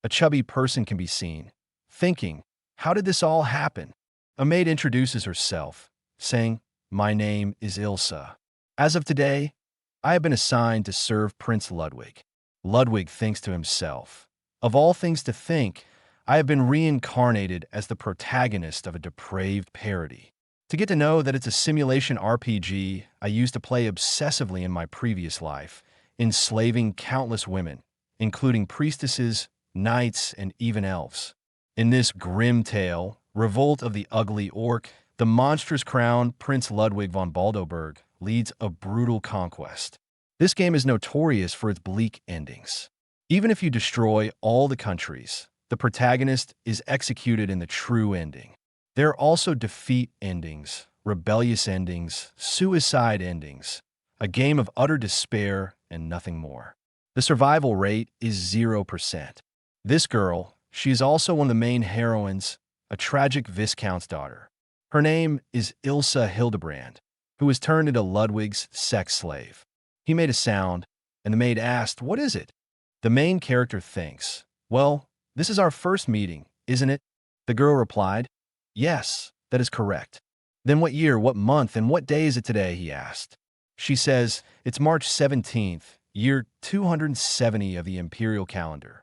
A chubby person can be seen, thinking, how did this all happen? A maid introduces herself, saying, my name is Ilsa. As of today, I have been assigned to serve Prince Ludwig. Ludwig thinks to himself, of all things to think, I have been reincarnated as the protagonist of a depraved parody. To get to know that it's a simulation RPG I used to play obsessively in my previous life, enslaving countless women, including priestesses, knights, and even elves. In this grim tale, Revolt of the Ugly Orc, the monstrous crowned Prince Ludwig von Baldoberg leads a brutal conquest. This game is notorious for its bleak endings. Even if you destroy all the countries, the protagonist is executed in the true ending. There are also defeat endings, rebellious endings, suicide endings, a game of utter despair and nothing more. The survival rate is 0%. This girl, she is also one of the main heroines, a tragic viscount's daughter. Her name is Ilsa Hildebrand, who was turned into Ludwig's sex slave. He made a sound, and the maid asked, what is it? The main character thinks, well, this is our first meeting, isn't it? The girl replied, yes, that is correct. Then what year, what month, and what day is it today, he asked. She says, it's March 17th, year 270 of the imperial calendar.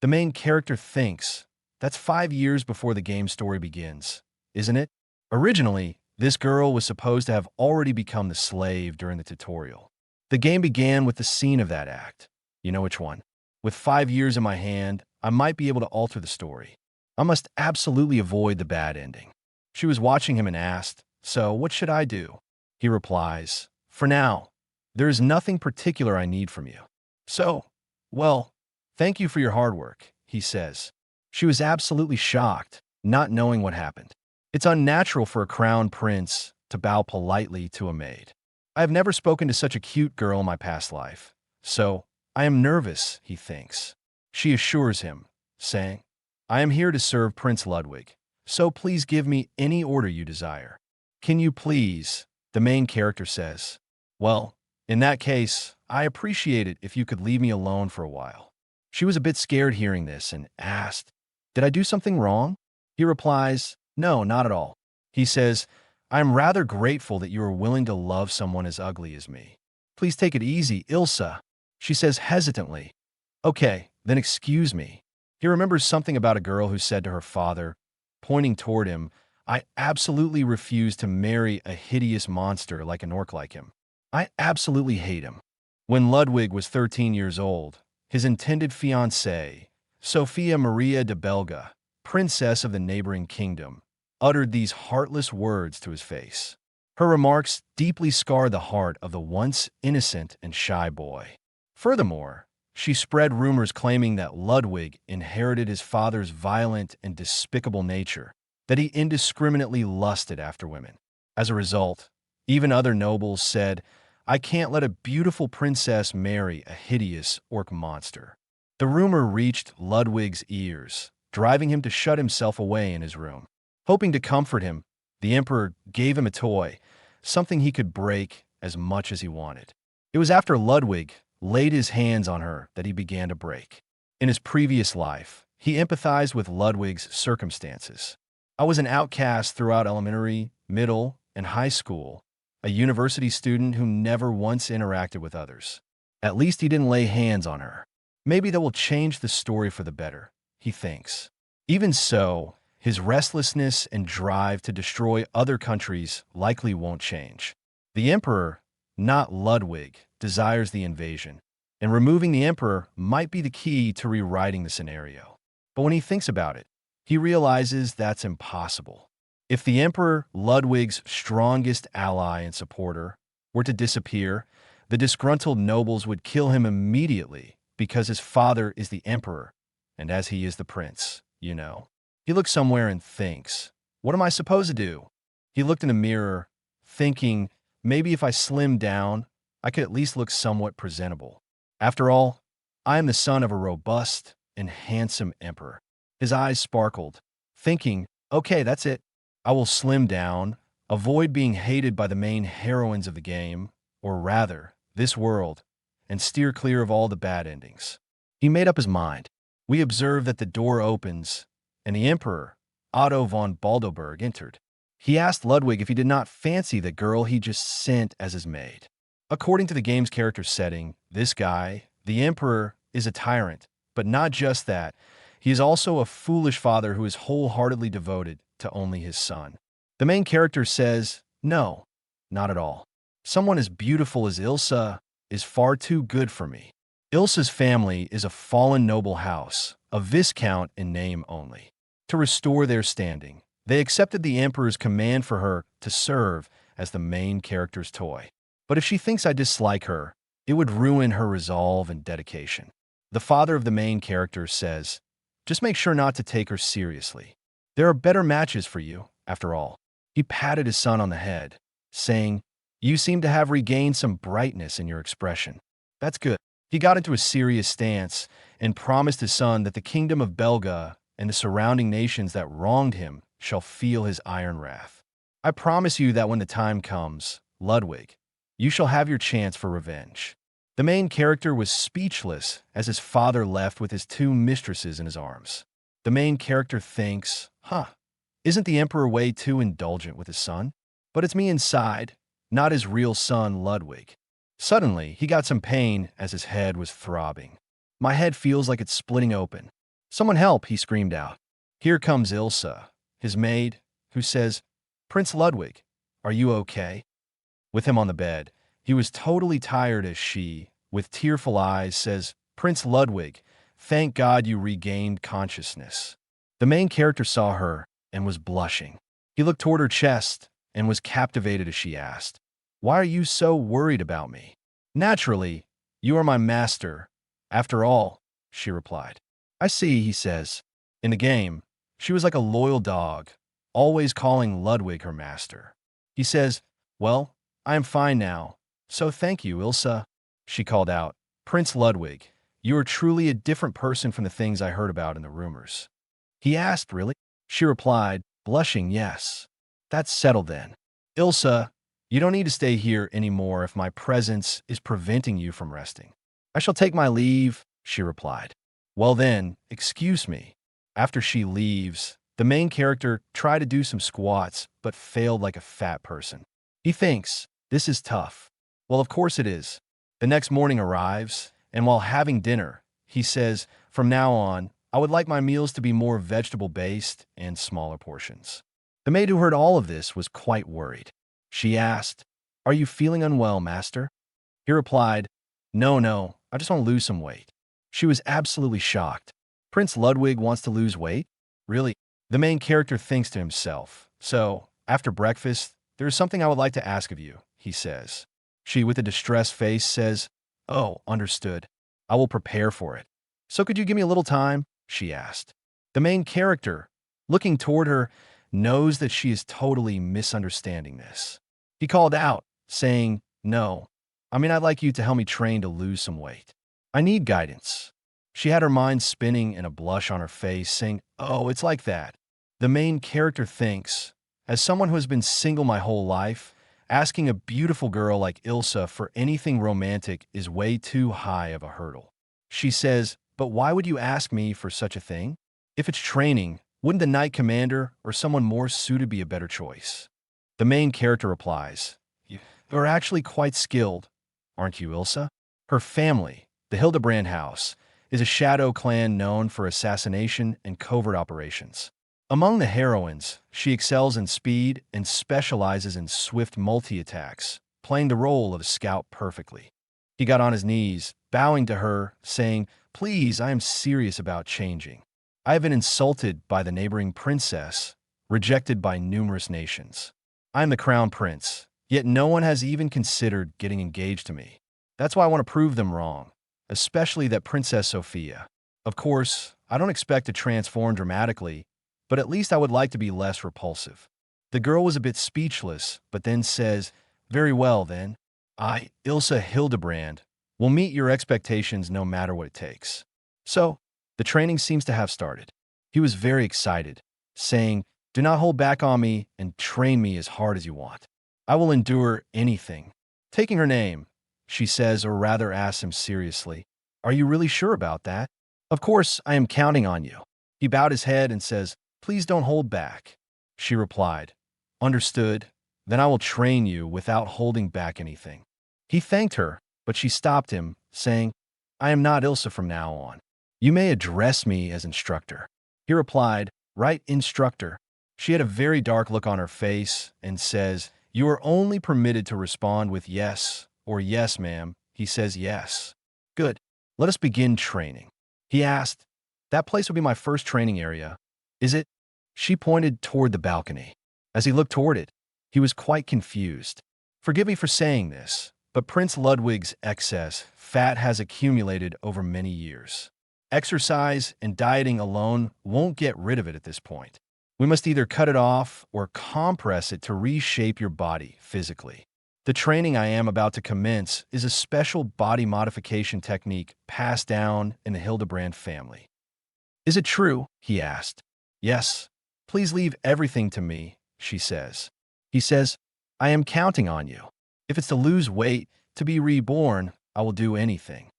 The main character thinks, that's 5 years before the game story begins, isn't it? Originally, this girl was supposed to have already become the slave during the tutorial. The game began with the scene of that act. You know which one? With 5 years in my hand, I might be able to alter the story. I must absolutely avoid the bad ending. She was watching him and asked, so what should I do? He replies, for now, there is nothing particular I need from you. So, well, thank you for your hard work, he says. She was absolutely shocked, not knowing what happened. It's unnatural for a crown prince to bow politely to a maid. I have never spoken to such a cute girl in my past life, so I am nervous, he thinks. She assures him, saying, I am here to serve Prince Ludwig, so please give me any order you desire. Can you please? The main character says. Well, in that case, I appreciate it if you could leave me alone for a while. She was a bit scared hearing this and asked, did I do something wrong? He replies, no, not at all. He says, I am rather grateful that you are willing to love someone as ugly as me. Please take it easy, Ilsa. She says hesitantly, okay, then excuse me. He remembers something about a girl who said to her father, pointing toward him, I absolutely refuse to marry a hideous monster like an orc like him. I absolutely hate him. When Ludwig was 13 years old, his intended fiancée, Sophia Maria de Belga, princess of the neighboring kingdom, uttered these heartless words to his face. Her remarks deeply scarred the heart of the once innocent and shy boy. Furthermore, she spread rumors claiming that Ludwig inherited his father's violent and despicable nature, that he indiscriminately lusted after women. As a result, even other nobles said, I can't let a beautiful princess marry a hideous orc monster. The rumor reached Ludwig's ears, driving him to shut himself away in his room. Hoping to comfort him, the emperor gave him a toy, something he could break as much as he wanted. It was after Ludwig laid his hands on her that he began to break. In his previous life, he empathized with Ludwig's circumstances. I was an outcast throughout elementary, middle, and high school, a university student who never once interacted with others. At least he didn't lay hands on her. Maybe that will change the story for the better, he thinks. Even so, his restlessness and drive to destroy other countries likely won't change. The emperor, not Ludwig, desires the invasion, and removing the emperor might be the key to rewriting the scenario. But when he thinks about it, he realizes that's impossible. If the emperor, Ludwig's strongest ally and supporter, were to disappear, the disgruntled nobles would kill him immediately because his father is the emperor, and as he is the prince, you know. He looks somewhere and thinks, what am I supposed to do? He looked in a mirror, thinking, maybe if I slim down, I could at least look somewhat presentable. After all, I am the son of a robust and handsome emperor. His eyes sparkled, thinking, okay, that's it. I will slim down, avoid being hated by the main heroines of the game, or rather, this world, and steer clear of all the bad endings. He made up his mind. We observe that the door opens, and the Emperor, Otto von Baldoberg, entered. He asked Ludwig if he did not fancy the girl he just sent as his maid. According to the game's character setting, this guy, the Emperor, is a tyrant, but not just that. He is also a foolish father who is wholeheartedly devoted to only his son. The main character says, no, not at all. Someone as beautiful as Ilsa is far too good for me. Ilsa's family is a fallen noble house, a viscount in name only. To restore their standing, they accepted the Emperor's command for her to serve as the main character's toy. But if she thinks I dislike her, it would ruin her resolve and dedication. The father of the main character says, just make sure not to take her seriously. There are better matches for you, after all. He patted his son on the head, saying, you seem to have regained some brightness in your expression. That's good. He got into a serious stance and promised his son that the kingdom of Belga and the surrounding nations that wronged him shall feel his iron wrath. I promise you that when the time comes, Ludwig, you shall have your chance for revenge. The main character was speechless as his father left with his two mistresses in his arms. The main character thinks, isn't the Emperor way too indulgent with his son? But it's me inside, not his real son, Ludwig. Suddenly, he got some pain as his head was throbbing. My head feels like it's splitting open. Someone help, he screamed out. Here comes Ilsa, his maid, who says, Prince Ludwig, are you okay? With him on the bed, he was totally tired as she, with tearful eyes, says, Prince Ludwig, thank God you regained consciousness. The main character saw her and was blushing. He looked toward her chest and was captivated as she asked, why are you so worried about me? Naturally, you are my master. After all, she replied. I see, he says. In the game, she was like a loyal dog, always calling Ludwig her master. He says, well, I am fine now, so thank you, Ilsa. She called out, Prince Ludwig, you are truly a different person from the things I heard about in the rumors. He asked, really? She replied, blushing, yes. That's settled then. Ilsa, you don't need to stay here anymore if my presence is preventing you from resting. I shall take my leave, she replied. Well then, excuse me. After she leaves, the main character tried to do some squats, but failed like a fat person. He thinks, this is tough. Well, of course it is. The next morning arrives, and while having dinner, he says, from now on, I would like my meals to be more vegetable-based and smaller portions. The maid who heard all of this was quite worried. She asked, are you feeling unwell, master? He replied, no, I just want to lose some weight. She was absolutely shocked. Prince Ludwig wants to lose weight? Really? The main character thinks to himself, so, after breakfast, there is something I would like to ask of you, he says. She, with a distressed face, says, oh, understood. I will prepare for it. So could you give me a little time? She asked. The main character, looking toward her, knows that she is totally misunderstanding this. He called out, saying, no, I'd like you to help me train to lose some weight. I need guidance. She had her mind spinning and a blush on her face, saying, oh, it's like that. The main character thinks, as someone who has been single my whole life, asking a beautiful girl like Ilsa for anything romantic is way too high of a hurdle. She says, but why would you ask me for such a thing? If it's training, wouldn't the Knight Commander or someone more suited be a better choice? The main character replies, you're actually quite skilled, aren't you, Ilsa? Her family, the Hildebrand House, is a shadow clan known for assassination and covert operations. Among the heroines, she excels in speed and specializes in swift multi-attacks, playing the role of a scout perfectly. He got on his knees, bowing to her, saying, please, I am serious about changing. I have been insulted by the neighboring princess, rejected by numerous nations. I am the crown prince, yet no one has even considered getting engaged to me. That's why I want to prove them wrong, especially that Princess Sophia. Of course, I don't expect to transform dramatically, but at least I would like to be less repulsive. The girl was a bit speechless, but then says, very well then. I, Ilsa Hildebrand, will meet your expectations no matter what it takes. So, the training seems to have started. He was very excited, saying, do not hold back on me and train me as hard as you want. I will endure anything. Taking her name, she says, or rather asks him seriously, are you really sure about that? Of course, I am counting on you. He bowed his head and says, please don't hold back. She replied, understood, then I will train you without holding back anything. He thanked her, but she stopped him, saying, I am not Ilsa from now on. You may address me as instructor. He replied, right, instructor. She had a very dark look on her face and says, you are only permitted to respond with yes or yes, ma'am. He says yes. Good. Let us begin training. He asked, that place will be my first training area. Is it? She pointed toward the balcony. As he looked toward it, he was quite confused. Forgive me for saying this, but Prince Ludwig's excess fat has accumulated over many years. Exercise and dieting alone won't get rid of it at this point. We must either cut it off or compress it to reshape your body physically. The training I am about to commence is a special body modification technique passed down in the Hildebrand family. Is it true? He asked. Yes. Please leave everything to me, she says. He says, I am counting on you. If it's to lose weight, to be reborn, I will do anything.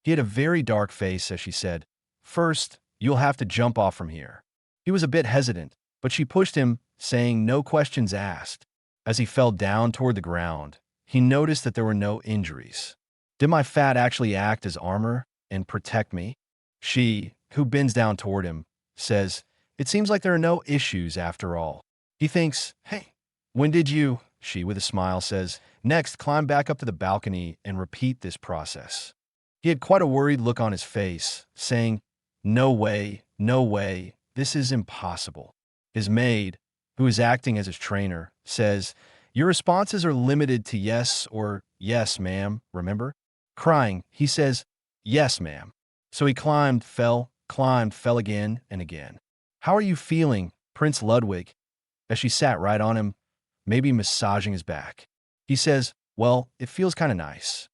He had a very dark face as she said, first, you'll have to jump off from here. He was a bit hesitant, but she pushed him, saying no questions asked. As he fell down toward the ground, he noticed that there were no injuries. Did my fat actually act as armor and protect me? She, who bends down toward him, says, it seems like there are no issues after all. He thinks, hey, when did you? She, with a smile, says, next, climb back up to the balcony and repeat this process. He had quite a worried look on his face, saying, no way, this is impossible. His maid, who is acting as his trainer, says, your responses are limited to yes or yes, ma'am, remember? Crying, he says, yes, ma'am. So he climbed, fell again and again. How are you feeling, Prince Ludwig? As she sat right on him, maybe massaging his back. He says, well, it feels kind of nice.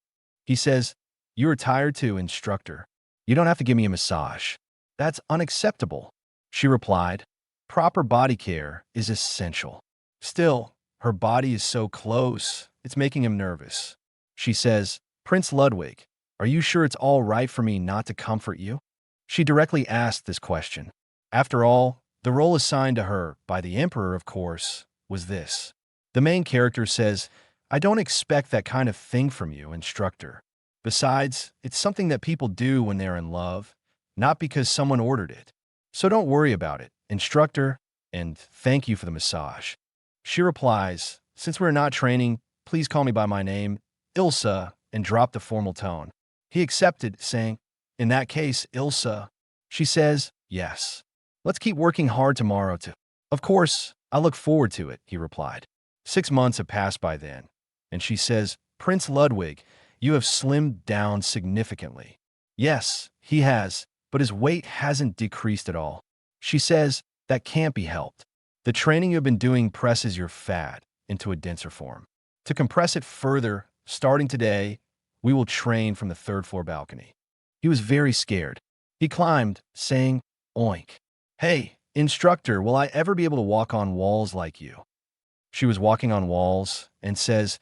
He says, you are tired too, instructor. You don't have to give me a massage. That's unacceptable. She replied, proper body care is essential. Still, her body is so close, it's making him nervous. She says, Prince Ludwig, are you sure it's all right for me not to comfort you? She directly asked this question. After all, the role assigned to her, by the Emperor of course, was this. The main character says, I don't expect that kind of thing from you, instructor. Besides, it's something that people do when they're in love, not because someone ordered it. So don't worry about it, instructor, and thank you for the massage. She replies, since we're not training, please call me by my name, Ilsa, and drop the formal tone. He accepted, saying, in that case, Ilsa. She says, yes. Let's keep working hard tomorrow too. Of course, I look forward to it, he replied. 6 months have passed by then, and she says, Prince Ludwig, you have slimmed down significantly. Yes, he has, but his weight hasn't decreased at all. She says, that can't be helped. The training you have been doing presses your fat into a denser form. To compress it further, starting today, we will train from the 3rd floor balcony. He was very scared. He climbed, saying, oink. Hey, instructor, will I ever be able to walk on walls like you? She was walking on walls and says,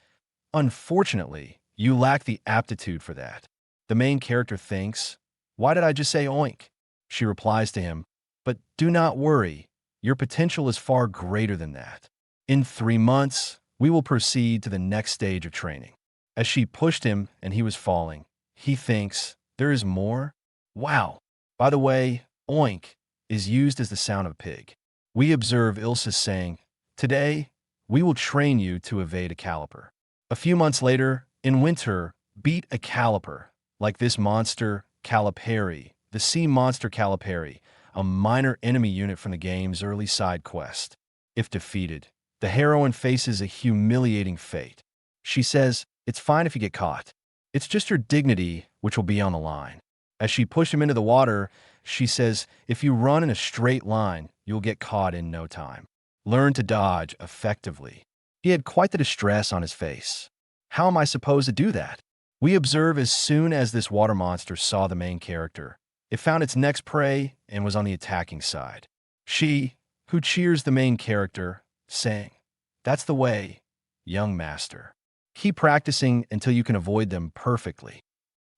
unfortunately, you lack the aptitude for that. The main character thinks, why did I just say oink? She replies to him, but do not worry, your potential is far greater than that. In 3 months, we will proceed to the next stage of training. As she pushed him and he was falling, he thinks, there is more? Wow. By the way, oink is used as the sound of a pig. We observe Ilsa saying, today, we will train you to evade a caliper. A few months later, in winter, beat a caliper, like this monster, Calipari, the sea monster Calipari, a minor enemy unit from the game's early side quest. If defeated, the heroine faces a humiliating fate. She says, it's fine if you get caught. It's just your dignity which will be on the line. As she pushed him into the water, she says, if you run in a straight line, you'll get caught in no time. Learn to dodge effectively. He had quite the distress on his face. How am I supposed to do that? We observe as soon as this water monster saw the main character, it found its next prey and was on the attacking side. She, who cheers the main character, saying, that's the way, young master. Keep practicing until you can avoid them perfectly.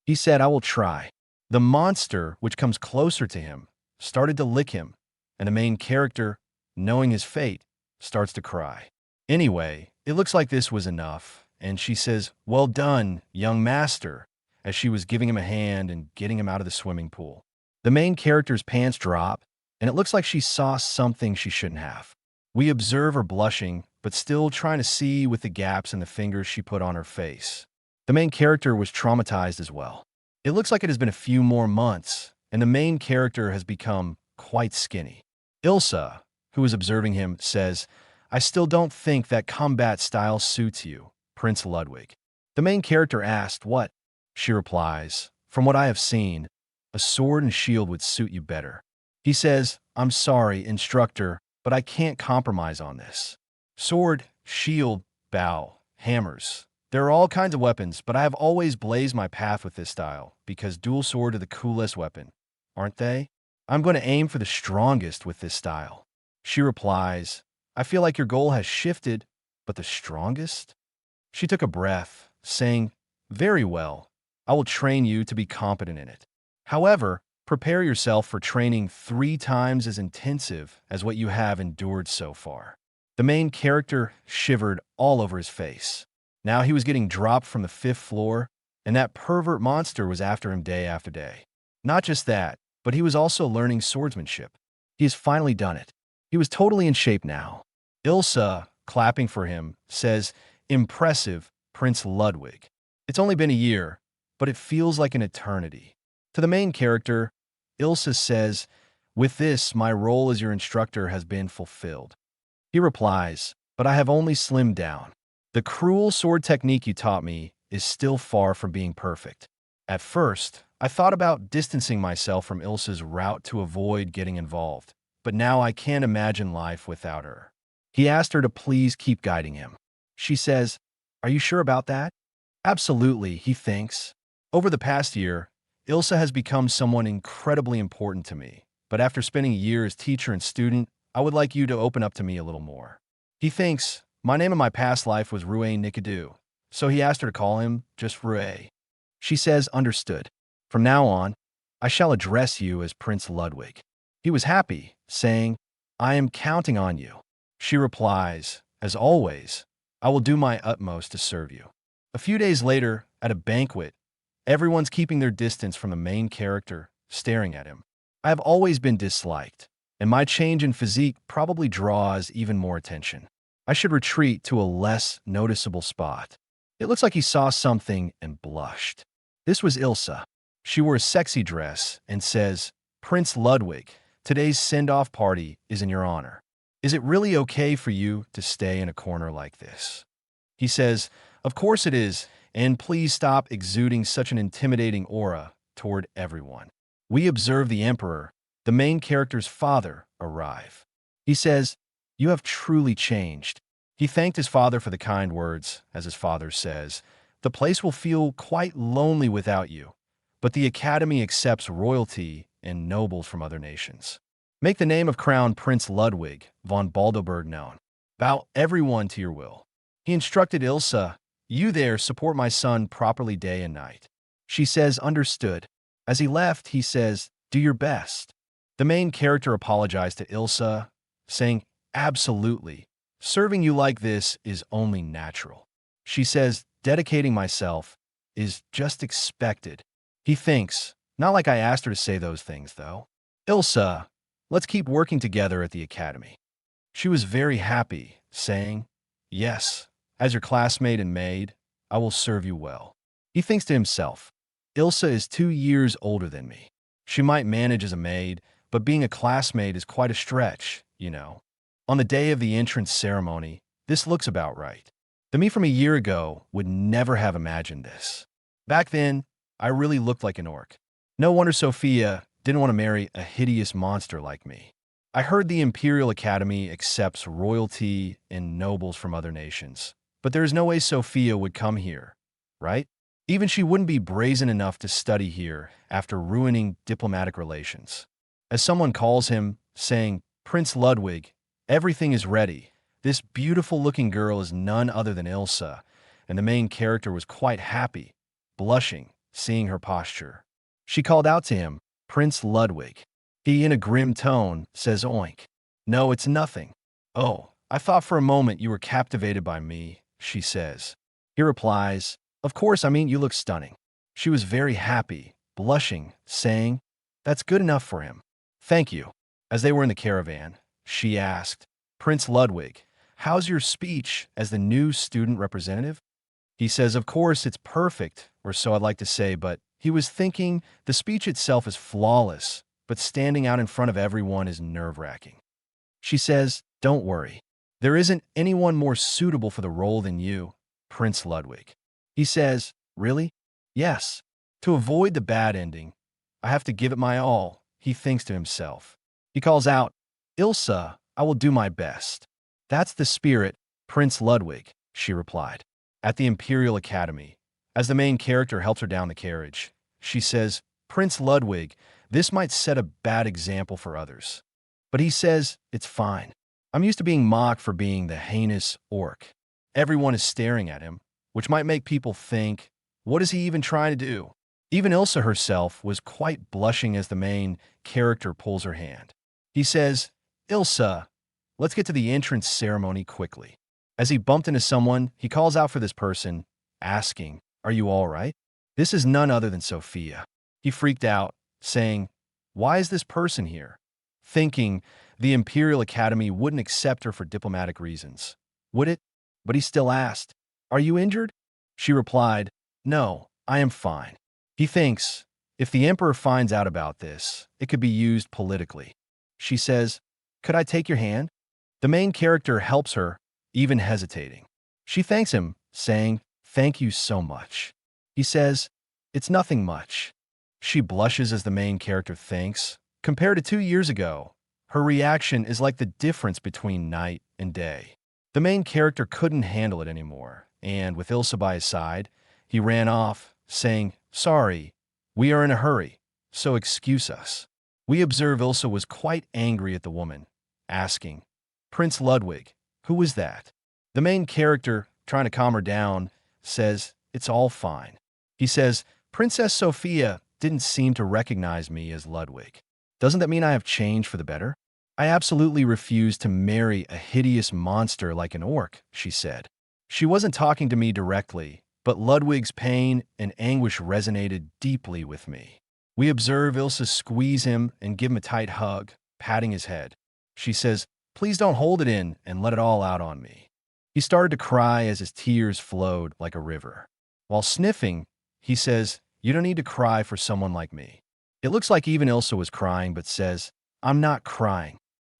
He said, I will try. The monster, which comes closer to him, started to lick him, and the main character, knowing his fate, starts to cry. Anyway, it looks like this was enough, and she says, "Well done, young master," as she was giving him a hand and getting him out of the swimming pool. The main character's pants drop, and it looks like she saw something she shouldn't have. We observe her blushing, but still trying to see with the gaps in the fingers she put on her face. The main character was traumatized as well. It looks like it has been a few more months, and the main character has become quite skinny. Ilsa, who is observing him, says, "I still don't think that combat style suits you, Prince Ludwig." The main character asked, "What?" She replies, "From what I have seen, a sword and shield would suit you better." He says, "I'm sorry, instructor, but I can't compromise on this. Sword, shield, bow, hammers. There are all kinds of weapons, but I have always blazed my path with this style, because dual sword are the coolest weapon, aren't they? I'm going to aim for the strongest with this style." She replies, "I feel like your goal has shifted, but the strongest?" She took a breath, saying, "Very well. I will train you to be competent in it. However, prepare yourself for training 3 times as intensive as what you have endured so far." The main character shivered all over his face. Now he was getting dropped from the 5th floor, and that pervert monster was after him day after day. Not just that, but he was also learning swordsmanship. He has finally done it. He was totally in shape now. Ilsa, clapping for him, says, "Impressive, Prince Ludwig. It's only been a year, but it feels like an eternity." To the main character, Ilsa says, "With this, my role as your instructor has been fulfilled." He replies, "But I have only slimmed down. The cruel sword technique you taught me is still far from being perfect. At first, I thought about distancing myself from Ilsa's route to avoid getting involved, but now I can't imagine life without her." He asked her to please keep guiding him. She says, "Are you sure about that?" "Absolutely," he thinks. "Over the past year, Ilsa has become someone incredibly important to me, but after spending a year as teacher and student, I would like you to open up to me a little more." He thinks, "My name in my past life was Rue Nikadu," so he asked her to call him just Rue. She says, "Understood. From now on, I shall address you as Prince Ludwig." He was happy, saying, "I am counting on you." She replies, "As always, I will do my utmost to serve you." A few days later, at a banquet, everyone's keeping their distance from the main character, staring at him. "I have always been disliked, and my change in physique probably draws even more attention. I should retreat to a less noticeable spot." It looks like he saw something and blushed. This was Ilsa. She wore a sexy dress and says, "Prince Ludwig, today's send-off party is in your honor. Is it really okay for you to stay in a corner like this?" He says, "Of course it is, and please stop exuding such an intimidating aura toward everyone." We observe the Emperor, the main character's father, arrive. He says, "You have truly changed." He thanked his father for the kind words. As his father says, "The place will feel quite lonely without you, but the Academy accepts royalty and nobles from other nations. Make the name of Crown Prince Ludwig von Baldoberg known. Bow everyone to your will." He instructed Ilsa, "You there support my son properly day and night." She says, "Understood." As he left, he says, "Do your best." The main character apologized to Ilsa, saying, "Absolutely. Serving you like this is only natural." She says, "Dedicating myself is just expected." He thinks, "Not like I asked her to say those things, though." "Ilsa, let's keep working together at the Academy." She was very happy, saying, "Yes, as your classmate and maid, I will serve you well." He thinks to himself, "Ilsa is 2 years older than me. She might manage as a maid, but being a classmate is quite a stretch, you know." On the day of the entrance ceremony, this looks about right. The me from a year ago would never have imagined this. Back then, I really looked like an orc. No wonder Sophia didn't want to marry a hideous monster like me. I heard the Imperial Academy accepts royalty and nobles from other nations, but there is no way Sophia would come here, right? Even she wouldn't be brazen enough to study here after ruining diplomatic relations. As someone calls him, saying, "Prince Ludwig, everything is ready." This beautiful-looking girl is none other than Ilsa, and the main character was quite happy, blushing, seeing her posture. She called out to him, Prince Ludwig. He, in a grim tone, says oink. No, it's nothing. Oh, I thought for a moment you were captivated by me, she says. He replies, of course, I mean, you look stunning. She was very happy, blushing, saying, that's good enough for him. Thank you. As they were in the caravan, she asked, Prince Ludwig, how's your speech as the new student representative? He says, of course, it's perfect, or so I'd like to say, but he was thinking the speech itself is flawless, but standing out in front of everyone is nerve-wracking. She says, don't worry. There isn't anyone more suitable for the role than you, Prince Ludwig. He says, really? Yes. To avoid the bad ending, I have to give it my all, he thinks to himself. He calls out, Ilsa, I will do my best. That's the spirit, Prince Ludwig, she replied. At the Imperial Academy, as the main character helps her down the carriage, she says, Prince Ludwig, this might set a bad example for others. But he says, it's fine. I'm used to being mocked for being the heinous orc. Everyone is staring at him, which might make people think, what is he even trying to do? Even Ilsa herself was quite blushing as the main character pulls her hand. He says, Ilsa, let's get to the entrance ceremony quickly. As he bumped into someone, he calls out for this person, asking, are you all right? This is none other than Sophia. He freaked out, saying, why is this person here? Thinking the Imperial Academy wouldn't accept her for diplomatic reasons. Would it? But he still asked, are you injured? She replied, no, I am fine. He thinks, if the Emperor finds out about this, it could be used politically. She says, could I take your hand? The main character helps her, even hesitating. She thanks him, saying, thank you so much. He says, it's nothing much. She blushes as the main character thinks. Compared to 2 years ago, her reaction is like the difference between night and day. The main character couldn't handle it anymore, and with Ilsa by his side, he ran off, saying, sorry, we are in a hurry, so excuse us. We observe Ilsa was quite angry at the woman, asking, Prince Ludwig, who was that? The main character, trying to calm her down, says, it's all fine. He says, Princess Sophia didn't seem to recognize me as Ludwig. Doesn't that mean I have changed for the better? I absolutely refuse to marry a hideous monster like an orc, she said. She wasn't talking to me directly, but Ludwig's pain and anguish resonated deeply with me. We observe Ilsa squeeze him and give him a tight hug, patting his head. She says, please don't hold it in and let it all out on me. He started to cry as his tears flowed like a river. While sniffing, he says, you don't need to cry for someone like me. It looks like even Ilsa was crying, but says, I'm not crying.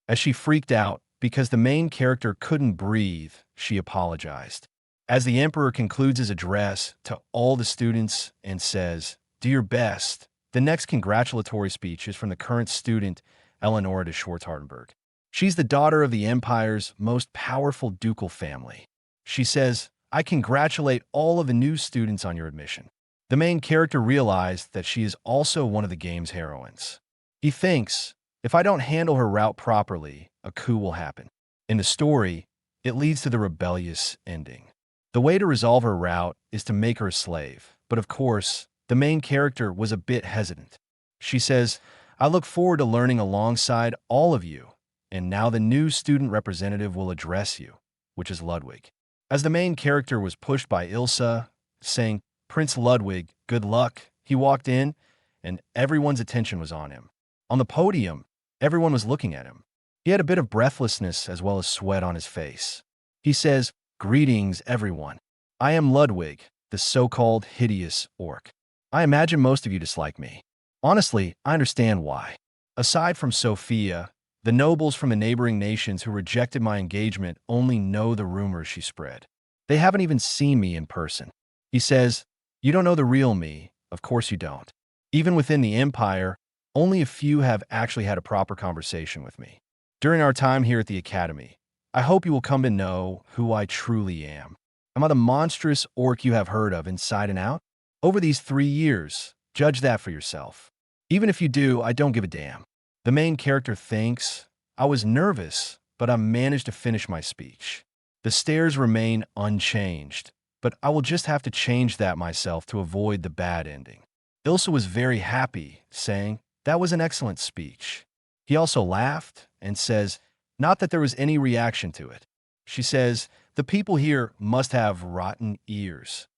As she freaked out, because the main character couldn't breathe, she apologized. As the Emperor concludes his address to all the students and says, do your best, the next congratulatory speech is from the current student, Eleonora de Schwartz-Hardenberg. She's the daughter of the Empire's most powerful ducal family. She says, I congratulate all of the new students on your admission. The main character realized that she is also one of the game's heroines. He thinks, if I don't handle her route properly, a coup will happen. In the story, it leads to the rebellious ending. The way to resolve her route is to make her a slave, but of course, the main character was a bit hesitant. She says, I look forward to learning alongside all of you, and now the new student representative will address you, which is Ludwig. As the main character was pushed by Ilsa, saying, Prince Ludwig, good luck, he walked in, and everyone's attention was on him. On the podium, everyone was looking at him. He had a bit of breathlessness as well as sweat on his face. He says, greetings, everyone. I am Ludwig, the so-called Hideous Orc. I imagine most of you dislike me. Honestly, I understand why. Aside from Sophia, the nobles from the neighboring nations who rejected my engagement only know the rumors she spread. They haven't even seen me in person. He says, you don't know the real me. Of course you don't. Even within the Empire, only a few have actually had a proper conversation with me. During our time here at the Academy, I hope you will come to know who I truly am. Am I the monstrous orc you have heard of inside and out? Over these 3 years, judge that for yourself. Even if you do, I don't give a damn. The main character thinks, I was nervous, but I managed to finish my speech. The stares remain unchanged, but I will just have to change that myself to avoid the bad ending. Ilsa was very happy, saying, "That was an excellent speech." He also laughed and says, not that there was any reaction to it. She says, "The people here must have rotten ears."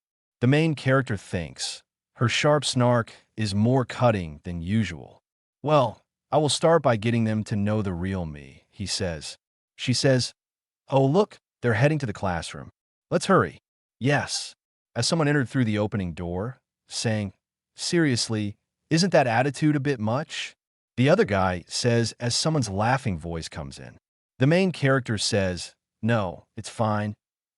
The main character thinks, her sharp snark is more cutting than usual. "Well, I will start by getting them to know the real me," he says. She says, "Oh, look, they're heading to the classroom. Let's hurry." "Yes," as someone entered through the opening door, saying, "Seriously, isn't that attitude a bit much?" The other guy says as someone's laughing voice comes in. The main character says, "No, it's fine."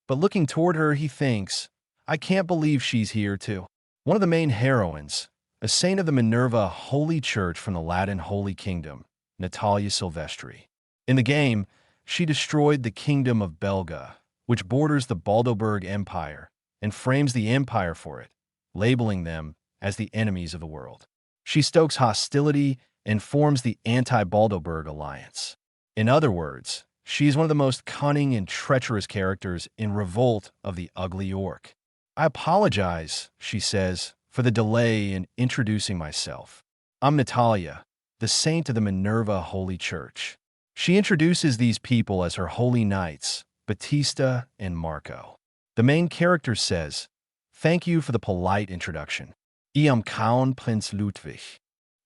But looking toward her, he thinks, "I can't believe she's here too." One of the main heroines, a saint of the Minerva Holy Church from the Latin Holy Kingdom, Natalia Silvestri. In the game, she destroyed the kingdom of Belga, which borders the Baldoberg Empire, and frames the empire for it, labeling them as the enemies of the world. She stokes hostility and forms the anti-Baldoberg alliance. In other words, she is one of the most cunning and treacherous characters in Revolt of the Ugly Orc. "I apologize," she says, "for the delay in introducing myself. I'm Natalia, the saint of the Minerva Holy Church." She introduces these people as her holy knights, Batista and Marco. The main character says, "Thank you for the polite introduction. I am Count Prince Ludwig."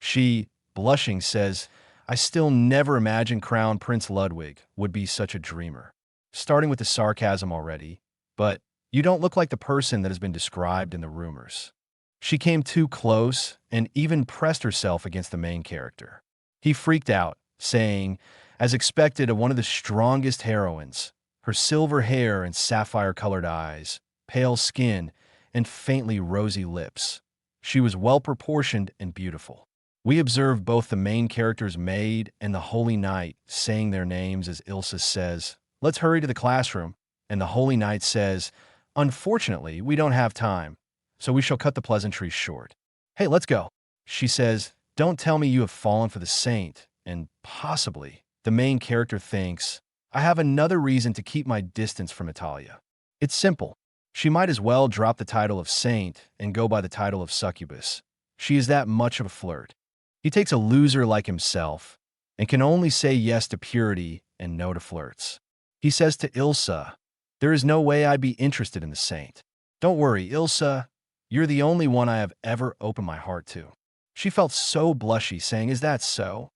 She, blushing, says, "I still never imagined Crown Prince Ludwig would be such a dreamer." Starting with the sarcasm already, but you don't look like the person that has been described in the rumors. She came too close and even pressed herself against the main character. He freaked out, saying, as expected of one of the strongest heroines, her silver hair and sapphire-colored eyes, pale skin, and faintly rosy lips. She was well-proportioned and beautiful. We observe both the main character's maid and the Holy Knight saying their names as Ilsa says, "Let's hurry to the classroom," and the Holy Knight says, "Unfortunately, we don't have time, so we shall cut the pleasantries short." "Hey, let's go." She says, "Don't tell me you have fallen for the saint," and possibly, the main character thinks, "I have another reason to keep my distance from Natalia." It's simple. She might as well drop the title of saint and go by the title of succubus. She is that much of a flirt. He takes a loser like himself and can only say yes to purity and no to flirts. He says to Ilsa, "There is no way I'd be interested in the saint. Don't worry, Ilsa, you're the only one I have ever opened my heart to." She felt so blushy, saying, "Is that so?"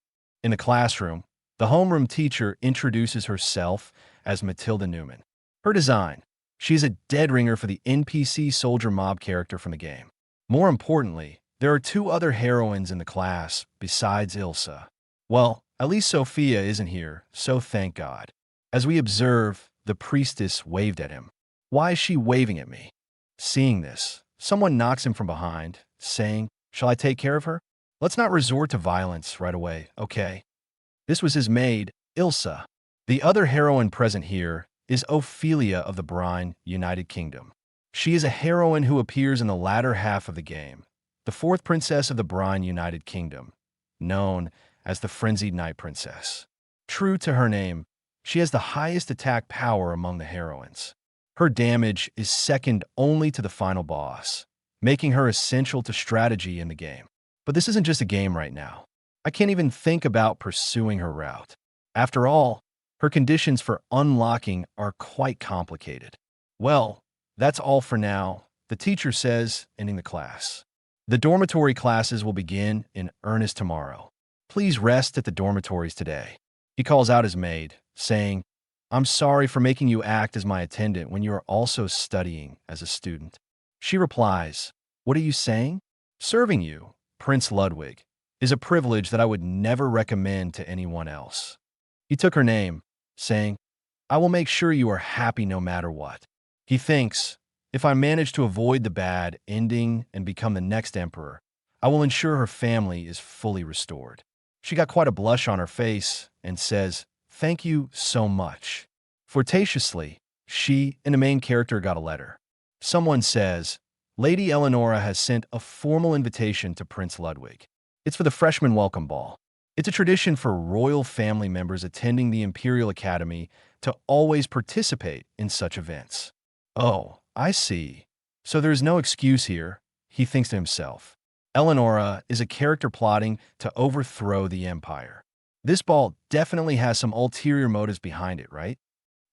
In the classroom, the homeroom teacher introduces herself as Matilda Newman. Her design: she is a dead ringer for the NPC soldier mob character from the game. More importantly, there are two other heroines in the class besides Ilsa. Well, at least Sophia isn't here, so thank God. As we observe, the priestess waved at him. "Why is she waving at me?" Seeing this, someone knocks him from behind, saying, "Shall I take care of her?" "Let's not resort to violence right away, okay?" This was his maid, Ilsa. The other heroine present here is Ophelia of the Brine, United Kingdom. She is a heroine who appears in the latter half of the game, the fourth princess of the Brine, United Kingdom, known as the Frenzied Night Princess. True to her name, she has the highest attack power among the heroines. Her damage is second only to the final boss, making her essential to strategy in the game. But this isn't just a game right now. I can't even think about pursuing her route. After all, her conditions for unlocking are quite complicated. Well, that's all for now, the teacher says, ending the class. The dormitory classes will begin in earnest tomorrow. Please rest at the dormitories today. He calls out his maid, saying, "I'm sorry for making you act as my attendant when you are also studying as a student." She replies, "What are you saying? Serving you, Prince Ludwig, is a privilege that I would never recommend to anyone else." He took her name, saying, "I will make sure you are happy no matter what." He thinks, "If I manage to avoid the bad ending and become the next emperor, I will ensure her family is fully restored." She got quite a blush on her face and says, "Thank you so much." Flirtatiously, she and the main character got a letter. Someone says, "Lady Eleonora has sent a formal invitation to Prince Ludwig. It's for the freshman welcome ball. It's a tradition for royal family members attending the Imperial Academy to always participate in such events." Oh, I see. So there's no excuse here, he thinks to himself. Eleonora is a character plotting to overthrow the empire. This ball definitely has some ulterior motives behind it, right?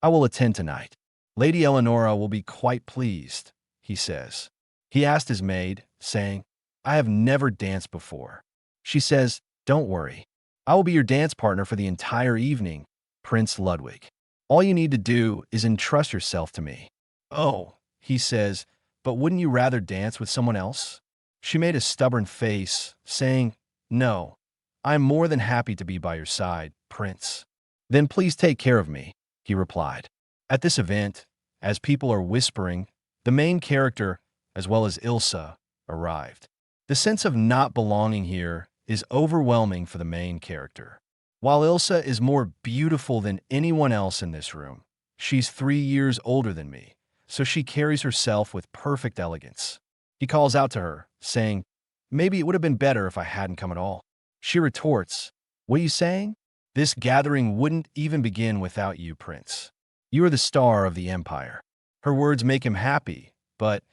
I will attend tonight. Lady Eleonora will be quite pleased, he says. He asked his maid, saying, I have never danced before. She says, don't worry. I will be your dance partner for the entire evening, Prince Ludwig. All you need to do is entrust yourself to me. Oh, he says, but wouldn't you rather dance with someone else? She made a stubborn face, saying, no, I am more than happy to be by your side, Prince. Then please take care of me, he replied. At this event, as people are whispering, the main character, as well as Ilsa, arrived. The sense of not belonging here is overwhelming for the main character. While Ilsa is more beautiful than anyone else in this room, she's 3 years older than me, so she carries herself with perfect elegance. He calls out to her, saying, maybe it would have been better if I hadn't come at all. She retorts, what are you saying? This gathering wouldn't even begin without you, Prince. You are the star of the empire. Her words make him happy, but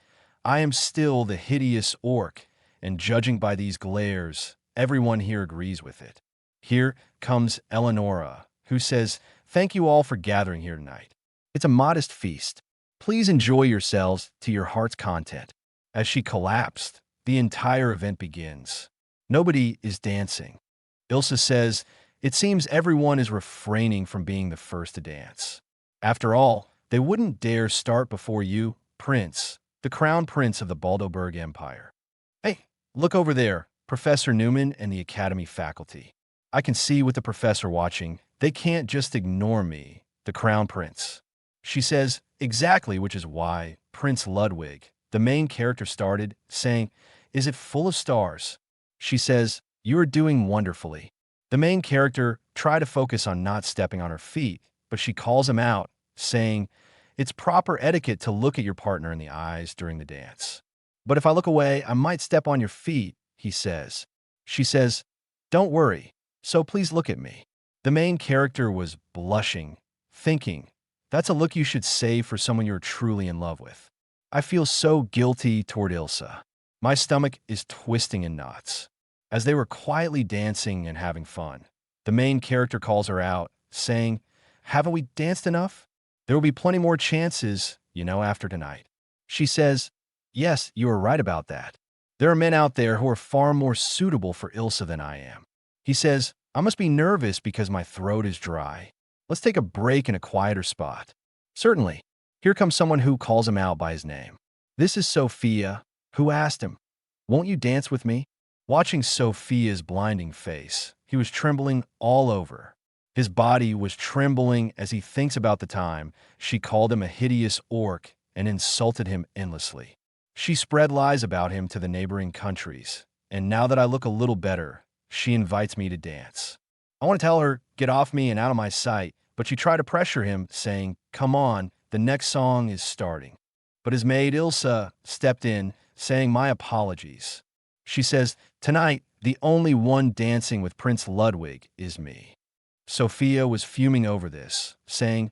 I am still the hideous orc, and judging by these glares, everyone here agrees with it. Here comes Eleonora, who says, thank you all for gathering here tonight. It's a modest feast. Please enjoy yourselves to your heart's content. As she collapsed, the entire event begins. Nobody is dancing. Ilsa says, it seems everyone is refraining from being the first to dance. After all, they wouldn't dare start before you, Prince, the crown prince of the Baldoberg Empire. Hey, look over there, Professor Newman and the Academy faculty. I can see with the professor watching, they can't just ignore me, the crown prince. She says, exactly, which is why Prince Ludwig, the main character, started, saying, is it full of stars? She says, you are doing wonderfully. The main character tried to focus on not stepping on her feet, but she calls him out, saying, it's proper etiquette to look at your partner in the eyes during the dance. But if I look away, I might step on your feet, he says. She says, don't worry, so please look at me. The main character was blushing, thinking, that's a look you should save for someone you're truly in love with. I feel so guilty toward Ilsa. My stomach is twisting in knots. As they were quietly dancing and having fun, the main character calls her out, saying, haven't we danced enough? There will be plenty more chances, after tonight. She says, yes, you are right about that. There are men out there who are far more suitable for Ilsa than I am. He says, I must be nervous because my throat is dry. Let's take a break in a quieter spot. Certainly. Here comes someone who calls him out by his name. This is Sophia, who asked him, won't you dance with me? Watching Sophia's blinding face, he was trembling all over. His body was trembling as he thinks about the time she called him a hideous orc and insulted him endlessly. She spread lies about him to the neighboring countries, and now that I look a little better, she invites me to dance. I want to tell her, get off me and out of my sight, but she tried to pressure him, saying, come on, the next song is starting. But his maid Ilsa stepped in, saying, my apologies. She says, tonight, the only one dancing with Prince Ludwig is me. Sophia was fuming over this, saying,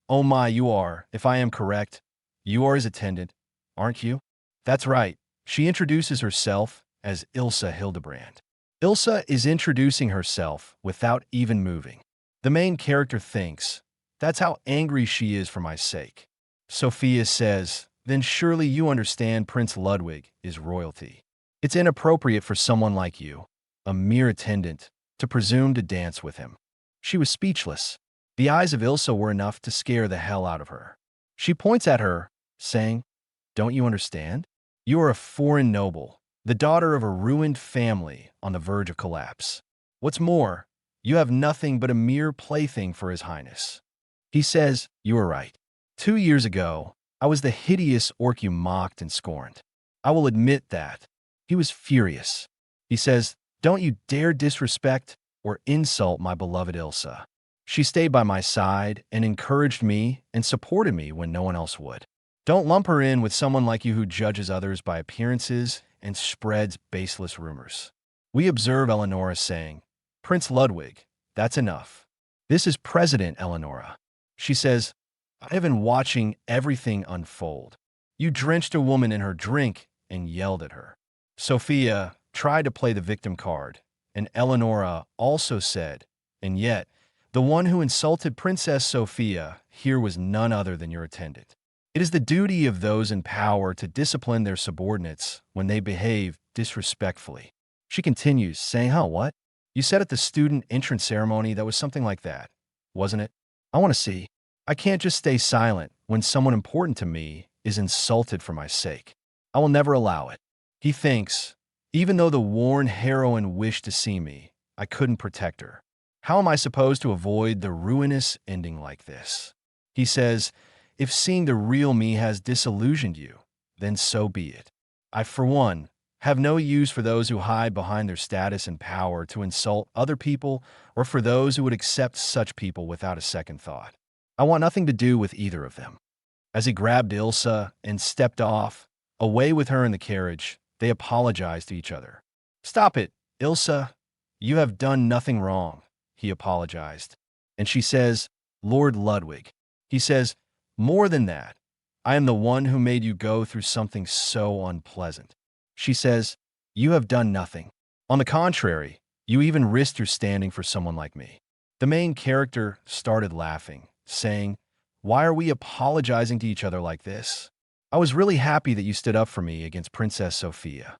oh my, you are, if I am correct, you are his attendant, aren't you? That's right. She introduces herself as Ilsa Hildebrand. Ilsa is introducing herself without even moving. The main character thinks, that's how angry she is for my sake. Sophia says, then surely you understand Prince Ludwig is royalty. It's inappropriate for someone like you, a mere attendant, to presume to dance with him. She was speechless. The eyes of Ilsa were enough to scare the hell out of her. She points at her, saying, don't you understand? You are a foreign noble, the daughter of a ruined family on the verge of collapse. What's more, you have nothing but a mere plaything for His Highness. He says, you are right. 2 years ago, I was the hideous orc you mocked and scorned. I will admit that. He was furious. He says, don't you dare disrespect or insult my beloved Ilsa. She stayed by my side and encouraged me and supported me when no one else would. Don't lump her in with someone like you who judges others by appearances and spreads baseless rumors. We observe Eleonora saying, Prince Ludwig, that's enough. This is President Eleonora. She says, I have been watching everything unfold. You drenched a woman in her drink and yelled at her. Sophia, tried to play the victim card, and Eleonora also said, and yet, the one who insulted Princess Sophia here was none other than your attendant. It is the duty of those in power to discipline their subordinates when they behave disrespectfully. She continues, saying, huh, what? You said at the student entrance ceremony that was something like that, wasn't it? I want to see. I can't just stay silent when someone important to me is insulted for my sake. I will never allow it. He thinks, even though the worn heroine wished to see me, I couldn't protect her. How am I supposed to avoid the ruinous ending like this? He says, if seeing the real me has disillusioned you, then so be it. I, for one, have no use for those who hide behind their status and power to insult other people or for those who would accept such people without a second thought. I want nothing to do with either of them. As he grabbed Ilsa and stepped off, away with her in the carriage, they apologized to each other. Stop it, Ilsa. You have done nothing wrong, he apologized. And she says, Lord Ludwig. He says, more than that, I am the one who made you go through something so unpleasant. She says, you have done nothing. On the contrary, you even risked your standing for someone like me. The main character started laughing, saying, why are we apologizing to each other like this? I was really happy that you stood up for me against Princess Sophia.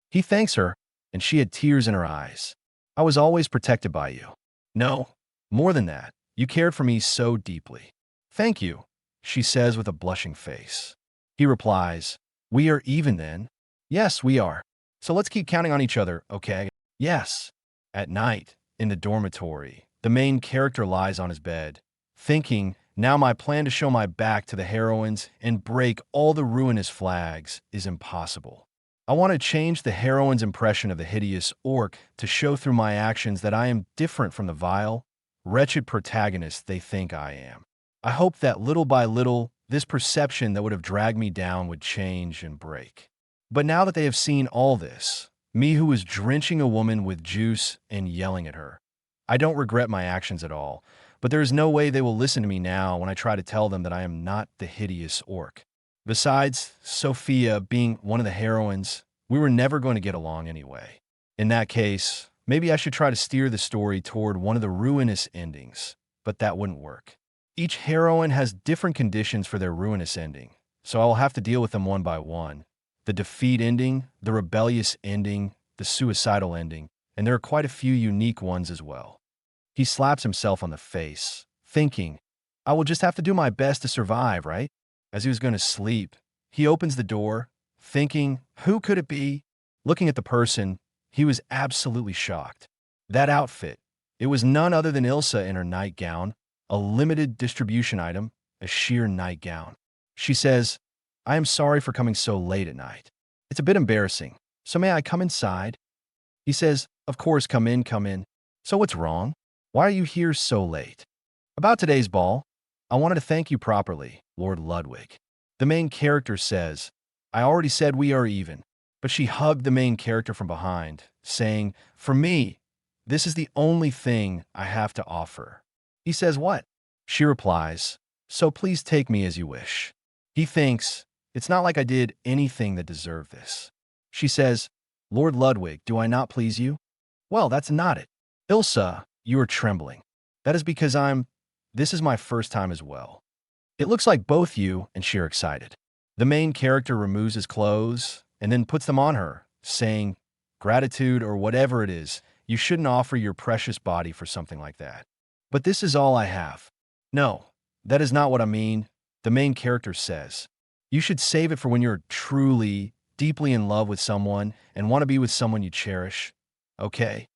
He thanks her, and she had tears in her eyes. I was always protected by you. No, more than that, you cared for me so deeply. Thank you, she says with a blushing face. He replies, we are even then? Yes, we are. So let's keep counting on each other, okay? Yes. At night, in the dormitory, the main character lies on his bed, thinking, now my plan to show my back to the heroines and break all the ruinous flags is impossible. I want to change the heroine's impression of the hideous orc to show through my actions that I am different from the vile, wretched protagonist they think I am. I hope that little by little, this perception that would have dragged me down would change and break. But now that they have seen all this, me who was drenching a woman with juice and yelling at her, I don't regret my actions at all, but there is no way they will listen to me now when I try to tell them that I am not the hideous orc. Besides, Sophia being one of the heroines, we were never going to get along anyway. In that case, maybe I should try to steer the story toward one of the ruinous endings, but that wouldn't work. Each heroine has different conditions for their ruinous ending, so I will have to deal with them one by one. The defeat ending, the rebellious ending, the suicidal ending, and there are quite a few unique ones as well. He slaps himself on the face, thinking, I will just have to do my best to survive, right? As he was going to sleep, he opens the door, thinking, who could it be? Looking at the person, he was absolutely shocked. That outfit, it was none other than Ilsa in her nightgown, a limited distribution item, a sheer nightgown. She says, I am sorry for coming so late at night. It's a bit embarrassing, so may I come inside? He says, of course, come in, come in. So what's wrong? Why are you here so late? About today's ball, I wanted to thank you properly, Lord Ludwig. The main character says, I already said we are even, but she hugged the main character from behind, saying, for me, this is the only thing I have to offer. He says, what? She replies, so please take me as you wish. He thinks, it's not like I did anything that deserved this. She says, Lord Ludwig, do I not please you? Well, that's not it. Ilsa, you are trembling. That is because this is my first time as well. It looks like both you and she are excited. The main character removes his clothes and then puts them on her, saying, gratitude or whatever it is, you shouldn't offer your precious body for something like that. But this is all I have. No, that is not what I mean. The main character says, you should save it for when you're truly, deeply in love with someone and want to be with someone you cherish. Okay?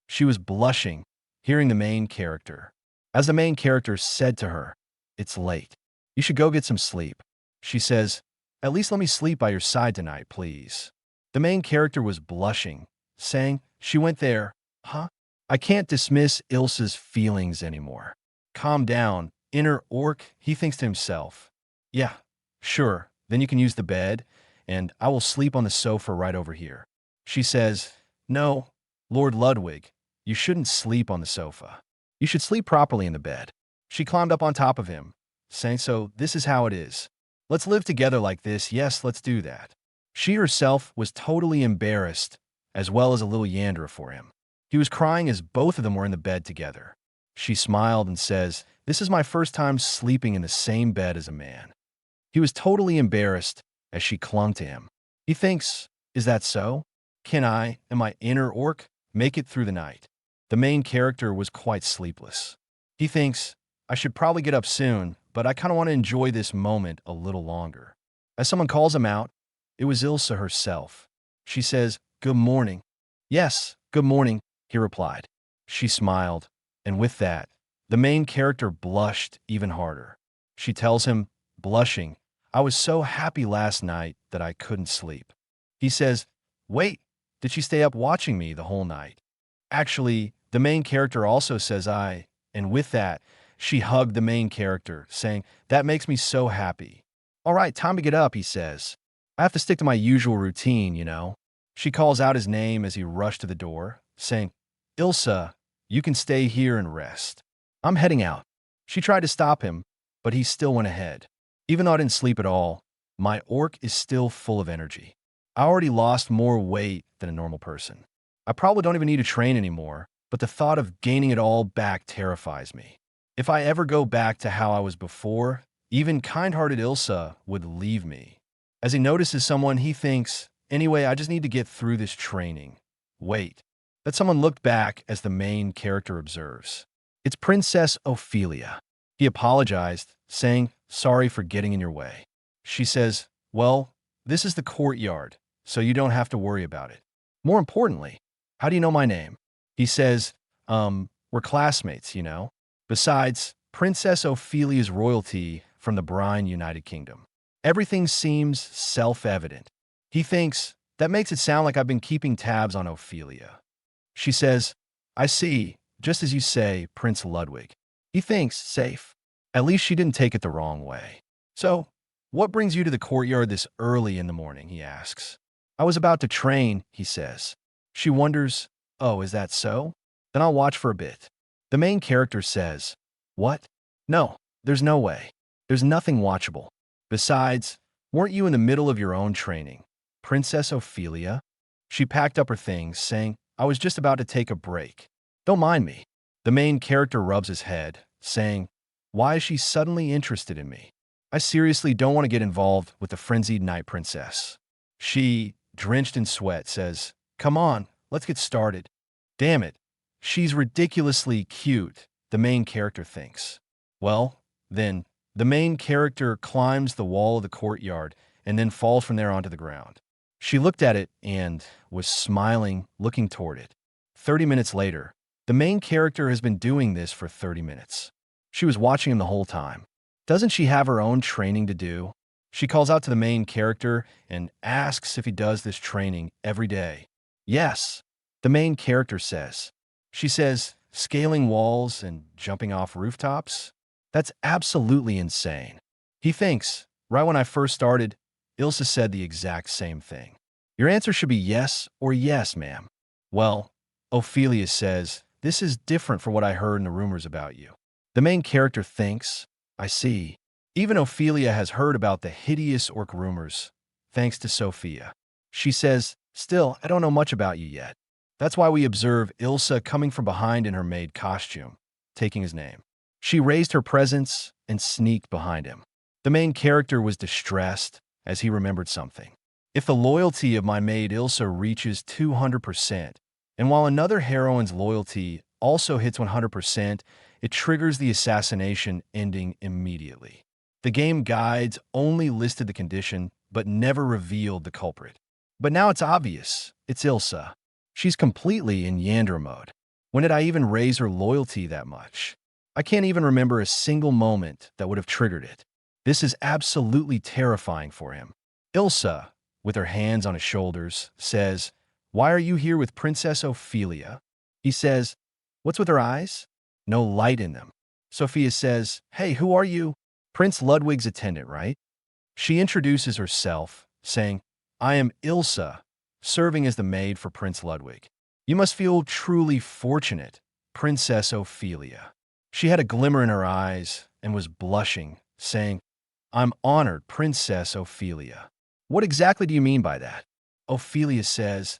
She was blushing, hearing the main character. As the main character said to her, it's late. You should go get some sleep. She says, at least let me sleep by your side tonight, please. The main character was blushing, saying, she went there, huh? I can't dismiss Ilsa's feelings anymore. Calm down, inner orc, he thinks to himself. Yeah, sure, then you can use the bed, and I will sleep on the sofa right over here. She says, no, Lord Ludwig, you shouldn't sleep on the sofa. You should sleep properly in the bed. She climbed up on top of him, saying, so this is how it is. Let's live together like this. Yes, let's do that. She herself was totally embarrassed as well as a little Yandra for him. He was crying as both of them were in the bed together. She smiled and says, "This is my first time sleeping in the same bed as a man." He was totally embarrassed as she clung to him. He thinks, is that so? Can I, and my inner orc, make it through the night? The main character was quite sleepless. He thinks, I should probably get up soon, but I kind of want to enjoy this moment a little longer. As someone calls him out, it was Ilsa herself. She says, "Good morning." "Yes, good morning," he replied. She smiled, and with that, the main character blushed even harder. She tells him, blushing, "I was so happy last night that I couldn't sleep." He says, "Wait, did she stay up watching me the whole night?" Actually, the main character also says and with that, she hugged the main character, saying, "That makes me so happy." "All right, time to get up," he says. "I have to stick to my usual routine, you know." She calls out his name as he rushed to the door, saying, "Ilsa, you can stay here and rest. I'm heading out." She tried to stop him, but he still went ahead. "Even though I didn't sleep at all, my orc is still full of energy. I already lost more weight than a normal person. I probably don't even need to train anymore, but the thought of gaining it all back terrifies me. If I ever go back to how I was before, even kind-hearted Ilsa would leave me." As he notices someone, he thinks, "Anyway, I just need to get through this training." Wait. That someone looked back as the main character observes. It's Princess Ophelia. He apologized, saying, "Sorry for getting in your way." She says, "Well, this is the courtyard, so you don't have to worry about it. More importantly, how do you know my name?" He says, "We're classmates, you know. Besides, Princess Ophelia's royalty from the Brine United Kingdom. Everything seems self-evident." He thinks, that makes it sound like I've been keeping tabs on Ophelia. She says, "I see, just as you say, Prince Ludwig." He thinks, safe. At least she didn't take it the wrong way. "So, what brings you to the courtyard this early in the morning?" he asks. "I was about to train," he says. She wonders, "Oh, is that so? Then I'll watch for a bit." The main character says, "What? No, there's no way. There's nothing watchable. Besides, weren't you in the middle of your own training, Princess Ophelia?" She packed up her things, saying, "I was just about to take a break. Don't mind me." The main character rubs his head, saying, "Why is she suddenly interested in me? I seriously don't want to get involved with the frenzied night princess." She, drenched in sweat, says, "Come on, let's get started." Damn it, she's ridiculously cute, the main character thinks. Well, then, the main character climbs the wall of the courtyard and then falls from there onto the ground. She looked at it and was smiling, looking toward it. 30 minutes later, the main character has been doing this for 30 minutes. She was watching him the whole time. Doesn't she have her own training to do? She calls out to the main character and asks if he does this training every day. "Yes," the main character says. She says, "Scaling walls and jumping off rooftops? That's absolutely insane." He thinks, right when I first started, Ilsa said the exact same thing. "Your answer should be yes or yes, ma'am." Well, Ophelia says, "This is different from what I heard in the rumors about you." The main character thinks, I see. Even Ophelia has heard about the Hideous Orc rumors, thanks to Sophia. She says, "Still, I don't know much about you yet." That's why we observe Ilsa coming from behind in her maid costume, taking his name. She raised her presence and sneaked behind him. The main character was distressed as he remembered something. If the loyalty of my maid Ilsa reaches 200%, and while another heroine's loyalty also hits 100%, it triggers the assassination ending immediately. The game guides only listed the condition, but never revealed the culprit. But now it's obvious. It's Ilsa. She's completely in Yandra mode. When did I even raise her loyalty that much? I can't even remember a single moment that would have triggered it. This is absolutely terrifying for him. Ilsa, with her hands on his shoulders, says, "Why are you here with Princess Ophelia?" He says, "What's with her eyes? No light in them." Sophia says, "Hey, who are you?" "Prince Ludwig's attendant, right?" She introduces herself, saying, "I am Ilsa, serving as the maid for Prince Ludwig. You must feel truly fortunate, Princess Ophelia." She had a glimmer in her eyes and was blushing, saying, "I'm honored, Princess Ophelia." "What exactly do you mean by that?" Ophelia says,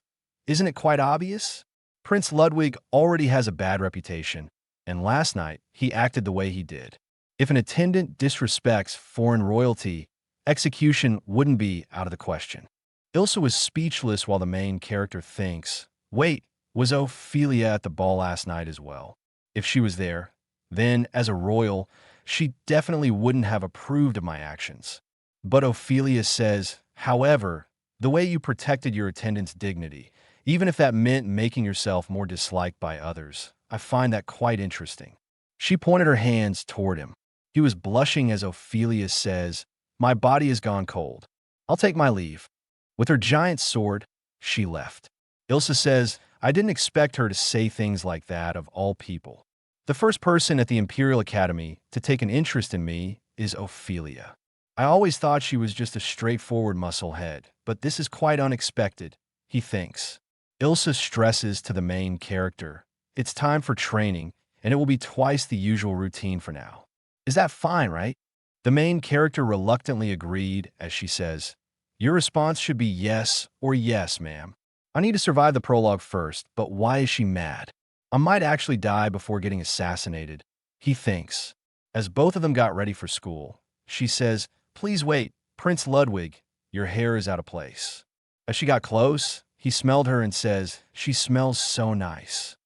Isn't it quite obvious? Prince Ludwig already has a bad reputation, and last night he acted the way he did. If an attendant disrespects foreign royalty, execution wouldn't be out of the question. Ilsa was speechless while the main character thinks, wait, was Ophelia at the ball last night as well? If she was there, then, as a royal, she definitely wouldn't have approved of my actions. But Ophelia says, however, the way you protected your attendant's dignity, even if that meant making yourself more disliked by others, I find that quite interesting. She pointed her hands toward him. He was blushing as Ophelia says, my body has gone cold. I'll take my leave. With her giant sword, she left. Ilsa says, I didn't expect her to say things like that of all people. The first person at the Imperial Academy to take an interest in me is Ophelia. I always thought she was just a straightforward musclehead, but this is quite unexpected, he thinks. Ilsa stresses to the main character, it's time for training, and it will be twice the usual routine for now. Is that fine, right? The main character reluctantly agreed as she says, your response should be yes or yes, ma'am. I need to survive the prologue first, but why is she mad? I might actually die before getting assassinated, he thinks. As both of them got ready for school, she says, please wait, Prince Ludwig, your hair is out of place. As she got close, he smelled her and says, she smells so nice.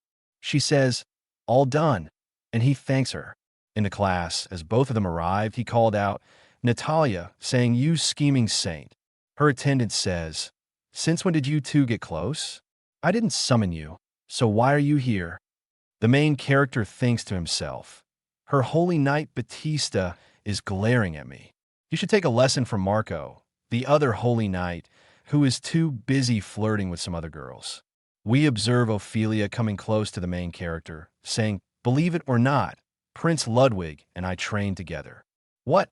She says, all done, and he thanks her. In the class, as both of them arrived, he called out, Natalia, saying, you scheming saint. Her attendant says, since when did you two get close? I didn't summon you, so why are you here? The main character thinks to himself, her holy knight Batista is glaring at me. You should take a lesson from Marco, the other holy knight, who is too busy flirting with some other girls. We observe Ophelia coming close to the main character, saying, believe it or not, Prince Ludwig and I trained together. What?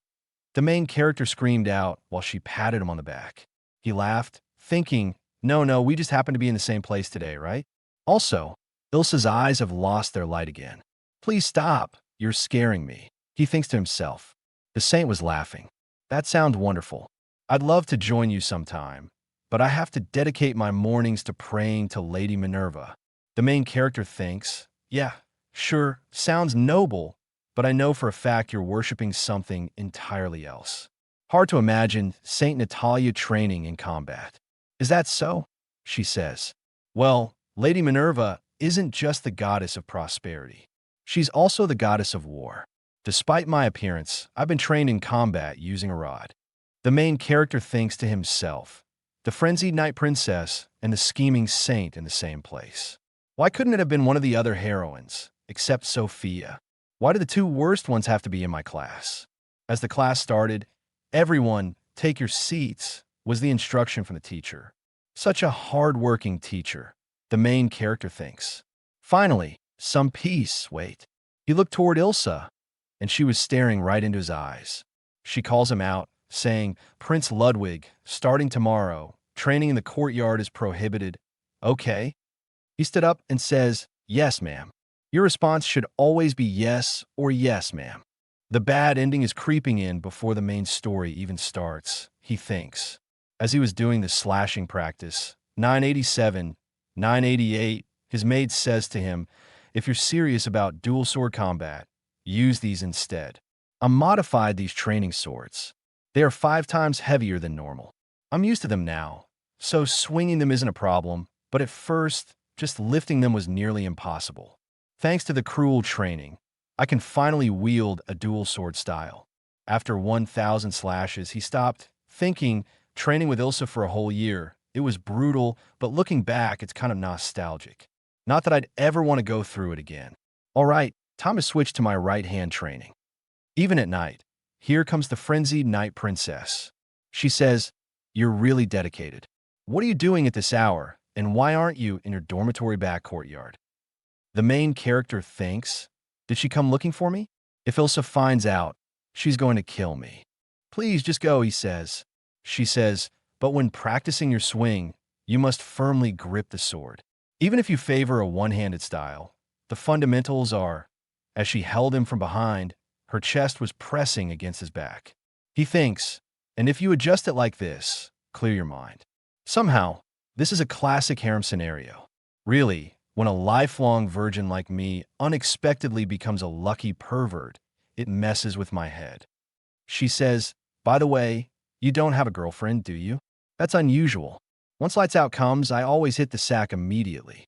The main character screamed out while she patted him on the back. He laughed, thinking, no, we just happened to be in the same place today, right? Also, Ilsa's eyes have lost their light again. Please stop, you're scaring me, he thinks to himself. The saint was laughing. That sounds wonderful. I'd love to join you sometime, but I have to dedicate my mornings to praying to Lady Minerva. The main character thinks, yeah, sure, sounds noble, but I know for a fact you're worshipping something entirely else. Hard to imagine Saint Natalia training in combat. Is that so? She says. Well, Lady Minerva isn't just the goddess of prosperity. She's also the goddess of war. Despite my appearance, I've been trained in combat using a rod. The main character thinks to himself, the frenzied night princess and the scheming saint in the same place. Why couldn't it have been one of the other heroines, except Sophia? Why do the two worst ones have to be in my class? As the class started, everyone, take your seats, was the instruction from the teacher. Such a hard-working teacher, the main character thinks. Finally, some peace, wait. He looked toward Ilsa, and she was staring right into his eyes. She calls him out, saying, Prince Ludwig, starting tomorrow, training in the courtyard is prohibited. Okay. He stood up and says, yes, ma'am. Your response should always be yes or yes, ma'am. The bad ending is creeping in before the main story even starts, he thinks. As he was doing the slashing practice, 987, 988, his maid says to him, if you're serious about dual sword combat, use these instead. I modified these training swords. They are 5 times heavier than normal. I'm used to them now, so swinging them isn't a problem, but at first, just lifting them was nearly impossible. Thanks to the cruel training, I can finally wield a dual sword style. After 1,000 slashes, he stopped, thinking, training with Ilsa for a whole year. It was brutal, but looking back, it's kind of nostalgic. Not that I'd ever want to go through it again. All right, time to switch to my right-hand training. Even at night, here comes the frenzied night princess. She says, you're really dedicated. What are you doing at this hour, and why aren't you in your dormitory back courtyard? The main character thinks, did she come looking for me? If Ilsa finds out, she's going to kill me. Please just go, he says. She says, but when practicing your swing, you must firmly grip the sword. Even if you favor a one-handed style, the fundamentals are, as she held him from behind, her chest was pressing against his back. He thinks, and if you adjust it like this, clear your mind. Somehow, This is a classic harem scenario. Really, when a lifelong virgin like me unexpectedly becomes a lucky pervert, it messes with my head. She says, by the way, you don't have a girlfriend, do you? That's unusual. Once lights out comes, I always hit the sack immediately.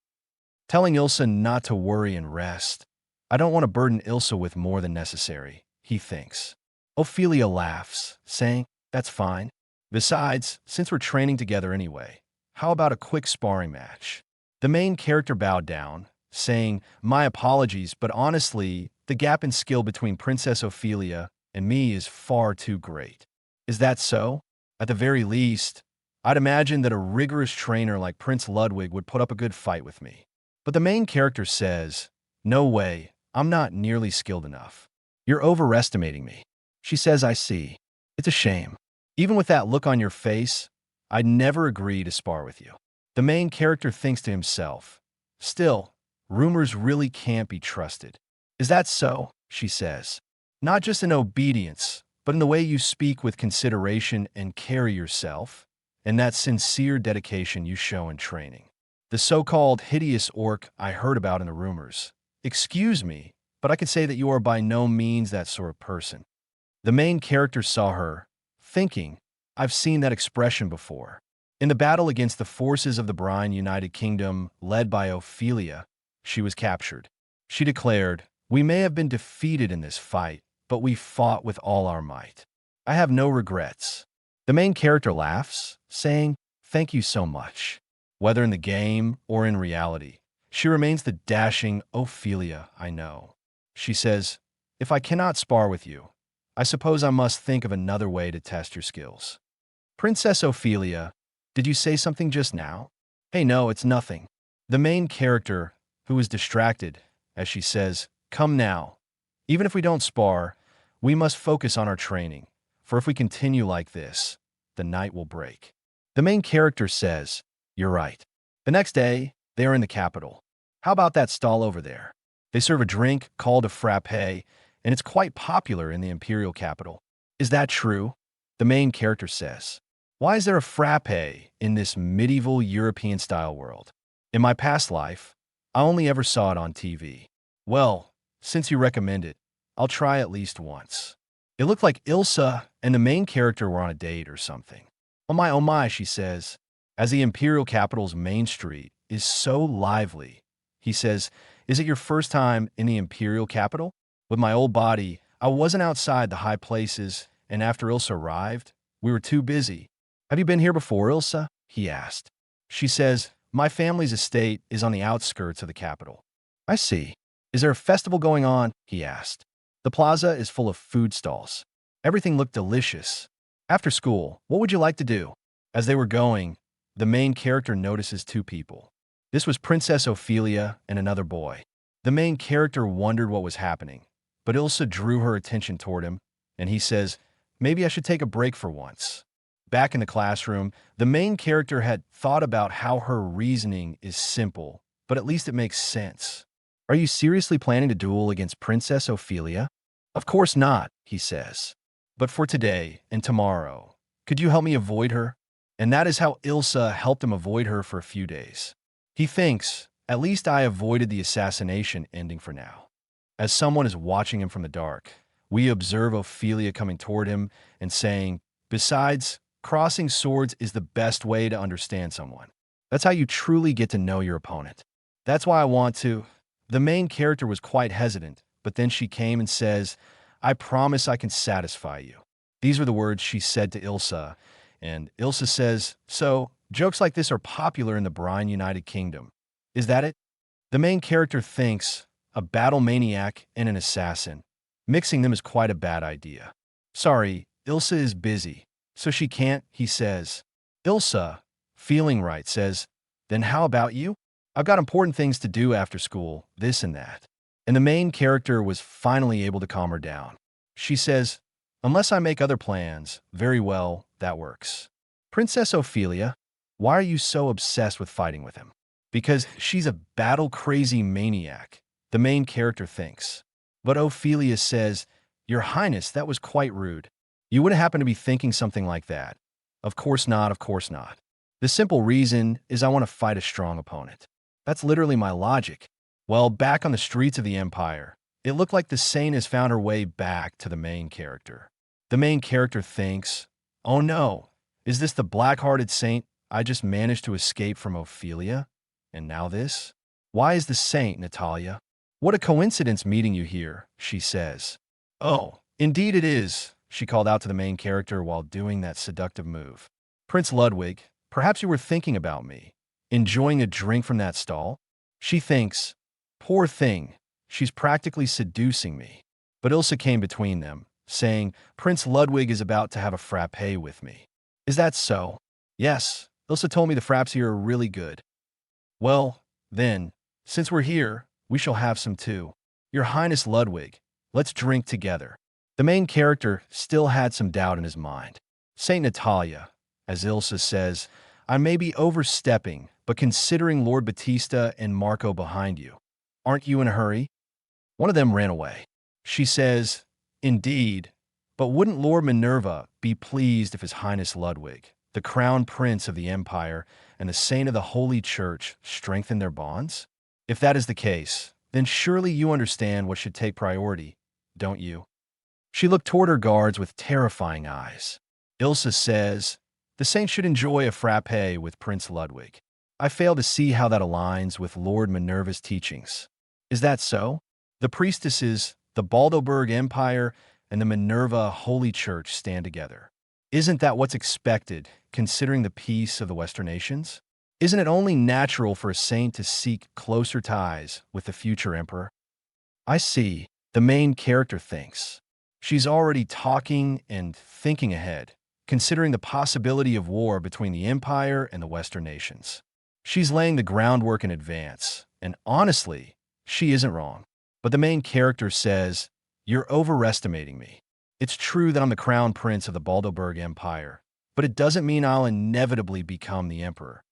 Telling Ilsa not to worry and rest. I don't want to burden Ilsa with more than necessary, he thinks. Ophelia laughs, saying, that's fine. Besides, since we're training together anyway, how about a quick sparring match? The main character bowed down, saying, my apologies, but honestly, the gap in skill between Princess Ophelia and me is far too great. Is that so? At the very least, I'd imagine that a rigorous trainer like Prince Ludwig would put up a good fight with me. But the main character says, no way, I'm not nearly skilled enough. You're overestimating me. She says, I see. It's a shame. Even with that look on your face, I'd never agree to spar with you. The main character thinks to himself, still, rumors really can't be trusted. Is that so? She says. Not just in obedience, but in the way you speak with consideration and carry yourself, and that sincere dedication you show in training. The so-called hideous orc I heard about in the rumors. Excuse me, but I can say that you are by no means that sort of person. The main character saw her, thinking, I've seen that expression before. In the battle against the forces of the Brine United Kingdom, led by Ophelia, she was captured. She declared, we may have been defeated in this fight, but we fought with all our might. I have no regrets. The main character laughs, saying, thank you so much. Whether in the game or in reality, she remains the dashing Ophelia I know. She says, if I cannot spar with you, I suppose I must think of another way to test your skills. Princess Ophelia, did you say something just now? Hey, no, it's nothing. The main character, who is distracted, as she says, come now. Even if we don't spar, we must focus on our training, for if we continue like this, the night will break. The main character says, you're right. The next day, they are in the capital. How about that stall over there? They serve a drink called a frappe, and it's quite popular in the imperial capital. Is that true? The main character says. Why is there a frappe in this medieval European-style world? In my past life, I only ever saw it on TV. Well, since you recommend it, I'll try at least once. It looked like Ilsa and the main character were on a date or something. Oh my, she says. As the imperial capital's main street is so lively, he says, is it your first time in the imperial capital? With my old body, I wasn't outside the high places, and after Ilsa arrived, we were too busy. Have you been here before, Ilsa? He asked. She says, my family's estate is on the outskirts of the capital. I see. Is there a festival going on? He asked. The plaza is full of food stalls. Everything looked delicious. After school, what would you like to do? As they were going, the main character notices two people. This was Princess Ophelia and another boy. The main character wondered what was happening, but Ilsa drew her attention toward him, and he says, maybe I should take a break for once. Back in the classroom, the main character had thought about how her reasoning is simple, but at least it makes sense. Are you seriously planning to duel against Princess Ophelia? Of course not, he says. But for today and tomorrow, could you help me avoid her? And that is how Ilsa helped him avoid her for a few days. He thinks, at least I avoided the assassination ending for now. As someone is watching him from the dark, we observe Ophelia coming toward him and saying, besides, crossing swords is the best way to understand someone. That's how you truly get to know your opponent. That's why I want to. The main character was quite hesitant, but then she came and says, I promise I can satisfy you. These were the words she said to Ilsa, and Ilsa says, so, jokes like this are popular in the Brine United Kingdom. Is that it? The main character thinks, a battle maniac and an assassin. Mixing them is quite a bad idea. Sorry, Ilsa is busy, so she can't, he says. Ilsa, feeling right, says, then how about you? I've got important things to do after school, this and that. And the main character was finally able to calm her down. She says, unless I make other plans, very well, that works. Princess Ophelia, why are you so obsessed with fighting with him? Because she's a battle-crazy maniac, the main character thinks. But Ophelia says, Your Highness, that was quite rude. You wouldn't happen to be thinking something like that. Of course not, of course not. The simple reason is I want to fight a strong opponent. That's literally my logic. Well, back on the streets of the Empire, it looked like the saint has found her way back to the main character. The main character thinks, oh no, is this the black-hearted saint I just managed to escape from Ophelia? And now this? Why is the saint, Natalia? What a coincidence meeting you here, she says. Oh, indeed it is, she called out to the main character while doing that seductive move. Prince Ludwig, perhaps you were thinking about me, enjoying a drink from that stall? She thinks, poor thing, she's practically seducing me. But Ilsa came between them, saying, Prince Ludwig is about to have a frappé with me. Is that so? Yes, Ilsa told me the fraps here are really good. Well, then, since we're here, we shall have some too. Your Highness Ludwig, let's drink together. The main character still had some doubt in his mind. Saint Natalia, as Ilsa says, I may be overstepping, but considering Lord Battista and Marco behind you, aren't you in a hurry? One of them ran away. She says, indeed, but wouldn't Lord Minerva be pleased if His Highness Ludwig, the crown prince of the empire and the saint of the Holy Church, strengthened their bonds? If that is the case, then surely you understand what should take priority, don't you? She looked toward her guards with terrifying eyes. Ilsa says, the saint should enjoy a frappé with Prince Ludwig. I fail to see how that aligns with Lord Minerva's teachings. Is that so? The priestesses, the Baldoberg Empire, and the Minerva Holy Church stand together. Isn't that what's expected, considering the peace of the Western nations? Isn't it only natural for a saint to seek closer ties with the future emperor? I see, the main character thinks. She's already talking and thinking ahead, considering the possibility of war between the Empire and the Western nations. She's laying the groundwork in advance, and honestly, she isn't wrong. But the main character says, you're overestimating me. It's true that I'm the crown prince of the Baldoberg Empire, but it doesn't mean I'll inevitably become the emperor.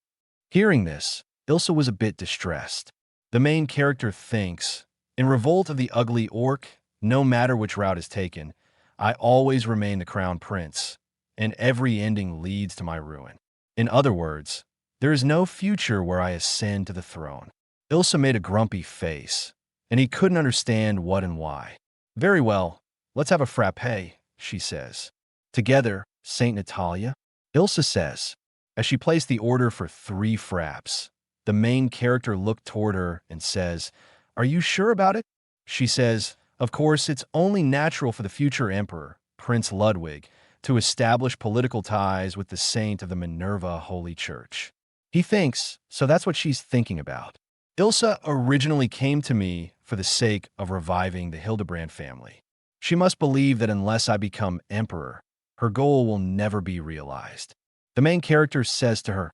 Hearing this, Ilsa was a bit distressed. The main character thinks, in Revolt of the Ugly Orc, no matter which route is taken, I always remain the crown prince, and every ending leads to my ruin. In other words, there is no future where I ascend to the throne. Ilsa made a grumpy face, and he couldn't understand what and why. Very well, let's have a frappé, she says. Together, Saint Natalia, Ilsa says. As she placed the order for 3 fraps, the main character looked toward her and says, are you sure about it? She says, of course, it's only natural for the future emperor, Prince Ludwig, to establish political ties with the saint of the Minerva Holy Church. He thinks, so that's what she's thinking about. Ilsa originally came to me for the sake of reviving the Hildebrand family. She must believe that unless I become emperor, her goal will never be realized. The main character says to her,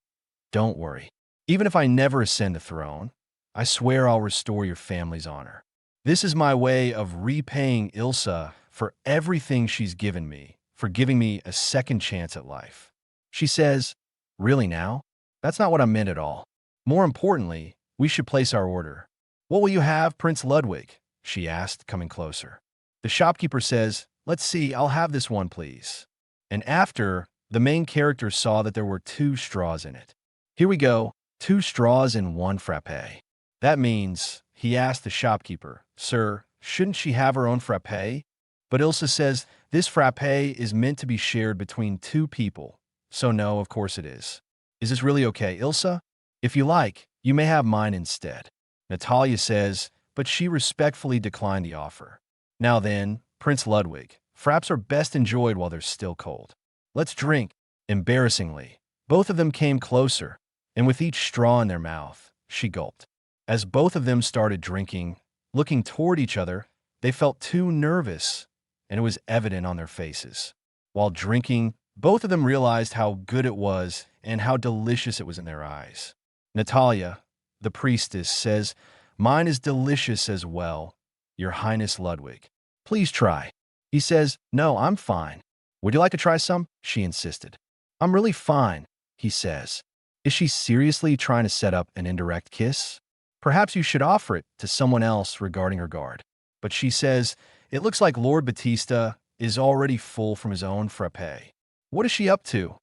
don't worry. Even if I never ascend the throne, I swear I'll restore your family's honor. This is my way of repaying Ilsa for everything she's given me, for giving me a second chance at life. She says, really now? That's not what I meant at all. More importantly, we should place our order. What will you have, Prince Ludwig? She asked, coming closer. The shopkeeper says, let's see, I'll have this one, please. And after, the main character saw that there were 2 straws in it. Here we go, 2 straws in 1 frappé. That means, he asked the shopkeeper, sir, shouldn't she have her own frappé? But Ilsa says, this frappé is meant to be shared between 2 people. So no, of course it is. Is this really okay, Ilsa? If you like, you may have mine instead. Natalia says, but she respectfully declined the offer. Now then, Prince Ludwig, fraps are best enjoyed while they're still cold. Let's drink. Embarrassingly, both of them came closer, and with each straw in their mouth, she gulped. As both of them started drinking, looking toward each other, they felt too nervous, and it was evident on their faces. While drinking, both of them realized how good it was and how delicious it was in their eyes. Natalia, the priestess, says, mine is delicious as well, Your Highness Ludwig. Please try. He says, no, I'm fine. Would you like to try some? She insisted. I'm really fine, he says. Is she seriously trying to set up an indirect kiss? Perhaps you should offer it to someone else regarding her guard. But she says, it looks like Lord Battista is already full from his own frappé. What is she up to?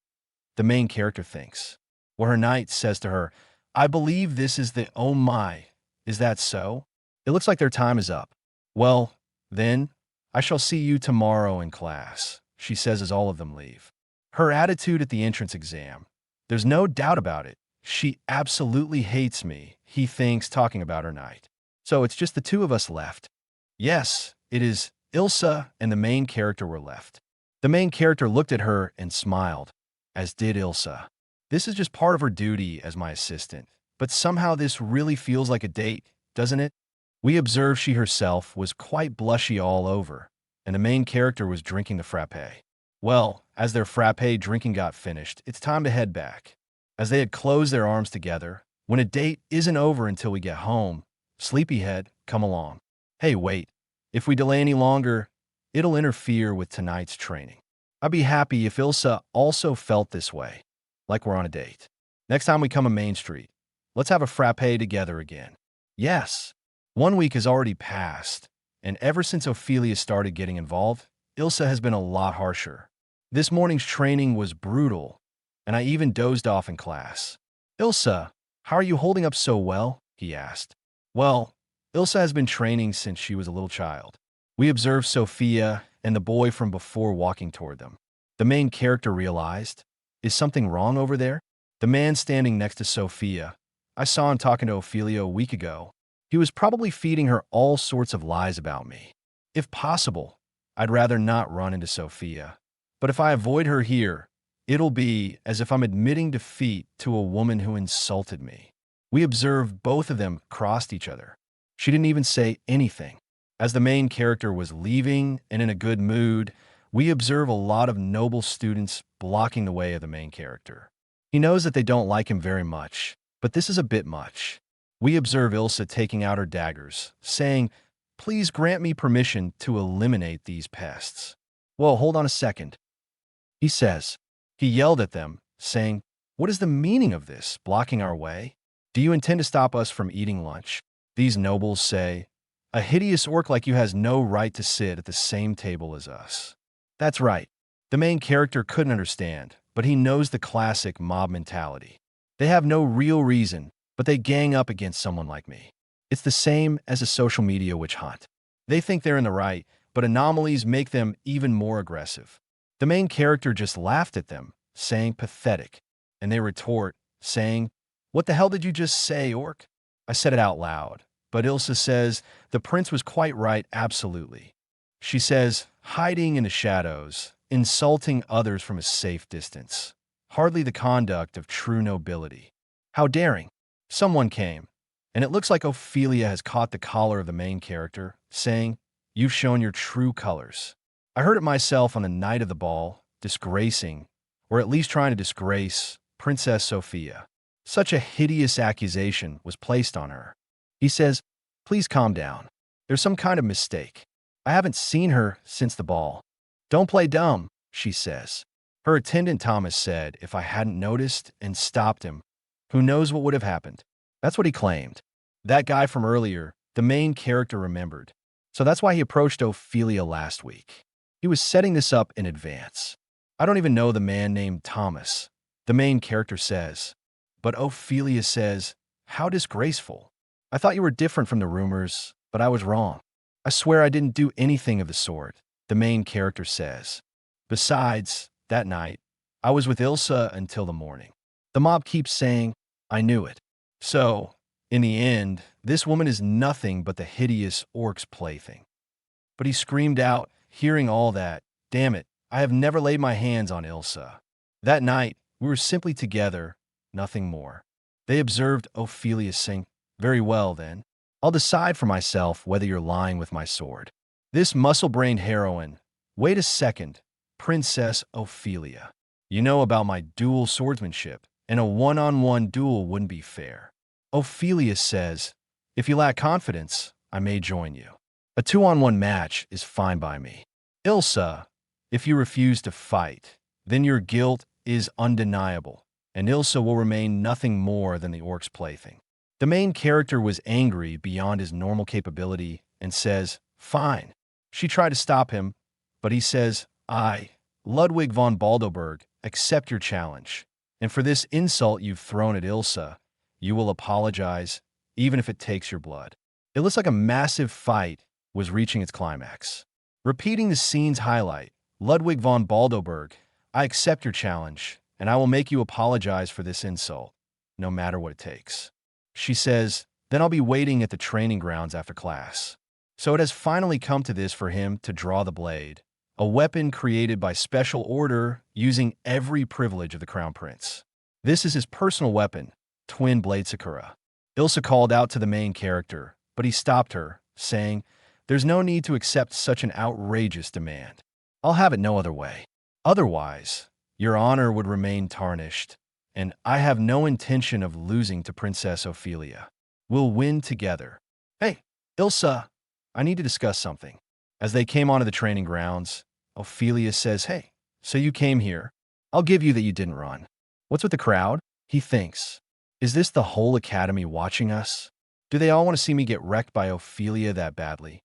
The main character thinks. where her knight says to her, I believe this is the oh my. Is that so? It looks like their time is up. Well, then, I shall see you tomorrow in class, she says as all of them leave. Her attitude at the entrance exam. There's no doubt about it. She absolutely hates me, he thinks, talking about her knight. So it's just the two of us left. Yes, it is. Ilsa and the main character were left. The main character looked at her and smiled, as did Ilsa. This is just part of her duty as my assistant, but somehow this really feels like a date, doesn't it? We observed she herself was quite blushy all over, and the main character was drinking the frappe. Well, as their frappe drinking got finished, it's time to head back. As they had closed their arms together, when a date isn't over until we get home, sleepyhead, come along. Hey, wait. If we delay any longer, it'll interfere with tonight's training. I'd be happy if Ilsa also felt this way, like we're on a date. Next time we come to Main Street, let's have a frappe together again. Yes. 1 week has already passed, and ever since Ophelia started getting involved, Ilsa has been a lot harsher. This morning's training was brutal, and I even dozed off in class. Ilsa, how are you holding up so well? He asked. Well, Ilsa has been training since she was a little child. We observed Sophia and the boy from before walking toward them. The main character realized, is something wrong over there? The man standing next to Sophia, I saw him talking to Ophelia a week ago. He was probably feeding her all sorts of lies about me. If possible, I'd rather not run into Sophia. But if I avoid her here, it'll be as if I'm admitting defeat to a woman who insulted me. We observed both of them crossed each other. She didn't even say anything. As the main character was leaving and in a good mood, we observe a lot of noble students blocking the way of the main character. He knows that they don't like him very much, but this is a bit much. We observe Ilsa taking out her daggers, saying, please grant me permission to eliminate these pests. Well, hold on a second. He says. He yelled at them, saying, what is the meaning of this, blocking our way? Do you intend to stop us from eating lunch? These nobles say, a hideous orc like you has no right to sit at the same table as us. That's right. The main character couldn't understand, but he knows the classic mob mentality. They have no real reason, but they gang up against someone like me. It's the same as a social media witch hunt. They think they're in the right, but anomalies make them even more aggressive. The main character just laughed at them, saying pathetic, and they retort, saying, what the hell did you just say, orc? I said it out loud, but Ilsa says, the prince was quite right, absolutely. She says, hiding in the shadows, insulting others from a safe distance. Hardly the conduct of true nobility. How daring. Someone came, and it looks like Ophelia has caught the collar of the main character, saying, you've shown your true colors. I heard it myself on the night of the ball, disgracing, or at least trying to disgrace, Princess Sophia. Such a hideous accusation was placed on her. He says, please calm down. There's some kind of mistake. I haven't seen her since the ball. Don't play dumb, she says. Her attendant Thomas said if I hadn't noticed and stopped him, who knows what would have happened. That's what he claimed. That guy from earlier, the main character, remembered. So that's why he approached Ophelia last week. He was setting this up in advance. I don't even know the man named Thomas. The main character says. But Ophelia says, how disgraceful. I thought you were different from the rumors, but I was wrong. I swear I didn't do anything of the sort, the main character says. Besides, that night, I was with Ilsa until the morning. The mob keeps saying, I knew it. So, in the end, this woman is nothing but the hideous orc's plaything. But he screamed out, hearing all that, damn it, I have never laid my hands on Ilsa. That night, we were simply together, nothing more. They observed Ophelia sing, very well then. I'll decide for myself whether you're lying with my sword. This muscle-brained heroine, wait a second, Princess Ophelia. You know about my dual swordsmanship, and a one-on-one duel wouldn't be fair. Ophelia says, if you lack confidence, I may join you. A 2-on-1 match is fine by me. Ilsa, if you refuse to fight, then your guilt is undeniable, and Ilsa will remain nothing more than the orc's plaything. The main character was angry beyond his normal capability and says, fine. She tried to stop him, but he says, I, Ludwig von Baldoberg, accept your challenge, And for this insult you've thrown at Ilsa, you will apologize, even if it takes your blood. It looks like a massive fight was reaching its climax. Repeating the scene's highlight, Ludwig von Baldoberg, I accept your challenge, and I will make you apologize for this insult, no matter what it takes. She says, then I'll be waiting at the training grounds after class. So it has finally come to this for him to draw the blade, a weapon created by special order using every privilege of the Crown Prince. This is his personal weapon, Twin Blade Sakura. Ilsa called out to the main character, but he stopped her, saying, there's no need to accept such an outrageous demand. I'll have it no other way. Otherwise, your honor would remain tarnished, and I have no intention of losing to Princess Ophelia. We'll win together. Hey, Ilsa, I need to discuss something. As they came onto the training grounds, Ophelia says, hey, so you came here. I'll give you that you didn't run. What's with the crowd? He thinks. Is this the whole academy watching us? Do they all want to see me get wrecked by Ophelia that badly?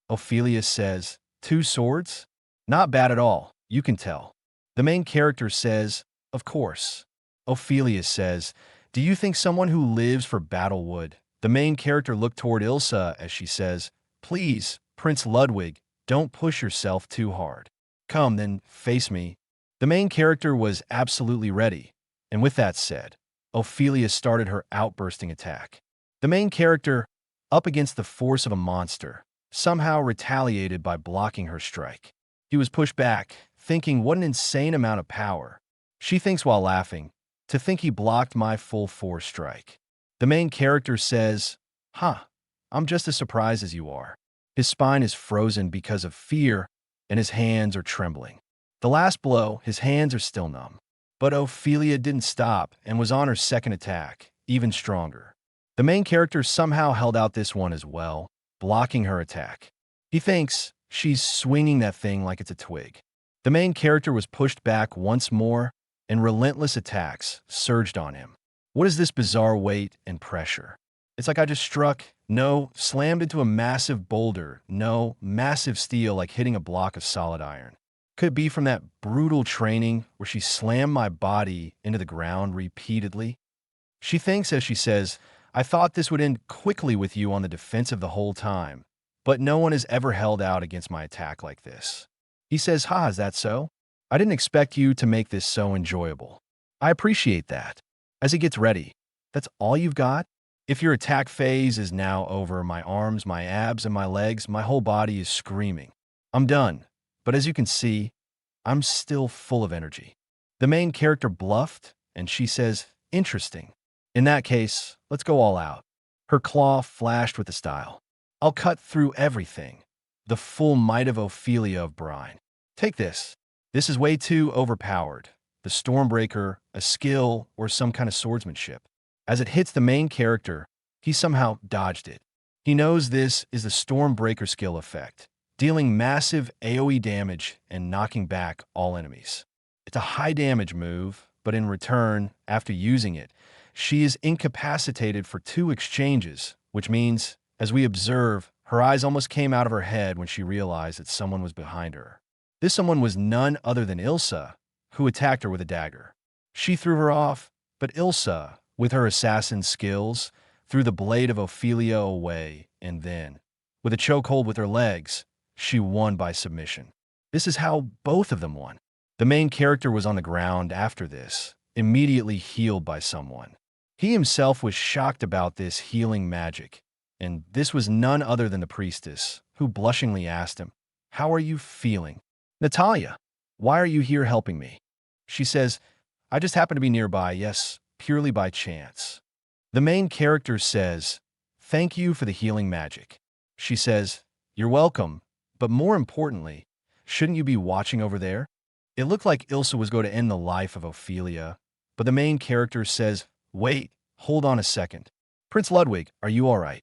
Ophelia says, 2 swords? Not bad at all, you can tell. The main character says, of course. Ophelia says, do you think someone who lives for battle would? The main character looked toward Ilsa as she says, please, Prince Ludwig, don't push yourself too hard. Come, then, face me. The main character was absolutely ready, and with that said, Ophelia started her outbursting attack. The main character, up against the force of a monster, somehow retaliated by blocking her strike. He was pushed back, thinking what an insane amount of power. She thinks while laughing, to think he blocked my full force strike. The main character says, I'm just as surprised as you are. His spine is frozen because of fear, and his hands are trembling. The last blow, his hands are still numb. But Ophelia didn't stop and was on her second attack, even stronger. The main character somehow held out this one as well, blocking her attack. He thinks she's swinging that thing like it's a twig. The main character was pushed back once more, and relentless attacks surged on him. What is this bizarre weight and pressure? It's like I just struck, no, slammed into a massive boulder, no, massive steel like hitting a block of solid iron. Could it be from that brutal training where she slammed my body into the ground repeatedly? She thinks as she says, I thought this would end quickly with you on the defensive the whole time, but no one has ever held out against my attack like this. He says, is that so? I didn't expect you to make this so enjoyable. I appreciate that. As he gets ready, that's all you've got? If your attack phase is now over, my arms, my abs, and my legs, my whole body is screaming. I'm done. But as you can see, I'm still full of energy. The main character bluffed, and she says, interesting. In that case, let's go all out. Her claw flashed with the style. I'll cut through everything. The full might of Ophelia of Brine. Take this. This is way too overpowered. The Stormbreaker, a skill, or some kind of swordsmanship. As it hits the main character, he somehow dodged it. He knows this is the Stormbreaker skill effect, dealing massive AoE damage and knocking back all enemies. It's a high damage move, but in return, after using it, she is incapacitated for 2 exchanges, which means, as we observe, her eyes almost came out of her head when she realized that someone was behind her. This someone was none other than Ilsa, who attacked her with a dagger. She threw her off, but Ilsa, with her assassin skills, threw the blade of Ophelia away, and then, with a chokehold with her legs, she won by submission. This is how both of them won. The main character was on the ground after this, immediately healed by someone. He himself was shocked about this healing magic, and this was none other than the priestess, who blushingly asked him, how are you feeling? Natalia, why are you here helping me? She says, I just happen to be nearby, yes, purely by chance. The main character says, thank you for the healing magic. She says, you're welcome, but more importantly, shouldn't you be watching over there? It looked like Ilsa was going to end the life of Ophelia, but the main character says, wait, hold on a second. Prince Ludwig, are you all right?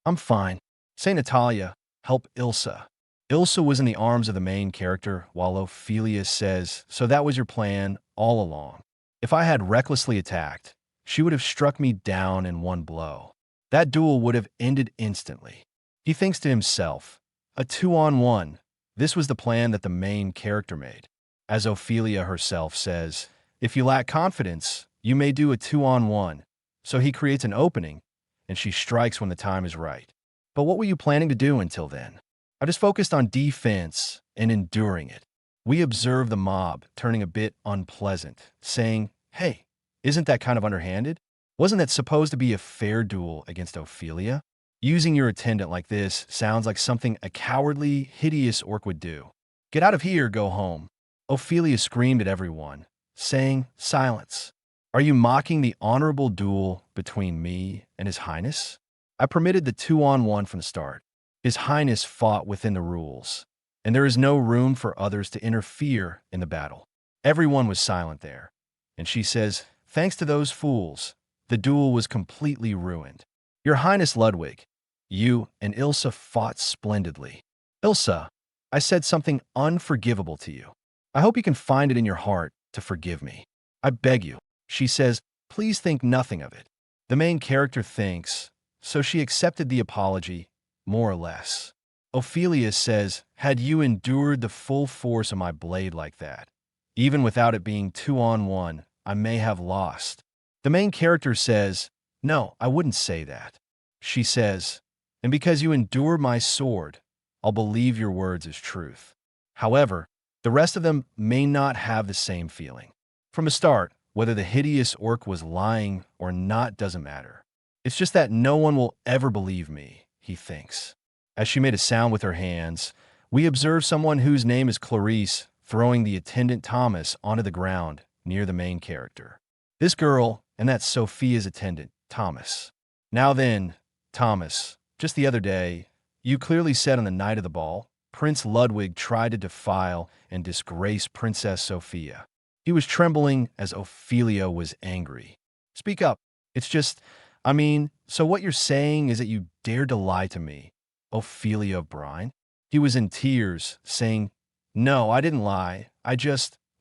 I'm fine. Say Natalia, help Ilsa. Ilsa was in the arms of the main character, while Ophelia says, so that was your plan all along. If I had recklessly attacked, she would have struck me down in one blow. That duel would have ended instantly. He thinks to himself, a 2-on-1. This was the plan that the main character made. As Ophelia herself says, If you lack confidence, you may do a 2-on-1. So he creates an opening, and she strikes when the time is right. But what were you planning to do until then? I just focused on defense and enduring it. We observe the mob turning a bit unpleasant, saying, "Hey, isn't that kind of underhanded? Wasn't that supposed to be a fair duel against Ophelia? Using your attendant like this sounds like something a cowardly, hideous orc would do. Get out of here, go home." Ophelia screamed at everyone, saying, "Silence. Are you mocking the honorable duel between me and His Highness? I permitted the 2-on-1 from the start. His Highness fought within the rules, and there is no room for others to interfere in the battle." Everyone was silent there, and she says, "Thanks to those fools, the duel was completely ruined. Your Highness Ludwig, you and Ilsa fought splendidly. Ilsa, I said something unforgivable to you. I hope you can find it in your heart to forgive me. I beg you." She says, "Please think nothing of it." The main character thinks, so she accepted the apology, more or less. Ophelia says, "Had you endured the full force of my blade like that, even without it being 2-on-1, I may have lost." The main character says, "No, I wouldn't say that." She says, "And because you endured my sword, I'll believe your words as truth." However, the rest of them may not have the same feeling. From the start, whether the hideous orc was lying or not doesn't matter. It's just that no one will ever believe me, he thinks. As she made a sound with her hands, we observe someone whose name is Clarice throwing the attendant Thomas onto the ground near the main character. This girl, and that's Sophia's attendant, Thomas. Now then, Thomas, just the other day, you clearly said on the night of the ball, Prince Ludwig tried to defile and disgrace Princess Sophia. He was trembling as Ophelia was angry. "Speak up. It's just, so what you're saying is that you dared to lie to me, Ophelia O'Brien?" He was in tears, saying, "No, I didn't lie.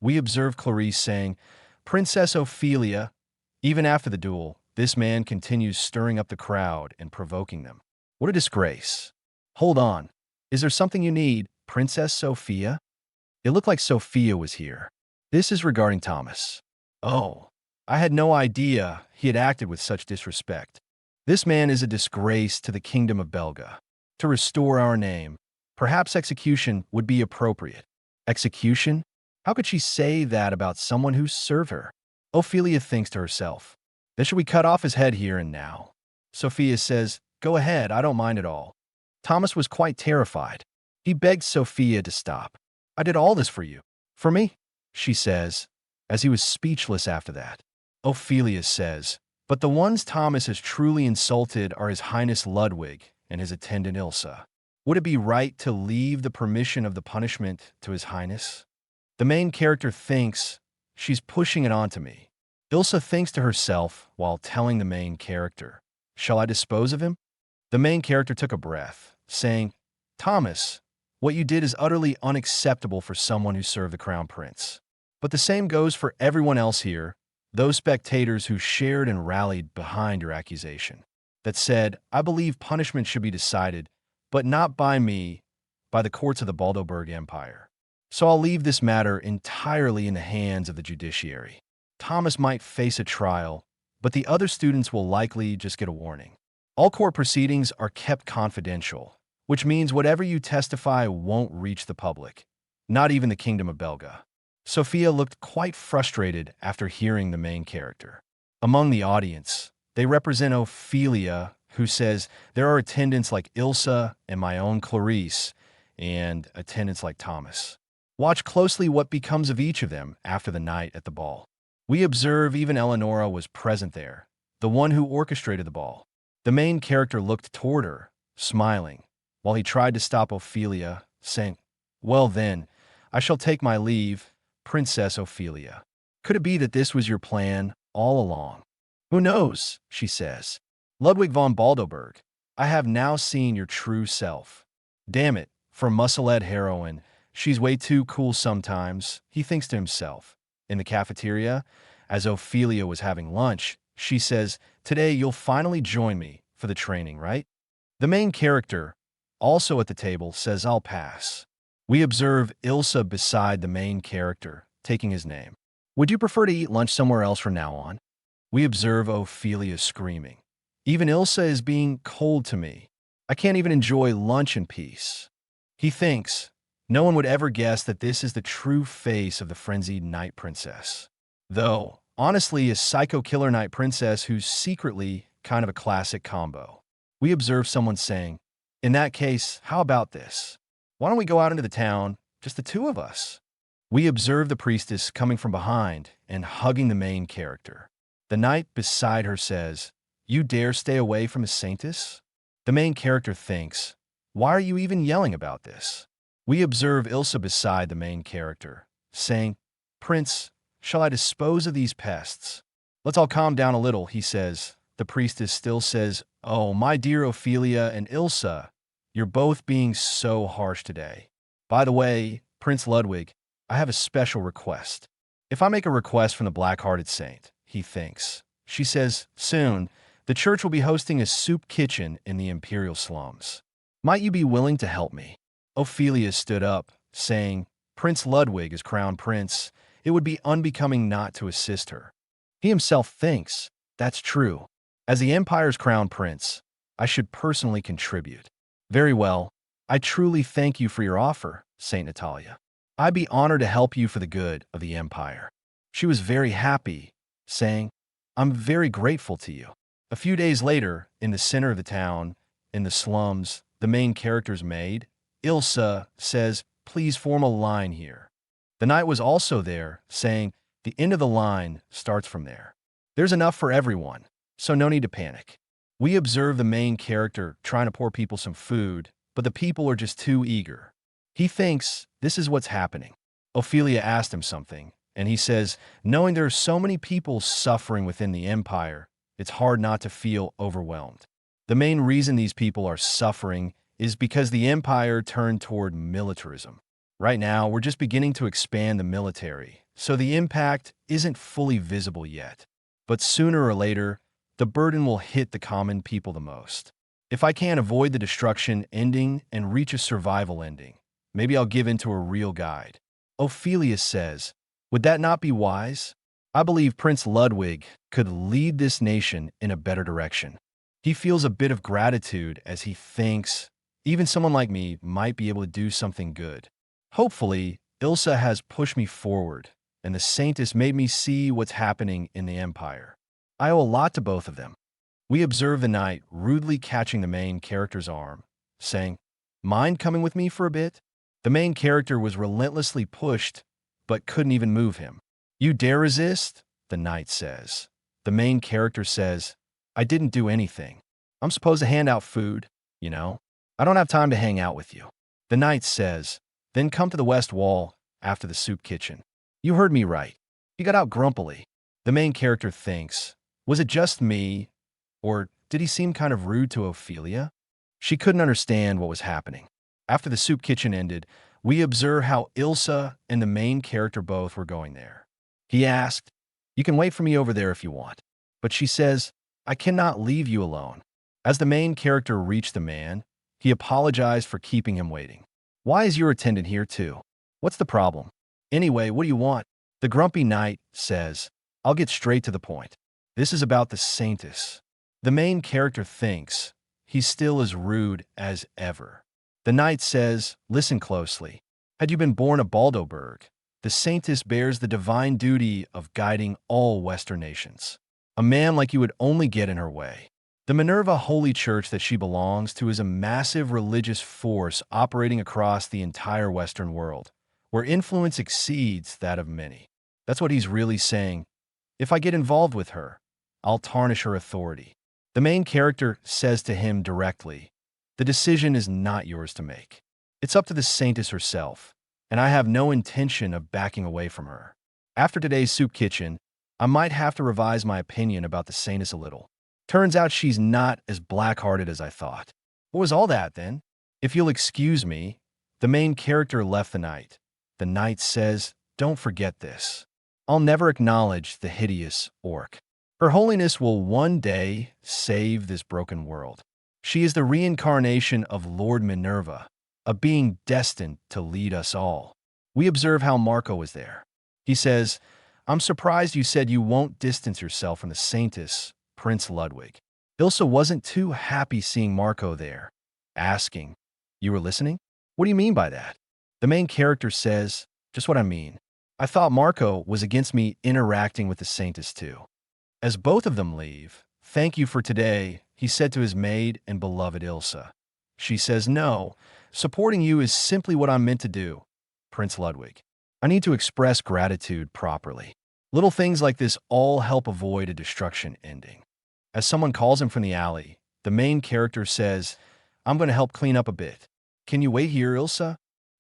We observed Clarice saying, 'Princess Ophelia.'" Even after the duel, this man continues stirring up the crowd and provoking them. What a disgrace. Hold on. Is there something you need, Princess Sophia? It looked like Sophia was here. This is regarding Thomas. Oh, I had no idea he had acted with such disrespect. This man is a disgrace to the kingdom of Belga. To restore our name, perhaps execution would be appropriate. Execution? How could she say that about someone who served her? Ophelia thinks to herself, "Then should we cut off his head here and now?" Sophia says, "Go ahead, I don't mind at all." Thomas was quite terrified. He begged Sophia to stop. "I did all this for you. For me?" she says, as he was speechless after that. Ophelia says, "But the ones Thomas has truly insulted are His Highness Ludwig and his attendant Ilsa. Would it be right to leave the permission of the punishment to His Highness?" The main character thinks, "She's pushing it onto me." Ilsa thinks to herself while telling the main character, "Shall I dispose of him?" The main character took a breath, saying, "Thomas, what you did is utterly unacceptable for someone who served the crown prince. But the same goes for everyone else here, those spectators who shared and rallied behind your accusation, that said, 'I believe punishment should be decided, but not by me, by the courts of the Baldoberg Empire.' So I'll leave this matter entirely in the hands of the judiciary. Thomas might face a trial, but the other students will likely just get a warning. All court proceedings are kept confidential, which means whatever you testify won't reach the public, not even the Kingdom of Belga." Sophia looked quite frustrated after hearing the main character. Among the audience, they represent Ophelia, who says there are attendants like Ilsa and my own Clarice, and attendants like Thomas. Watch closely what becomes of each of them after the night at the ball. We observe even Eleonora was present there, the one who orchestrated the ball. The main character looked toward her, smiling, while he tried to stop Ophelia, saying, "Well then, I shall take my leave, Princess Ophelia. Could it be that this was your plan all along?" "Who knows?" she says. "Ludwig von Baldoberg, I have now seen your true self. Damn it, for muscle-ed heroine, she's way too cool sometimes," he thinks to himself. In the cafeteria, as Ophelia was having lunch, she says, "Today you'll finally join me for the training, right?" The main character, also at the table, says, "I'll pass." We observe Ilsa beside the main character, taking his name. Would you prefer to eat lunch somewhere else from now on? We observe Ophelia screaming. Even Ilsa is being cold to me. I can't even enjoy lunch in peace. He thinks, no one would ever guess that this is the true face of the frenzied night princess. Though, honestly, a psycho killer night princess who's secretly kind of a classic combo. We observe someone saying, in that case, how about this? Why don't we go out into the town, just the two of us? We observe the priestess coming from behind and hugging the main character. The knight beside her says, you dare stay away from a saintess? The main character thinks, why are you even yelling about this? We observe Ilsa beside the main character, saying, Prince, shall I dispose of these pests? Let's all calm down a little, he says. The priestess still says, oh, my dear Ophelia and Ilsa, you're both being so harsh today. By the way, Prince Ludwig, I have a special request. If I make a request from the black-hearted saint, he thinks. She says, soon, the church will be hosting a soup kitchen in the imperial slums. Might you be willing to help me? Ophelia stood up, saying, Prince Ludwig is crown prince. It would be unbecoming not to assist her. He himself thinks, that's true. As the empire's crown prince, I should personally contribute. Very well. I truly thank you for your offer, Saint Natalia. I'd be honored to help you for the good of the empire. She was very happy, saying, I'm very grateful to you. A few days later, in the center of the town, in the slums, the main character's maid, Ilsa, says, please form a line here. The knight was also there, saying, the end of the line starts from there. There's enough for everyone, so no need to panic. We observe the main character trying to pour people some food, but the people are just too eager. He thinks this is what's happening. Ophelia asked him something, and he says, knowing there are so many people suffering within the empire, it's hard not to feel overwhelmed. The main reason these people are suffering is because the empire turned toward militarism. Right now, we're just beginning to expand the military, so the impact isn't fully visible yet. But sooner or later, the burden will hit the common people the most. If I can't avoid the destruction ending and reach a survival ending, maybe I'll give in to a real guide. Ophelia says, would that not be wise? I believe Prince Ludwig could lead this nation in a better direction. He feels a bit of gratitude as he thinks even someone like me might be able to do something good. Hopefully, Ilsa has pushed me forward, and the saintess made me see what's happening in the empire. I owe a lot to both of them. We observe the knight rudely catching the main character's arm, saying, mind coming with me for a bit? The main character was relentlessly pushed, but couldn't even move him. You dare resist? The knight says. The main character says, I didn't do anything. I'm supposed to hand out food, you know? I don't have time to hang out with you. The knight says, then come to the west wall after the soup kitchen. You heard me right. He got out grumpily. The main character thinks, was it just me, or did he seem kind of rude to Ophelia? She couldn't understand what was happening. After the soup kitchen ended, we observe how Ilsa and the main character both were going there. He asked, you can wait for me over there if you want. But she says, I cannot leave you alone. As the main character reached the man, he apologized for keeping him waiting. Why is your attendant here too? What's the problem? Anyway, what do you want? The grumpy knight says, I'll get straight to the point. This is about the saintess. The main character thinks he's still as rude as ever. The knight says, listen closely. Had you been born a Baldoberg, the saintess bears the divine duty of guiding all Western nations. A man like you would only get in her way. The Minerva Holy Church that she belongs to is a massive religious force operating across the entire Western world, where influence exceeds that of many. That's what he's really saying. If I get involved with her, I'll tarnish her authority. The main character says to him directly, the decision is not yours to make. It's up to the saintess herself, and I have no intention of backing away from her. After today's soup kitchen, I might have to revise my opinion about the saintess a little. Turns out she's not as black-hearted as I thought. What was all that, then? If you'll excuse me, the main character left the knight. The knight says, don't forget this. I'll never acknowledge the hideous orc. Her holiness will one day save this broken world. She is the reincarnation of Lord Minerva, a being destined to lead us all. We observe how Marco is there. He says, I'm surprised you said you won't distance yourself from the Saintess, Prince Ludwig. Ilsa wasn't too happy seeing Marco there, asking, "You were listening? What do you mean by that?" The main character says, "Just what I mean. I thought Marco was against me interacting with the Saintess too." As both of them leave, "Thank you for today," he said to his maid and beloved Ilsa. She says, "No, supporting you is simply what I'm meant to do, Prince Ludwig. I need to express gratitude properly." Little things like this all help avoid a destruction ending. As someone calls him from the alley, the main character says, "I'm going to help clean up a bit. Can you wait here, Ilsa?"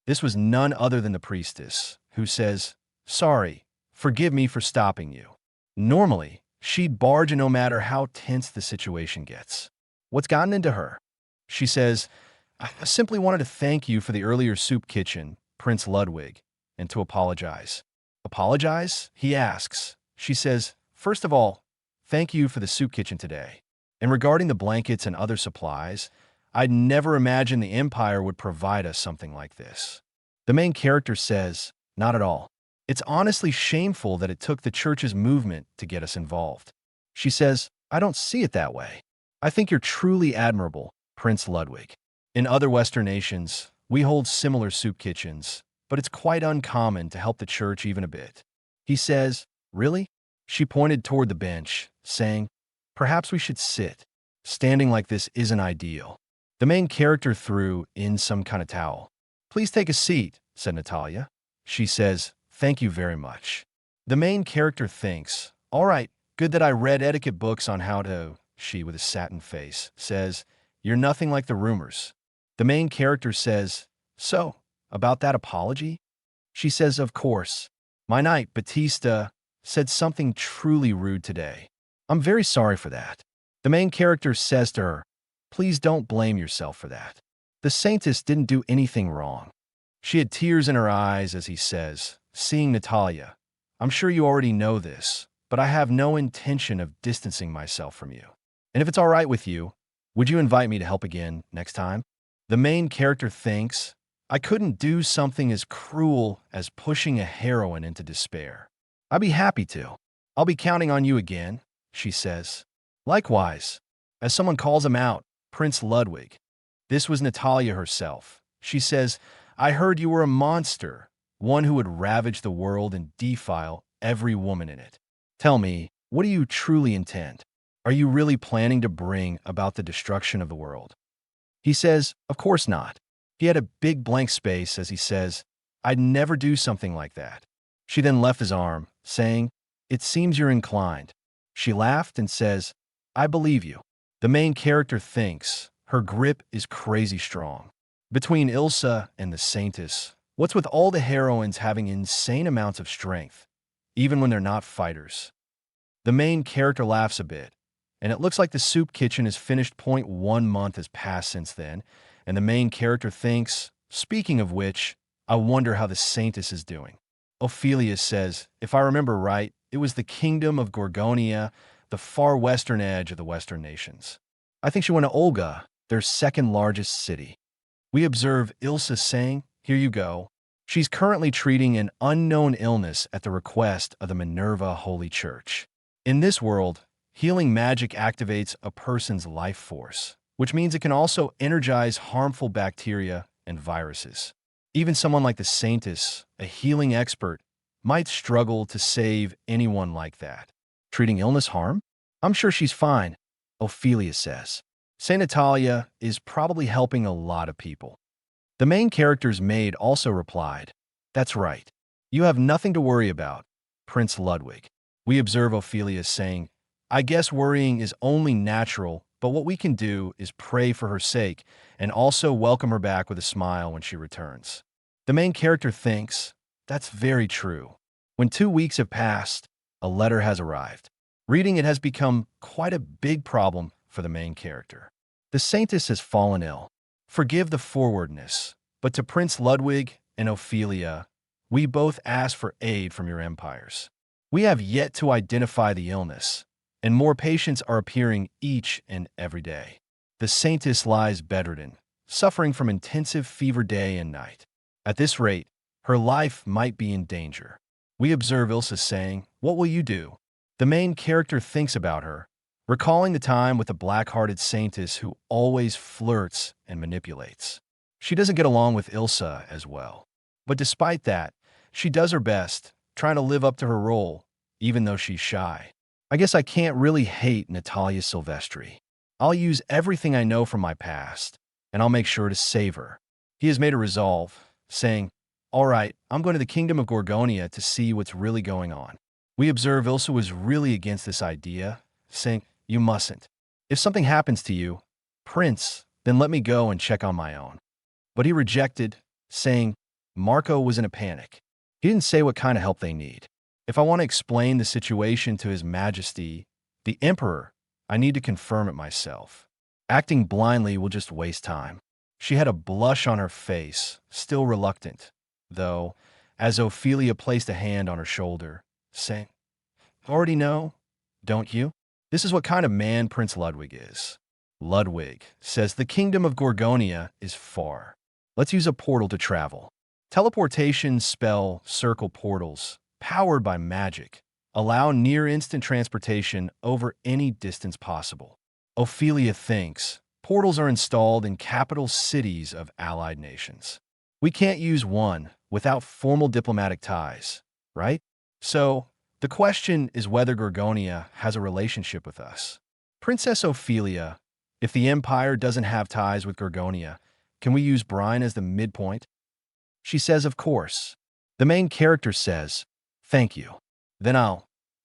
This was none other than the priestess, who says, "Sorry, forgive me for stopping you." Normally, she'd barge in no matter how tense the situation gets. What's gotten into her? She says, "I simply wanted to thank you for the earlier soup kitchen, Prince Ludwig, and to apologize." "Apologize?" he asks. She says, "First of all, thank you for the soup kitchen today. And regarding the blankets and other supplies, I'd never imagined the Empire would provide us something like this." The main character says, "Not at all. It's honestly shameful that it took the church's movement to get us involved." She says, "I don't see it that way. I think you're truly admirable, Prince Ludwig. In other Western nations, we hold similar soup kitchens, but it's quite uncommon to help the church even a bit." He says, "Really?" She pointed toward the bench, saying, "Perhaps we should sit. Standing like this isn't ideal." The main character threw in some kind of towel. "Please take a seat," said Natalia. She says, "Thank you very much." The main character thinks, "All right, good that I read etiquette books on how to." She, with a satin face, says, "You're nothing like the rumors." The main character says, "So, about that apology?" She says, "Of course. My knight, Batista, said something truly rude today. I'm very sorry for that." The main character says to her, "Please don't blame yourself for that. The Saintess didn't do anything wrong." She had tears in her eyes as he says, "Seeing Natalia, I'm sure you already know this, but I have no intention of distancing myself from you. And if it's all right with you, would you invite me to help again next time?" The main character thinks, "I couldn't do something as cruel as pushing a heroine into despair. I'd be happy to. I'll be counting on you again," she says. Likewise, as someone calls him out, Prince Ludwig. This was Natalia herself. She says, "I heard you were a monster, one who would ravage the world and defile every woman in it. Tell me, what do you truly intend? Are you really planning to bring about the destruction of the world?" He says, "Of course not." He had a big blank space as he says, "I'd never do something like that." She then left his arm, saying, "It seems you're inclined." She laughed and says, "I believe you." The main character thinks, her grip is crazy strong. Between Ilsa and the Saintess, what's with all the heroines having insane amounts of strength, even when they're not fighters? The main character laughs a bit, and it looks like the soup kitchen is finished. 1 month has passed since then, and the main character thinks, "Speaking of which, I wonder how the Saintess is doing." Ophelia says, "If I remember right, it was the kingdom of Gorgonia, the far western edge of the Western nations. I think she went to Olga, their second largest city." We observe Ilsa saying, "Here you go." She's currently treating an unknown illness at the request of the Minerva Holy Church. In this world, healing magic activates a person's life force, which means it can also energize harmful bacteria and viruses. Even someone like the Saintess, a healing expert, might struggle to save anyone like that. Treating illness harm? I'm sure she's fine, Ophelia says. Saint Natalia is probably helping a lot of people. The main character's maid also replied, "That's right. You have nothing to worry about, Prince Ludwig." We observe Ophelia saying, "I guess worrying is only natural, but what we can do is pray for her sake and also welcome her back with a smile when she returns." The main character thinks, "That's very true." When 2 weeks have passed, a letter has arrived. Reading it has become quite a big problem for the main character. The Saintess has fallen ill. Forgive the forwardness, but to Prince Ludwig and Ophelia, we both ask for aid from your empires. We have yet to identify the illness, and more patients are appearing each and every day. The Saintess lies bedridden, suffering from intensive fever day and night. At this rate, her life might be in danger. We observe Ilsa saying, "What will you do?" The main character thinks about her, recalling the time with the black-hearted saintess who always flirts and manipulates. She doesn't get along with Ilsa as well. But despite that, she does her best, trying to live up to her role, even though she's shy. I guess I can't really hate Natalia Silvestri. I'll use everything I know from my past, and I'll make sure to save her. He has made a resolve, saying, "All right, I'm going to the Kingdom of Gorgonia to see what's really going on." We observe Ilsa was really against this idea, saying, "You mustn't. If something happens to you, Prince, then let me go and check on my own." But he rejected, saying Marco was in a panic. He didn't say what kind of help they need. If I want to explain the situation to His Majesty, the Emperor, I need to confirm it myself. Acting blindly will just waste time. She had a blush on her face, still reluctant, though, as Ophelia placed a hand on her shoulder, saying, "Already know, don't you? This is what kind of man Prince Ludwig is." Ludwig says the Kingdom of Gorgonia is far. Let's use a portal to travel. Teleportation spell circle portals, powered by magic, allow near-instant transportation over any distance possible. Ophelia thinks portals are installed in capital cities of allied nations. We can't use one without formal diplomatic ties, right? So, the question is whether Gorgonia has a relationship with us. Princess Ophelia, if the Empire doesn't have ties with Gorgonia, can we use Brine as the midpoint? She says, "Of course." The main character says, "Thank you." Then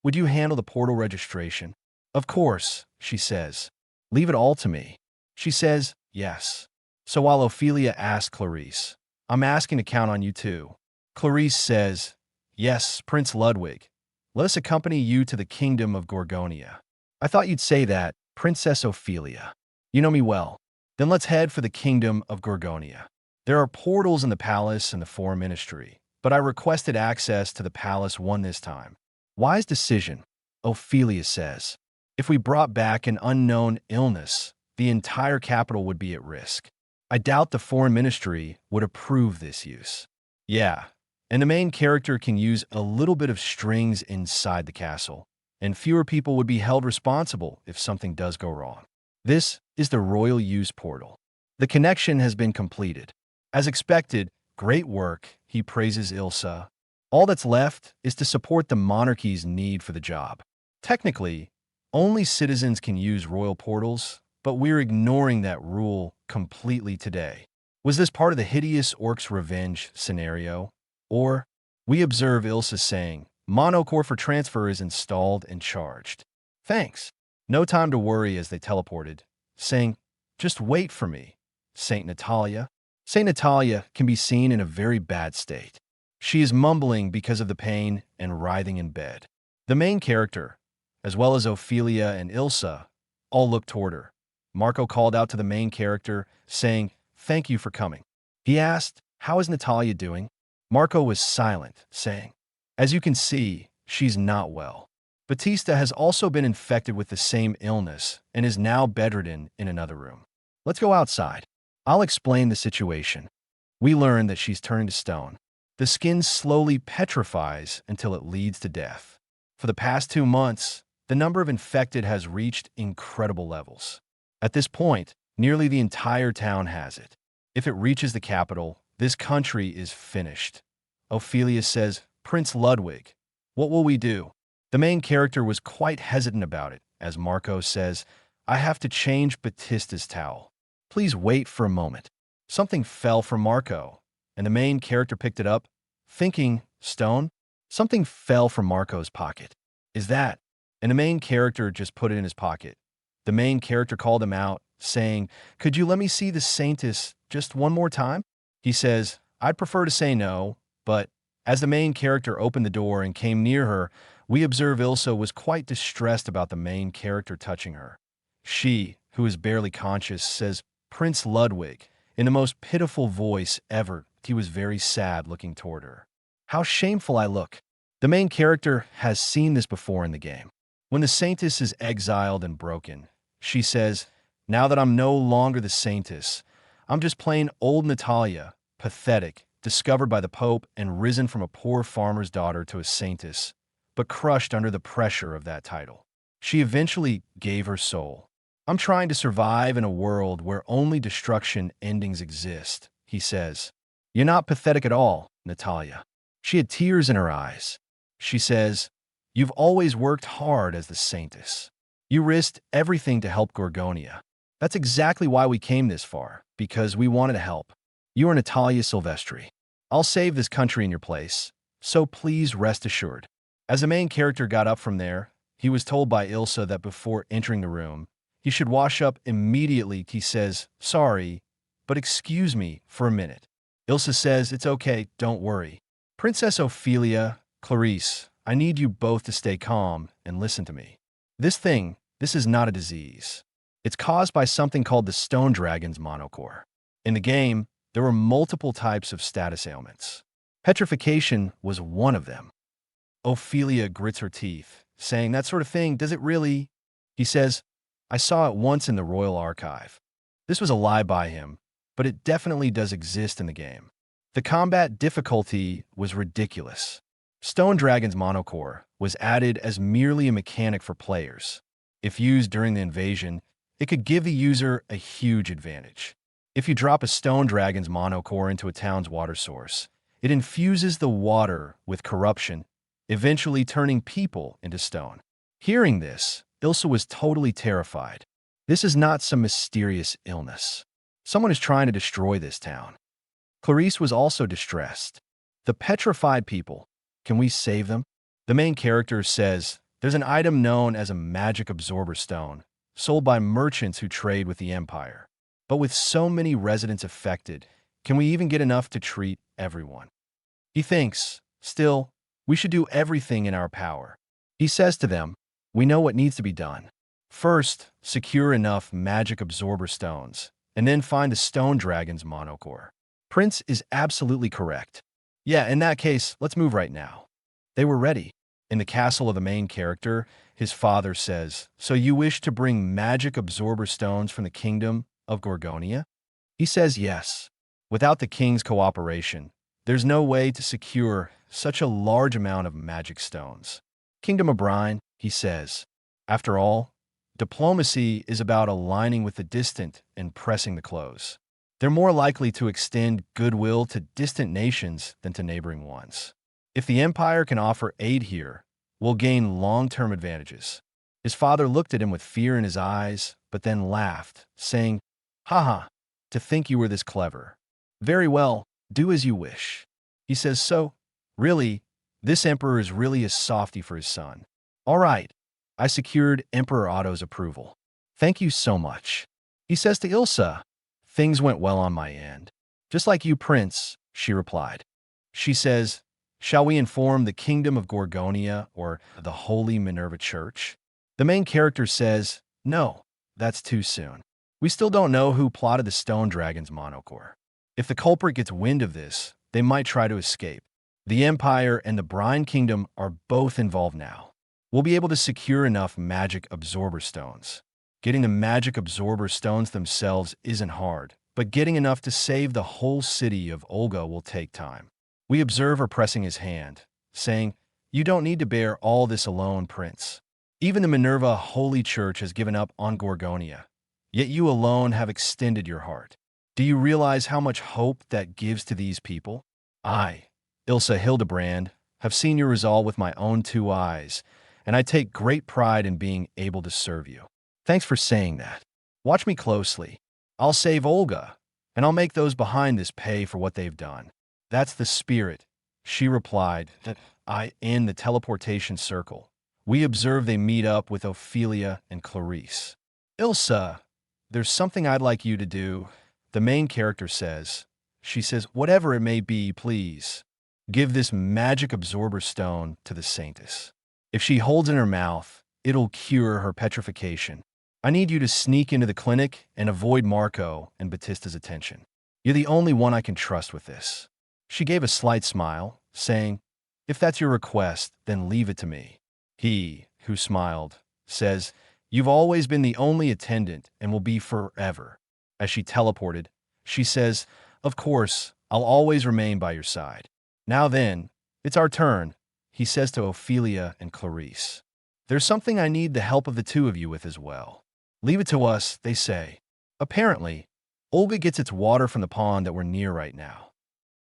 would you handle the portal registration? "Of course," she says. "Leave it all to me." She says, "Yes." So while Ophelia asks Clarice, "I'm asking to count on you too." Clarice says, "Yes, Prince Ludwig. Let us accompany you to the Kingdom of Gorgonia." "I thought you'd say that, Princess Ophelia. You know me well. Then let's head for the Kingdom of Gorgonia. There are portals in the palace and the foreign ministry, but I requested access to the palace one this time." "Wise decision," Ophelia says. "If we brought back an unknown illness, the entire capital would be at risk. I doubt the foreign ministry would approve this use." Yeah, and the main character can use a little bit of strings inside the castle, and fewer people would be held responsible if something does go wrong. This is the Royal Use Portal. The connection has been completed. As expected, great work, he praises Ilsa. All that's left is to support the monarchy's need for the job. Technically, only citizens can use royal portals, but we're ignoring that rule completely today. Was this part of the Hideous Orc's revenge scenario? Or, we observe Ilsa saying, "Monocore for transfer is installed and charged. Thanks." No time to worry as they teleported, saying, "Just wait for me, Saint Natalia." Saint Natalia can be seen in a very bad state. She is mumbling because of the pain and writhing in bed. The main character, as well as Ophelia and Ilsa, all look toward her. Marco called out to the main character, saying, "Thank you for coming." He asked, "How is Natalia doing?" Marco was silent, saying, "As you can see, she's not well. Batista has also been infected with the same illness and is now bedridden in another room. Let's go outside. I'll explain the situation." We learn that she's turning to stone. The skin slowly petrifies until it leads to death. For the past 2 months, the number of infected has reached incredible levels. At this point, nearly the entire town has it. If it reaches the capital, this country is finished. Ophelia says, "Prince Ludwig, what will we do?" The main character was quite hesitant about it, as Marco says, "I have to change Batista's towel. Please wait for a moment." Something fell from Marco, and the main character picked it up, thinking, "Stone?" Something fell from Marco's pocket. "Is that?" And the main character just put it in his pocket. The main character called him out, saying, "Could you let me see the Saintess just one more time?" He says, "I'd prefer to say no," but as the main character opened the door and came near her, we observe Ilsa was quite distressed about the main character touching her. She, who is barely conscious, says, "Prince Ludwig," in the most pitiful voice ever. He was very sad looking toward her. "How shameful I look." The main character has seen this before in the game. When the Saintess is exiled and broken, she says, "Now that I'm no longer the Saintess, I'm just plain old Natalia, pathetic, discovered by the Pope and risen from a poor farmer's daughter to a saintess, but crushed under the pressure of that title. She eventually gave her soul. I'm trying to survive in a world where only destruction endings exist, he says. You're not pathetic at all, Natalia. She had tears in her eyes. She says, you've always worked hard as the saintess. You risked everything to help Gorgonia. That's exactly why we came this far, because we wanted to help. You are Natalia Silvestri. I'll save this country in your place, so please rest assured. As the main character got up from there, he was told by Ilsa that before entering the room, he should wash up immediately. He says, sorry, but excuse me for a minute. Ilsa says, it's okay, don't worry. Princess Ophelia, Clarice, I need you both to stay calm and listen to me. This is not a disease. It's caused by something called the Stone Dragon's monocore. In the game, there were multiple types of status ailments. Petrification was one of them. Ophelia grits her teeth, saying, that sort of thing, does it really? He says, I saw it once in the Royal Archive. This was a lie by him, but it definitely does exist in the game. The combat difficulty was ridiculous. Stone Dragon's monocore was added as merely a mechanic for players. If used during the invasion, it could give the user a huge advantage. If you drop a Stone Dragon's monocore into a town's water source, it infuses the water with corruption, eventually turning people into stone. Hearing this, Ilsa was totally terrified. This is not some mysterious illness. Someone is trying to destroy this town. Clarice was also distressed. The petrified people, can we save them? The main character says, there's an item known as a magic absorber stone, sold by merchants who trade with the Empire. But with so many residents affected, can we even get enough to treat everyone? He thinks, still, we should do everything in our power. He says to them, we know what needs to be done. First, secure enough magic absorber stones, and then find the Stone Dragon's monocore. Prince is absolutely correct. Yeah, in that case, let's move right now. They were ready. In the castle of the main character, his father says, so you wish to bring magic absorber stones from the kingdom of Gorgonia? He says yes. Without the king's cooperation, there's no way to secure such a large amount of magic stones. Kingdom of Brine, he says. After all, diplomacy is about aligning with the distant and pressing the close. They're more likely to extend goodwill to distant nations than to neighboring ones. If the Empire can offer aid here, we'll gain long-term advantages. His father looked at him with fear in his eyes, but then laughed, saying, haha, to think you were this clever. Very well, do as you wish. He says, so, really, this emperor is really a softie for his son. All right, I secured Emperor Otto's approval. Thank you so much. He says to Ilsa, things went well on my end. Just like you, Prince, she replied. She says, shall we inform the Kingdom of Gorgonia or the Holy Minerva Church? The main character says, no, that's too soon. We still don't know who plotted the Stone Dragon's monocore. If the culprit gets wind of this, they might try to escape. The Empire and the Brine Kingdom are both involved now. We'll be able to secure enough magic absorber stones. Getting the magic absorber stones themselves isn't hard, but getting enough to save the whole city of Olga will take time. We observe her pressing his hand, saying, you don't need to bear all this alone, Prince. Even the Minerva Holy Church has given up on Gorgonia, yet you alone have extended your heart. Do you realize how much hope that gives to these people? I, Ilsa Hildebrand, have seen your resolve with my own 2 eyes, and I take great pride in being able to serve you. Thanks for saying that. Watch me closely. I'll save Olga, and I'll make those behind this pay for what they've done. That's the spirit, she replied. In the teleportation circle, we observe they meet up with Ophelia and Clarice. Ilsa, there's something I'd like you to do, the main character says. She says, whatever it may be, please, give this magic absorber stone to the saintess. If she holds in her mouth, it'll cure her petrification. I need you to sneak into the clinic and avoid Marco and Batista's attention. You're the only one I can trust with this. She gave a slight smile, saying, if that's your request, then leave it to me. He, who smiled, says, you've always been the only attendant and will be forever. As she teleported, she says, of course, I'll always remain by your side. Now then, it's our turn, he says to Ophelia and Clarice. There's something I need the help of the two of you with as well. Leave it to us, they say. Apparently, Olga gets its water from the pond that we're near right now.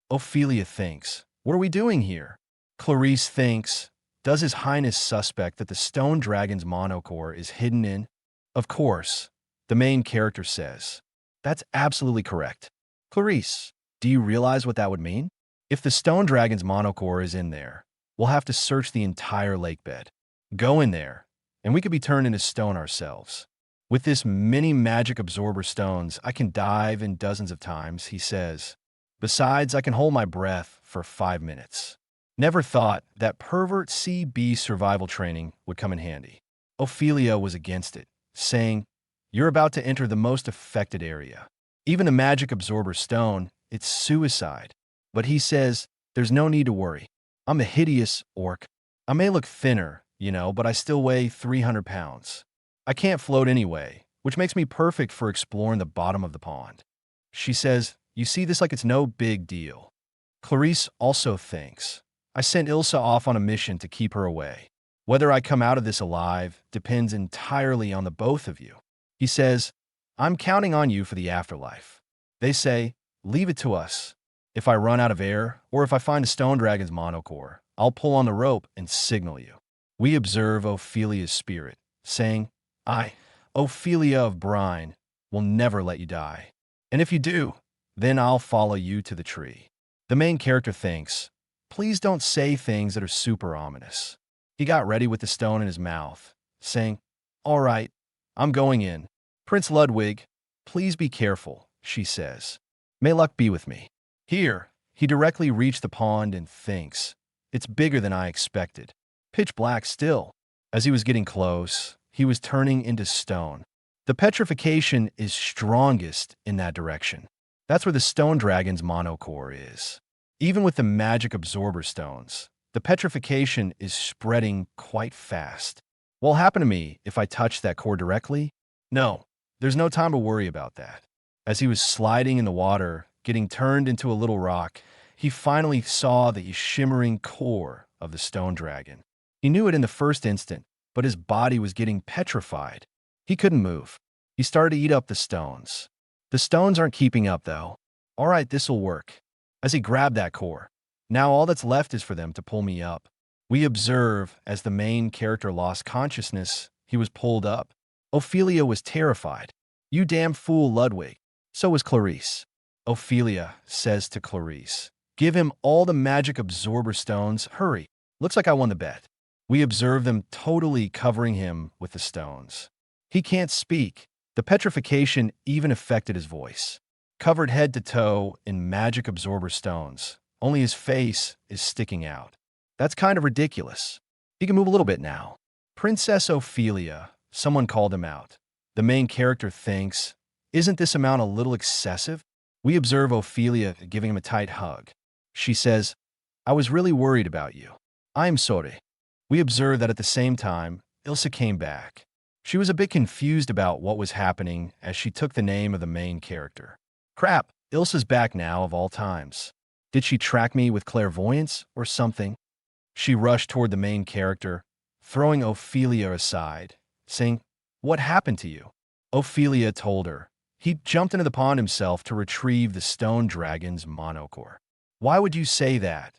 Ophelia thinks, what are we doing here? Clarice thinks, does His Highness suspect that the stone dragon's monocore is hidden in? Of course, the main character says. That's absolutely correct. Clarice, do you realize what that would mean? If the stone dragon's monocore is in there, we'll have to search the entire lake bed. Go in there, and we could be turned into stone ourselves. With this mini magic absorber stones, I can dive in dozens of times, he says. Besides, I can hold my breath for 5 minutes. Never thought that pervert CB survival training would come in handy. Ophelia was against it, saying, you're about to enter the most affected area. Even a magic absorber stone, it's suicide. But he says, there's no need to worry. I'm a hideous orc. I may look thinner, but I still weigh 300 pounds. I can't float anyway, which makes me perfect for exploring the bottom of the pond. She says, you see this like it's no big deal. Clarice also thinks, I sent Ilsa off on a mission to keep her away. Whether I come out of this alive depends entirely on the both of you. He says, I'm counting on you for the afterlife. They say, leave it to us. If I run out of air, or if I find a stone dragon's monocore, I'll pull on the rope and signal you. We observe Ophelia's spirit, saying, I, Ophelia of Brine, will never let you die. And if you do, then I'll follow you to the tree. The main character thinks, please don't say things that are super ominous. He got ready with the stone in his mouth, saying, all right, I'm going in. Prince Ludwig, please be careful, she says. May luck be with me. Here, he directly reached the pond and thinks, it's bigger than I expected. Pitch black still. As he was getting close, he was turning into stone. The petrification is strongest in that direction. That's where the stone dragon's monocore is. Even with the magic absorber stones, the petrification is spreading quite fast. What'll happen to me if I touch that core directly? No, there's no time to worry about that. As he was sliding in the water, getting turned into a little rock, he finally saw the shimmering core of the stone dragon. He knew it in the first instant, but his body was getting petrified. He couldn't move. He started to eat up the stones. The stones aren't keeping up, though. All right, this'll work. As he grabbed that core, now all that's left is for them to pull me up. We observe as the main character lost consciousness, he was pulled up. Ophelia was terrified. You damn fool, Ludwig. So was Clarice. Ophelia says to Clarice, give him all the magic absorber stones. Hurry. Looks like I won the bet. We observe them totally covering him with the stones. He can't speak. The petrification even affected his voice. Covered head to toe in magic absorber stones, only his face is sticking out. That's kind of ridiculous. He can move a little bit now. Princess Ophelia, someone called him out. The main character thinks, isn't this amount a little excessive? We observe Ophelia giving him a tight hug. She says, I was really worried about you. I'm sorry. We observe that at the same time, Ilsa came back. She was a bit confused about what was happening as she took the name of the main character. Crap, Ilsa's back now of all times. Did she track me with clairvoyance or something? She rushed toward the main character, throwing Ophelia aside, saying, what happened to you? Ophelia told her. He jumped into the pond himself to retrieve the stone dragon's monocore. Why would you say that?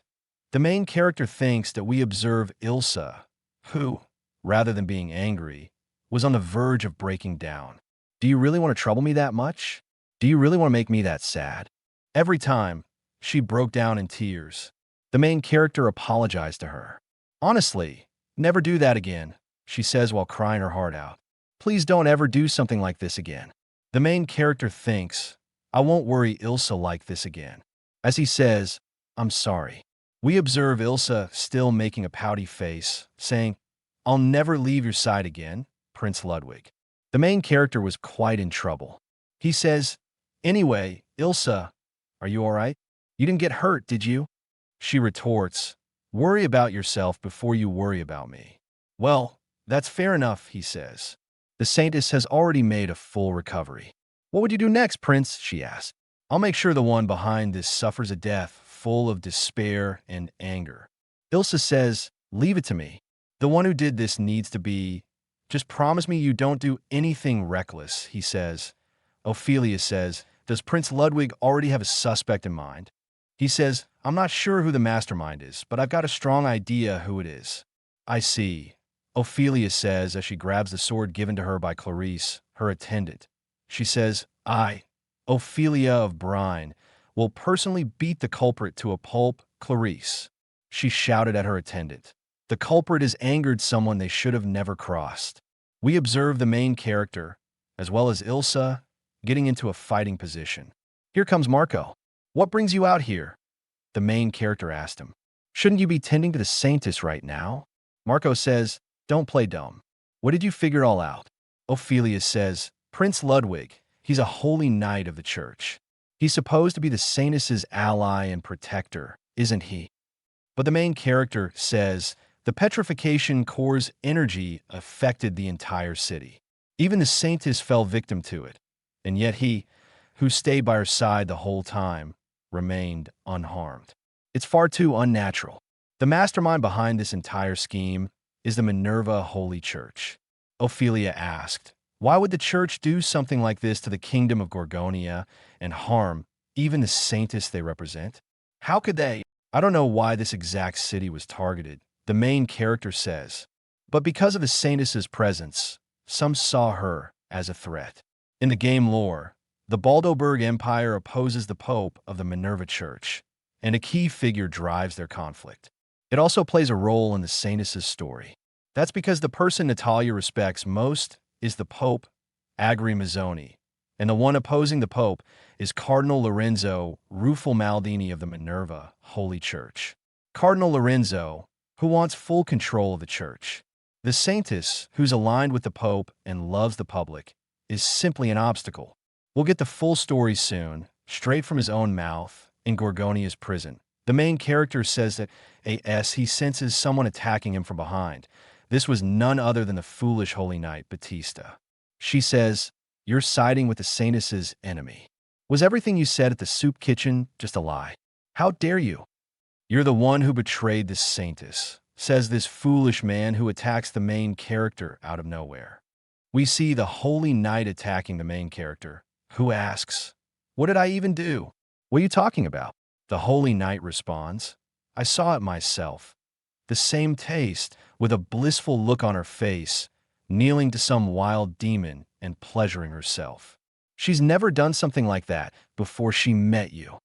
The main character thinks that we observe Ilsa, who, rather than being angry, was on the verge of breaking down. Do you really want to trouble me that much? Do you really want to make me that sad? Every time, she broke down in tears. The main character apologized to her. Honestly, never do that again, she says while crying her heart out. Please don't ever do something like this again. The main character thinks, I won't worry Ilsa like this again. As he says, I'm sorry. We observe Ilsa still making a pouty face, saying, I'll never leave your side again, Prince Ludwig. The main character was quite in trouble. He says, anyway, Ilsa, are you all right? You didn't get hurt, did you? She retorts, worry about yourself before you worry about me. Well, that's fair enough, he says. The Saintess has already made a full recovery. What would you do next, Prince? She asks. I'll make sure the one behind this suffers a death full of despair and anger. Ilsa says, leave it to me. The one who did this needs to be. Just promise me you don't do anything reckless, he says. Ophelia says, does Prince Ludwig already have a suspect in mind? He says, I'm not sure who the mastermind is, but I've got a strong idea who it is. I see. Ophelia says as she grabs the sword given to her by Clarice, her attendant. She says, I, Ophelia of Brine, will personally beat the culprit to a pulp, Clarice. She shouted at her attendant. The culprit has angered someone they should have never crossed. We observe the main character, as well as Ilsa, getting into a fighting position. Here comes Marco. What brings you out here? The main character asked him. Shouldn't you be tending to the Saintess right now? Marco says, don't play dumb. What did you figure all out? Ophelia says, Prince Ludwig, he's a holy knight of the church. He's supposed to be the Saintess's ally and protector, isn't he? But the main character says, the petrification core's energy affected the entire city. Even the Saintess fell victim to it, and yet he, who stayed by her side the whole time, remained unharmed. It's far too unnatural. The mastermind behind this entire scheme is the Minerva Holy Church. Ophelia asked, why would the church do something like this to the kingdom of Gorgonia and harm even the Saintess they represent? How could they? I don't know why this exact city was targeted, the main character says, but because of the Saintess's presence, some saw her as a threat. In the game lore, the Baldoberg Empire opposes the Pope of the Minerva Church, and a key figure drives their conflict. It also plays a role in the Saintess's story. That's because the person Natalia respects most is the Pope, Agri Mazzoni, and the one opposing the Pope is Cardinal Lorenzo Ruffalmaldini of the Minerva Holy Church. Cardinal Lorenzo, who wants full control of the church. The Saintess, who's aligned with the Pope and loves the public, is simply an obstacle. We'll get the full story soon, straight from his own mouth, in Gorgonia's prison. The main character says that he senses someone attacking him from behind. This was none other than the foolish Holy Knight, Batista. She says, you're siding with the Saintess's enemy. Was everything you said at the soup kitchen just a lie? How dare you? You're the one who betrayed the Saintess, says this foolish man who attacks the main character out of nowhere. We see the Holy Knight attacking the main character, who asks, what did I even do? What are you talking about? The Holy Knight responds, I saw it myself. The same taste, with a blissful look on her face, kneeling to some wild demon and pleasuring herself. She's never done something like that before she met you.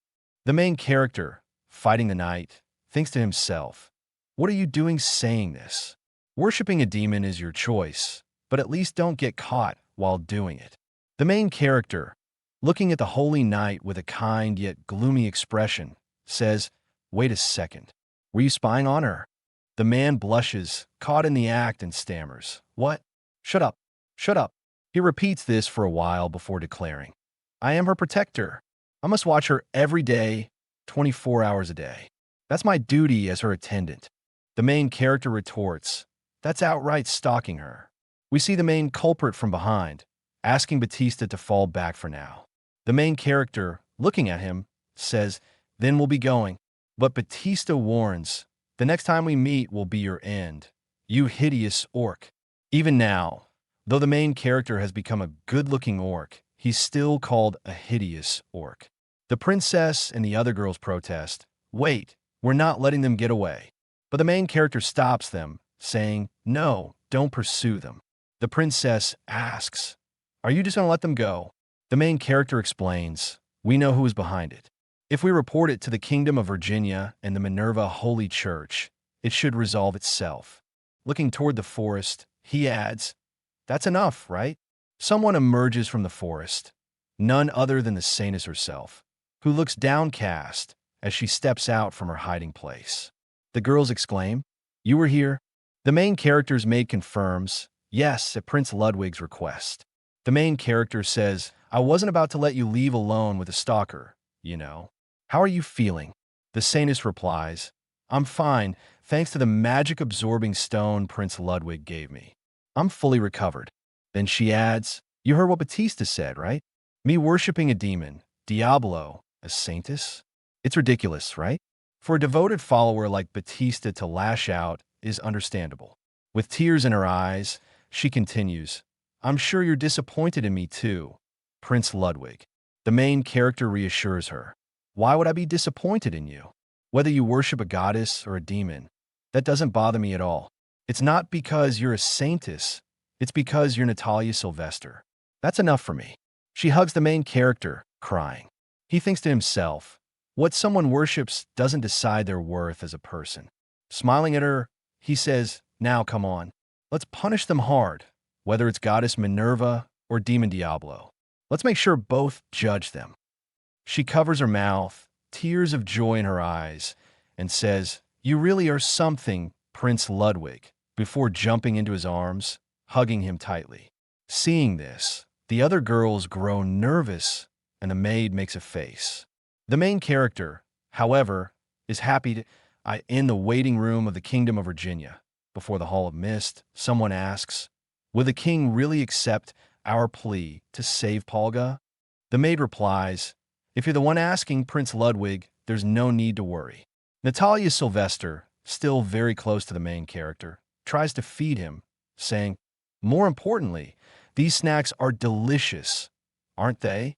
The main character, fighting the knight, thinks to himself, what are you doing saying this? Worshipping a demon is your choice, but at least don't get caught while doing it. The main character, looking at the Holy Knight with a kind yet gloomy expression, says, wait a second, were you spying on her? The man blushes, caught in the act, and stammers, what? Shut up, shut up. He repeats this for a while before declaring, I am her protector. I must watch her every day, 24 hours a day. That's my duty as her attendant. The main character retorts, that's outright stalking her. We see the main culprit from behind, asking Batista to fall back for now. The main character, looking at him, says, then we'll be going. But Batista warns, the next time we meet will be your end, you hideous orc. Even now, though the main character has become a good-looking orc, he's still called a hideous orc. The princess and the other girls protest, wait, we're not letting them get away. But the main character stops them, saying, no, don't pursue them. The princess asks, are you just going to let them go? The main character explains, we know who is behind it. If we report it to the Kingdom of Virginia and the Minerva Holy Church, it should resolve itself. Looking toward the forest, he adds, that's enough, right? Someone emerges from the forest, none other than the Saintess herself, who looks downcast as she steps out from her hiding place. The girls exclaim, you were here? The main character's maid confirms, yes, at Prince Ludwig's request. The main character says, I wasn't about to let you leave alone with a stalker, you know. How are you feeling? The Saintess replies, I'm fine, thanks to the magic-absorbing stone Prince Ludwig gave me. I'm fully recovered. Then she adds, you heard what Batista said, right? Me worshipping a demon, Diablo as Saintus? It's ridiculous, right? For a devoted follower like Batista to lash out is understandable. With tears in her eyes, she continues, I'm sure you're disappointed in me too, Prince Ludwig. The main character reassures her. Why would I be disappointed in you? Whether you worship a goddess or a demon, that doesn't bother me at all. It's not because you're a saintess, it's because you're Natalia Sylvester. That's enough for me. She hugs the main character, crying. He thinks to himself, what someone worships doesn't decide their worth as a person. Smiling at her, he says, now come on, let's punish them hard, whether it's goddess Minerva or demon Diablo. Let's make sure both judge them. She covers her mouth, tears of joy in her eyes, and says, you really are something, Prince Ludwig, before jumping into his arms, hugging him tightly. Seeing this, the other girls grow nervous, and the maid makes a face. The main character, however, is happy in the waiting room of the Kingdom of Virginia. Before the Hall of Mist, someone asks, will the king really accept our plea to save Polga? The maid replies, if you're the one asking, Prince Ludwig, there's no need to worry. Natalia Sylvester, still very close to the main character, tries to feed him, saying, more importantly, these snacks are delicious, aren't they?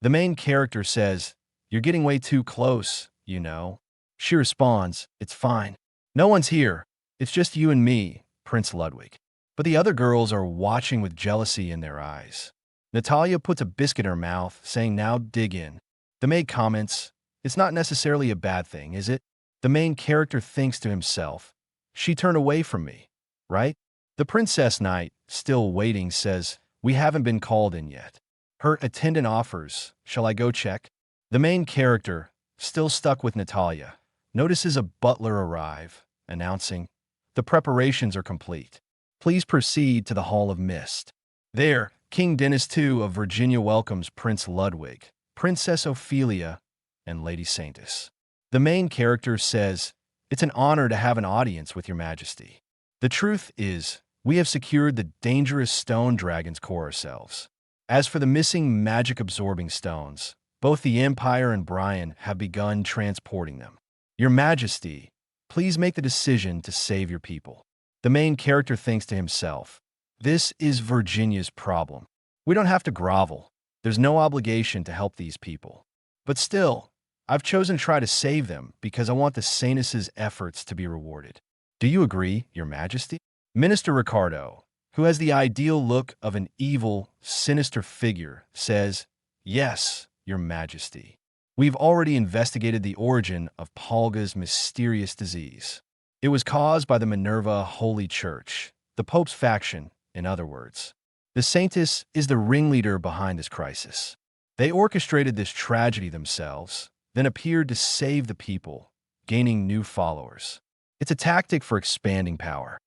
The main character says, you're getting way too close, you know. She responds, it's fine. No one's here. It's just you and me, Prince Ludwig. But the other girls are watching with jealousy in their eyes. Natalia puts a biscuit in her mouth, saying, now dig in. The maid comments, it's not necessarily a bad thing, is it? The main character thinks to himself, she turned away from me, right? The Princess Knight, still waiting, says, we haven't been called in yet. Her attendant offers, shall I go check? The main character, still stuck with Natalia, notices a butler arrive, announcing, the preparations are complete. Please proceed to the Hall of Mist. There, King Dennis II of Virginia welcomes Prince Ludwig, Princess Ophelia, and Lady Saintus. The main character says, it's an honor to have an audience with your majesty. The truth is, we have secured the dangerous stone dragon's core ourselves. As for the missing magic-absorbing stones, both the Empire and Brian have begun transporting them. Your Majesty, please make the decision to save your people. The main character thinks to himself, this is Virginia's problem. We don't have to grovel. There's no obligation to help these people. But still, I've chosen to try to save them because I want the Saintus' efforts to be rewarded. Do you agree, Your Majesty? Minister Ricardo, who has the ideal look of an evil, sinister figure, says, yes, Your Majesty. We've already investigated the origin of Polga's mysterious disease. It was caused by the Minerva Holy Church, the Pope's faction, in other words. The Saintus is the ringleader behind this crisis. They orchestrated this tragedy themselves, then appeared to save the people, gaining new followers. It's a tactic for expanding power.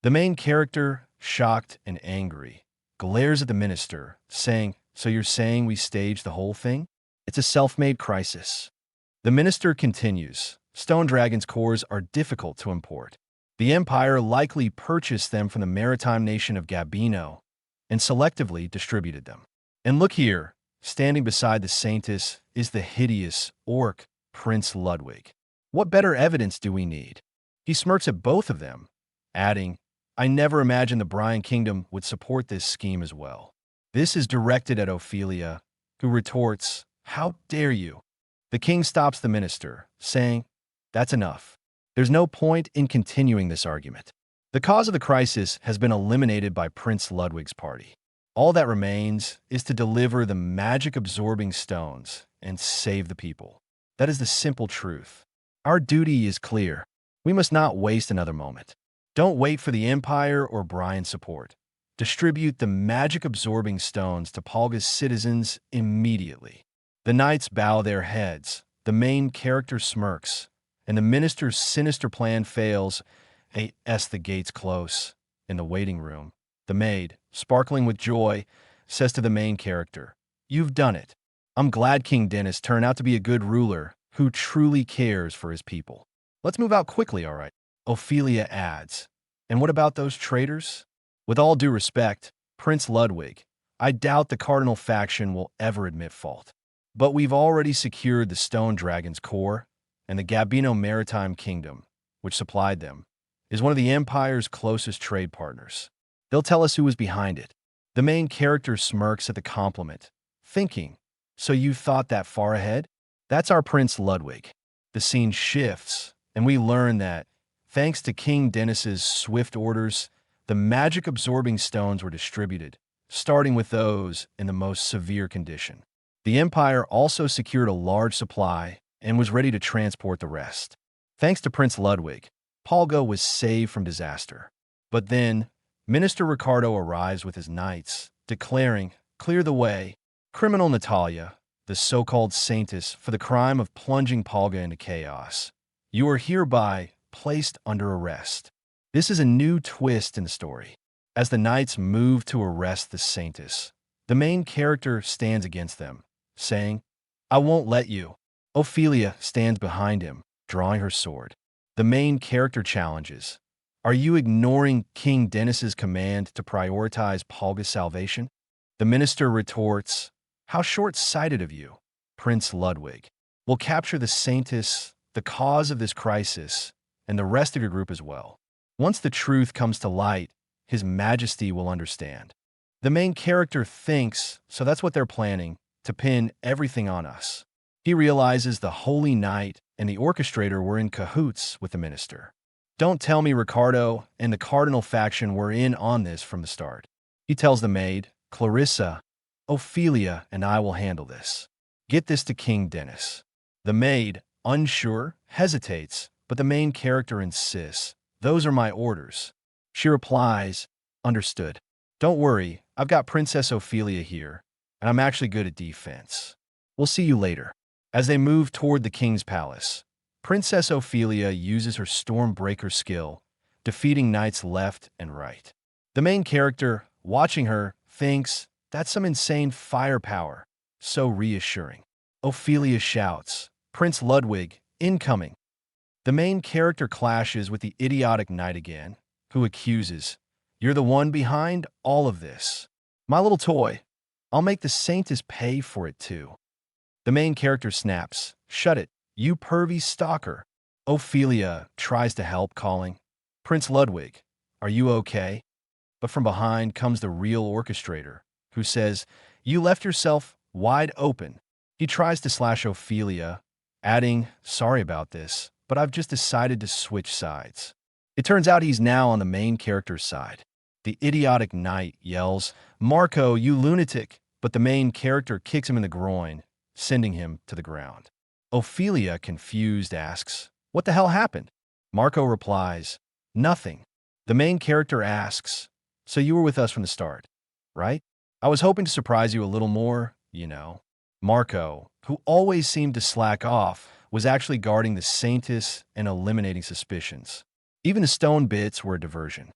The main character, shocked and angry, glares at the minister, saying, so you're saying we staged the whole thing? It's a self-made crisis. The minister continues, stone dragon's cores are difficult to import. The Empire likely purchased them from the maritime nation of Gabino and selectively distributed them. And look here, standing beside the Saintus is the hideous Orc, Prince Ludwig. What better evidence do we need? He smirks at both of them, adding, I never imagined the Brian Kingdom would support this scheme as well. This is directed at Ophelia, who retorts, how dare you? The king stops the minister, saying, that's enough. There's no point in continuing this argument. The cause of the crisis has been eliminated by Prince Ludwig's party. All that remains is to deliver the magic-absorbing stones and save the people. That is the simple truth. Our duty is clear. We must not waste another moment. Don't wait for the Empire or Brian's support. Distribute the magic-absorbing stones to Polga's citizens immediately. The knights bow their heads, the main character smirks, and the minister's sinister plan fails as the gates close. In the waiting room, the maid, sparkling with joy, says to the main character, you've done it. I'm glad King Dennis turned out to be a good ruler who truly cares for his people. Let's move out quickly, all right? Ophelia adds, and what about those traitors? With all due respect, Prince Ludwig, I doubt the cardinal faction will ever admit fault. But we've already secured the Stone Dragon's core, and the Gabino Maritime Kingdom, which supplied them, is one of the Empire's closest trade partners. They'll tell us who was behind it. The main character smirks at the compliment, thinking, so you thought that far ahead? That's our Prince Ludwig. The scene shifts, and we learn that, thanks to King Dennis's swift orders, the magic-absorbing stones were distributed, starting with those in the most severe condition. The Empire also secured a large supply and was ready to transport the rest. Thanks to Prince Ludwig, Polga was saved from disaster. But then, Minister Ricardo arrives with his knights, declaring, "Clear the way, criminal Natalia, the so-called saintess, for the crime of plunging Polga into chaos. You are hereby placed under arrest." This is a new twist in the story. As the knights move to arrest the saintess, the main character stands against them, saying, "I won't let you." Ophelia stands behind him, drawing her sword. The main character challenges, "Are you ignoring King Dennis's command to prioritize Polga's salvation?" The minister retorts, "How short-sighted of you. Prince Ludwig will capture the saintess, the cause of this crisis, and the rest of your group as well. Once the truth comes to light, His Majesty will understand." The main character thinks, so that's what they're planning, to pin everything on us. He realizes the Holy Knight and the orchestrator were in cahoots with the minister. "Don't tell me Ricardo and the Cardinal faction were in on this from the start." He tells the maid, "Clarissa, Ophelia and I will handle this. Get this to King Dennis." The maid, unsure, hesitates, but the main character insists, "Those are my orders." She replies, "Understood. Don't worry, I've got Princess Ophelia here, and I'm actually good at defense. We'll see you later." As they move toward the king's palace, Princess Ophelia uses her Stormbreaker skill, defeating knights left and right. The main character, watching her, thinks, "That's some insane firepower." So reassuring. Ophelia shouts, "Prince Ludwig, incoming." The main character clashes with the idiotic knight again, who accuses, "You're the one behind all of this. My little toy. I'll make the saintess pay for it too." The main character snaps, "Shut it, you pervy stalker." Ophelia tries to help, calling, "Prince Ludwig, are you okay?" But from behind comes the real orchestrator, who says, "You left yourself wide open." He tries to slash Ophelia, adding, "Sorry about this, but I've just decided to switch sides." It turns out he's now on the main character's side. The idiotic knight yells, "Marco, you lunatic!" But the main character kicks him in the groin, sending him to the ground. Ophelia, confused, asks, "What the hell happened?" Marco replies, "Nothing." The main character asks, "So you were with us from the start, right? I was hoping to surprise you a little more, you know." Marco, who always seemed to slack off, was actually guarding the saintess and eliminating suspicions. Even the stone bits were a diversion.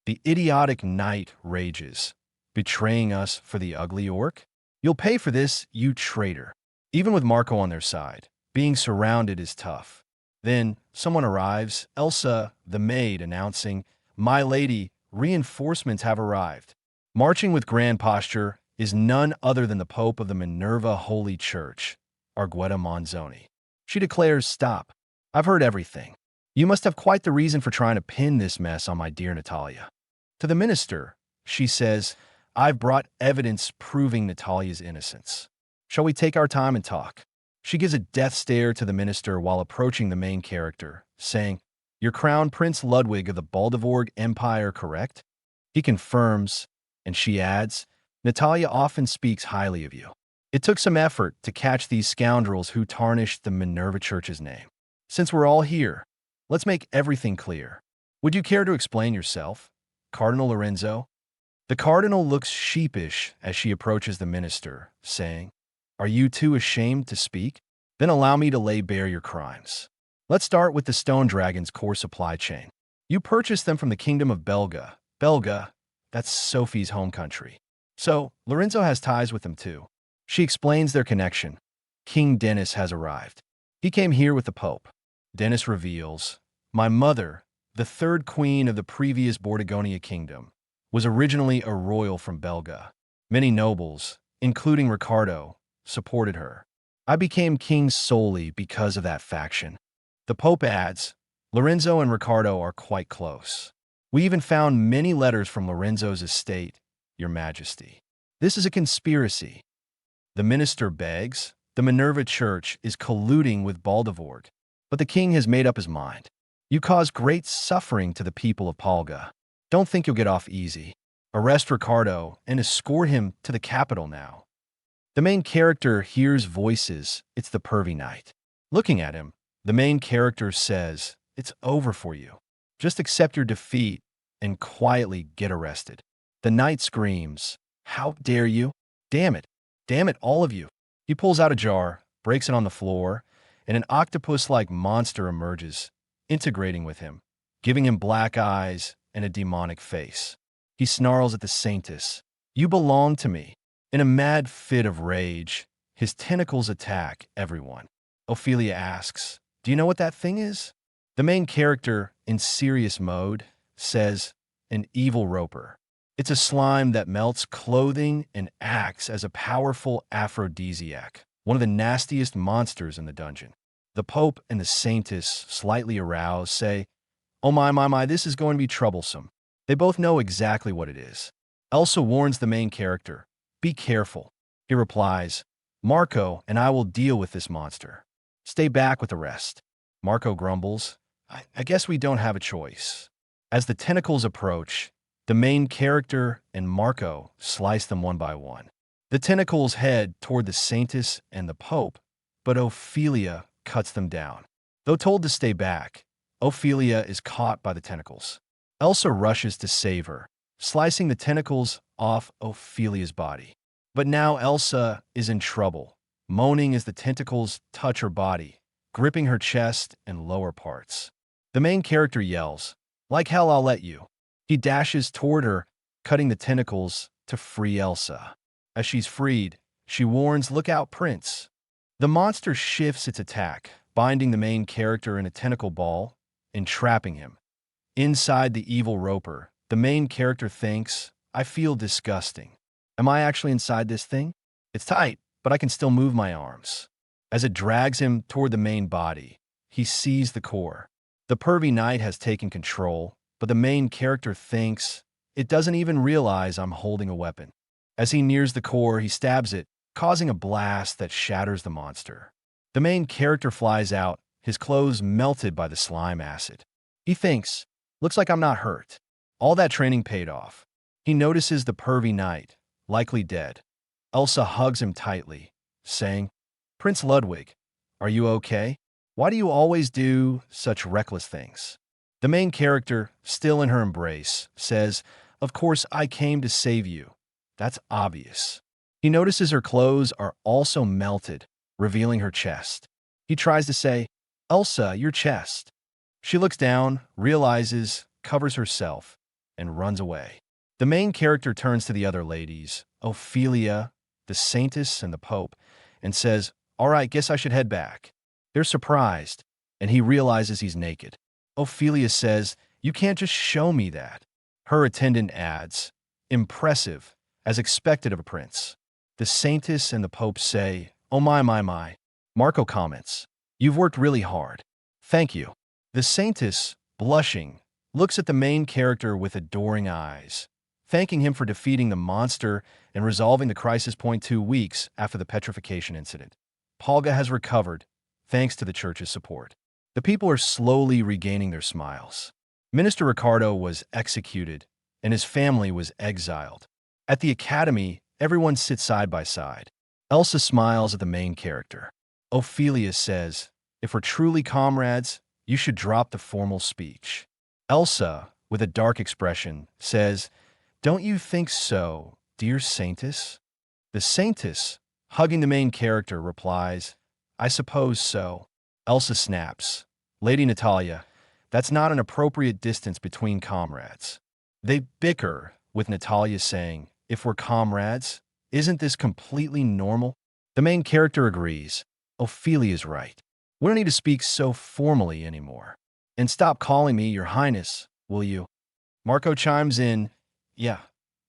The idiotic knight rages, "Betraying us for the ugly orc? You'll pay for this, you traitor." Even with Marco on their side, being surrounded is tough. Then someone arrives, Elsa, the maid, announcing, "My lady, reinforcements have arrived." Marching with grand posture is none other than the Pope of the Minerva Holy Church, Argueta Monzoni. She declares, "Stop. I've heard everything. You must have quite the reason for trying to pin this mess on my dear Natalia." To the minister, she says, "I've brought evidence proving Natalia's innocence. Shall we take our time and talk?" She gives a death stare to the minister while approaching the main character, saying, "Your crown Prince Ludwig of the Baldivorg Empire, correct?" He confirms, and she adds, "Natalia often speaks highly of you. It took some effort to catch these scoundrels who tarnished the Minerva Church's name. Since we're all here, let's make everything clear. Would you care to explain yourself, Cardinal Lorenzo?" The cardinal looks sheepish as she approaches the minister, saying, "Are you too ashamed to speak? Then allow me to lay bare your crimes. Let's start with the Stone Dragon's core supply chain. You purchased them from the Kingdom of Belga. Belga, that's Sophie's home country. So, Lorenzo has ties with them too." She explains their connection. "King Dennis has arrived. He came here with the Pope." Dennis reveals, "My mother, the third queen of the previous Borgonia kingdom, was originally a royal from Belga. Many nobles, including Ricardo, supported her. I became king solely because of that faction. The Pope adds, Lorenzo and Riccardo are quite close. We even found many letters from Lorenzo's estate, Your Majesty. This is a conspiracy. The minister begs, the Minerva Church is colluding with Baldivorg. But the king has made up his mind. You cause great suffering to the people of Palga. Don't think you'll get off easy. Arrest Riccardo and escort him to the capital now. The main character hears voices. It's the pervy knight. Looking at him, the main character says, it's over for you. Just accept your defeat and quietly get arrested. The knight screams, how dare you? Damn it, all of you. He pulls out a jar, breaks it on the floor, and an octopus-like monster emerges, integrating with him, giving him black eyes and a demonic face. He snarls at the saintess, you belong to me. In a mad fit of rage, his tentacles attack everyone. Ophelia asks, do you know what that thing is? The main character, in serious mode, says, an evil roper. It's a slime that melts clothing and acts as a powerful aphrodisiac, one of the nastiest monsters in the dungeon. The Pope and the Saintess, slightly aroused, say, oh my, this is going to be troublesome. They both know exactly what it is. Elsa warns the main character, be careful. He replies, Marco and I will deal with this monster. Stay back with the rest. Marco grumbles, I guess we don't have a choice. As the tentacles approach, the main character and Marco slice them one by one. The tentacles head toward the Saintess and the Pope, but Ophelia cuts them down. Though told to stay back, Ophelia is caught by the tentacles. Elsa rushes to save her, slicing the tentacles off Ophelia's body. But now Elsa is in trouble, moaning as the tentacles touch her body, gripping her chest and lower parts. The main character yells, like hell I'll let you. He dashes toward her, cutting the tentacles to free Elsa. As she's freed, she warns, look out, Prince. The monster shifts its attack, binding the main character in a tentacle ball and trapping him. Inside the evil roper, the main character thinks, I feel disgusting. Am I actually inside this thing? It's tight, but I can still move my arms. As it drags him toward the main body, he sees the core. The pervy knight has taken control, but the main character thinks, it doesn't even realize I'm holding a weapon. As he nears the core, he stabs it, causing a blast that shatters the monster. The main character flies out, his clothes melted by the slime acid. He thinks, looks like I'm not hurt. All that training paid off. He notices the pervy knight, likely dead. Elsa hugs him tightly, saying, Prince Ludwig, are you okay? Why do you always do such reckless things? The main character, still in her embrace, says, of course I came to save you. That's obvious. He notices her clothes are also melted, revealing her chest. He tries to say, Elsa, your chest. She looks down, realizes, covers herself, and runs away. The main character turns to the other ladies, Ophelia, the Saintess, and the Pope, and says, all right, guess I should head back. They're surprised, and he realizes he's naked. Ophelia says, you can't just show me that. Her attendant adds, impressive, as expected of a prince. The Saintess and the Pope say, oh my. Marco comments, you've worked really hard. Thank you. The Saintess, blushing, looks at the main character with adoring eyes, thanking him for defeating the monster and resolving the crisis point 2 weeks after the petrification incident. Palga has recovered, thanks to the church's support. The people are slowly regaining their smiles. Minister Riccardo was executed, and his family was exiled. At the academy, everyone sits side by side. Elsa smiles at the main character. Ophelia says, if we're truly comrades, you should drop the formal speech. Elsa, with a dark expression, says, don't you think so, dear Saintess? The Saintess, hugging the main character, replies, I suppose so. Elsa snaps, Lady Natalia, that's not an appropriate distance between comrades. They bicker, with Natalia saying, if we're comrades, isn't this completely normal? The main character agrees. Ophelia's right. We don't need to speak so formally anymore. And stop calling me Your Highness, will you? Marco chimes in, yeah,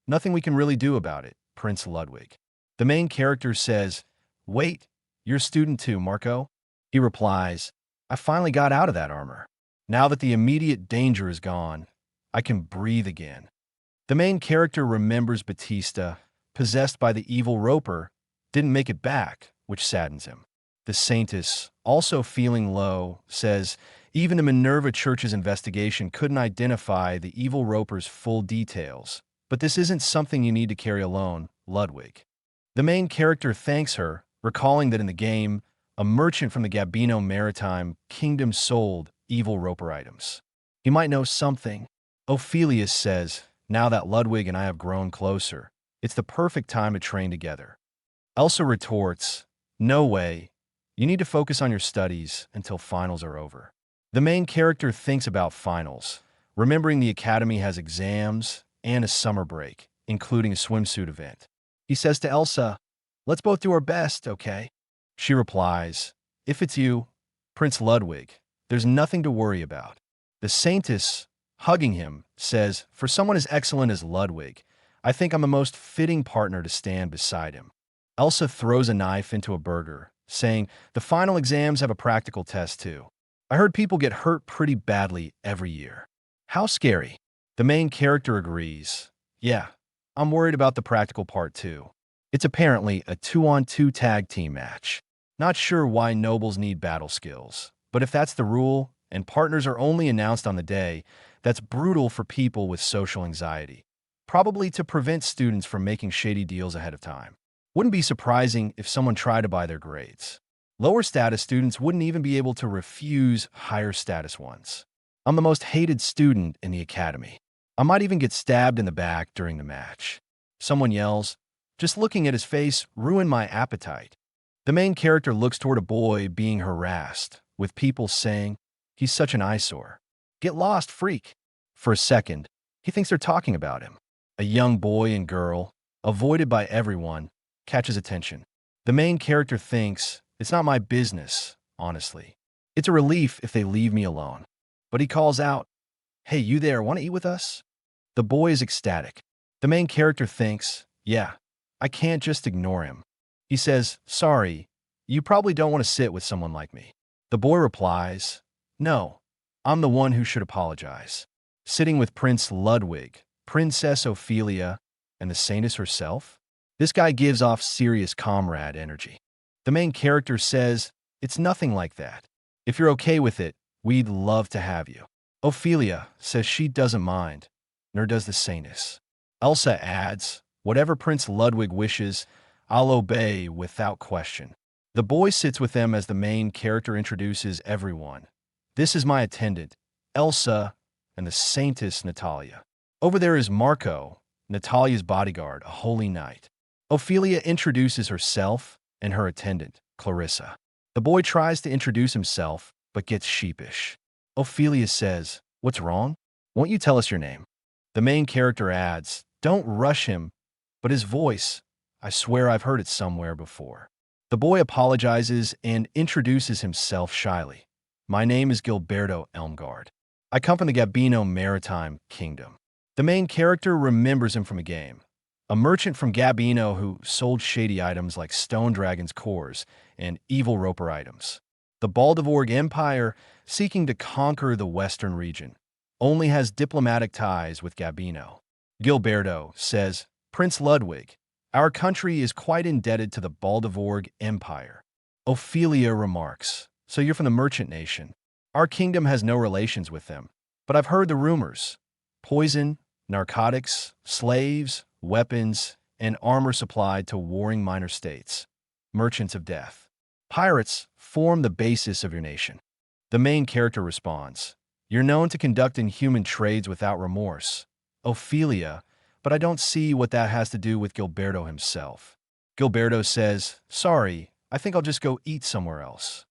nothing we can really do about it, Prince Ludwig. The main character says, wait, You're a student too, Marco? He replies, I finally got out of that armor. Now that the immediate danger is gone, I can breathe again. The main character remembers Batista, possessed by the evil Roper, didn't make it back, which saddens him. The Saintess, also feeling low, says even the Minerva Church's investigation couldn't identify the evil Roper's full details. But this isn't something you need to carry alone, Ludwig. The main character thanks her, recalling that in the game, a merchant from the Gabino Maritime Kingdom sold evil Roper items. He might know something. Ophelia says, now that Ludwig and I have grown closer, it's the perfect time to train together. Elsa retorts, no way. You need to focus on your studies until finals are over. The main character thinks about finals, remembering the academy has exams and a summer break, including a swimsuit event. He says to Elsa, let's both do our best, okay? She replies, if it's you, Prince Ludwig, there's nothing to worry about. The Saintess, hugging him, says, for someone as excellent as Ludwig, I think I'm the most fitting partner to stand beside him. Elsa throws a knife into a burger, saying, the final exams have a practical test too. I heard people get hurt pretty badly every year. How scary. The main character agrees. Yeah, I'm worried about the practical part too. It's apparently a 2-on-2 tag team match. Not sure why nobles need battle skills, but if that's the rule, and partners are only announced on the day, that's brutal for people with social anxiety. Probably to prevent students from making shady deals ahead of time. Wouldn't be surprising if someone tried to buy their grades. Lower status students wouldn't even be able to refuse higher status ones. I'm the most hated student in the academy. I might even get stabbed in the back during the match. Someone yells, just looking at his face ruined my appetite. The main character looks toward a boy being harassed, with people saying, he's such an eyesore. Get lost, freak. For a second, he thinks they're talking about him. A young boy and girl, avoided by everyone, catches attention. The main character thinks, it's not my business, honestly. It's a relief if they leave me alone. But he calls out, hey, you there, want to eat with us? The boy is ecstatic. The main character thinks, yeah, I can't just ignore him. He says, sorry, you probably don't want to sit with someone like me. The boy replies, no, I'm the one who should apologize. Sitting with Prince Ludwig, Princess Ophelia, and the Saintess herself? This guy gives off serious comrade energy. The main character says, it's nothing like that. If you're okay with it, we'd love to have you. Ophelia says she doesn't mind, nor does the Saintess. Elsa adds, whatever Prince Ludwig wishes, I'll obey without question. The boy sits with them as the main character introduces everyone. This is my attendant, Elsa, and the Saintess Natalia. Over there is Marco, Natalia's bodyguard, a holy knight. Ophelia introduces herself and her attendant, Clarissa. The boy tries to introduce himself, but gets sheepish. Ophelia says, what's wrong? Won't you tell us your name? The main character adds, don't rush him, but his voice, I swear I've heard it somewhere before. The boy apologizes and introduces himself shyly. My name is Gilberto Elmgard. I come from the Gabino Maritime Kingdom. The main character remembers him from a game. A merchant from Gabino who sold shady items like Stone Dragon's cores and evil Roper items. The Baldivorg Empire, seeking to conquer the western region, only has diplomatic ties with Gabino. Gilberto says, Prince Ludwig, our country is quite indebted to the Baldivorg Empire. Ophelia remarks, so you're from the merchant nation. Our kingdom has no relations with them, but I've heard the rumors. Poison, narcotics, slaves, weapons, and armor supplied to warring minor states. Merchants of death. Pirates form the basis of your nation. The main character responds, you're known to conduct inhuman trades without remorse. Ophelia, but I don't see what that has to do with Gilberto himself. Gilberto says, sorry, I think I'll just go eat somewhere else.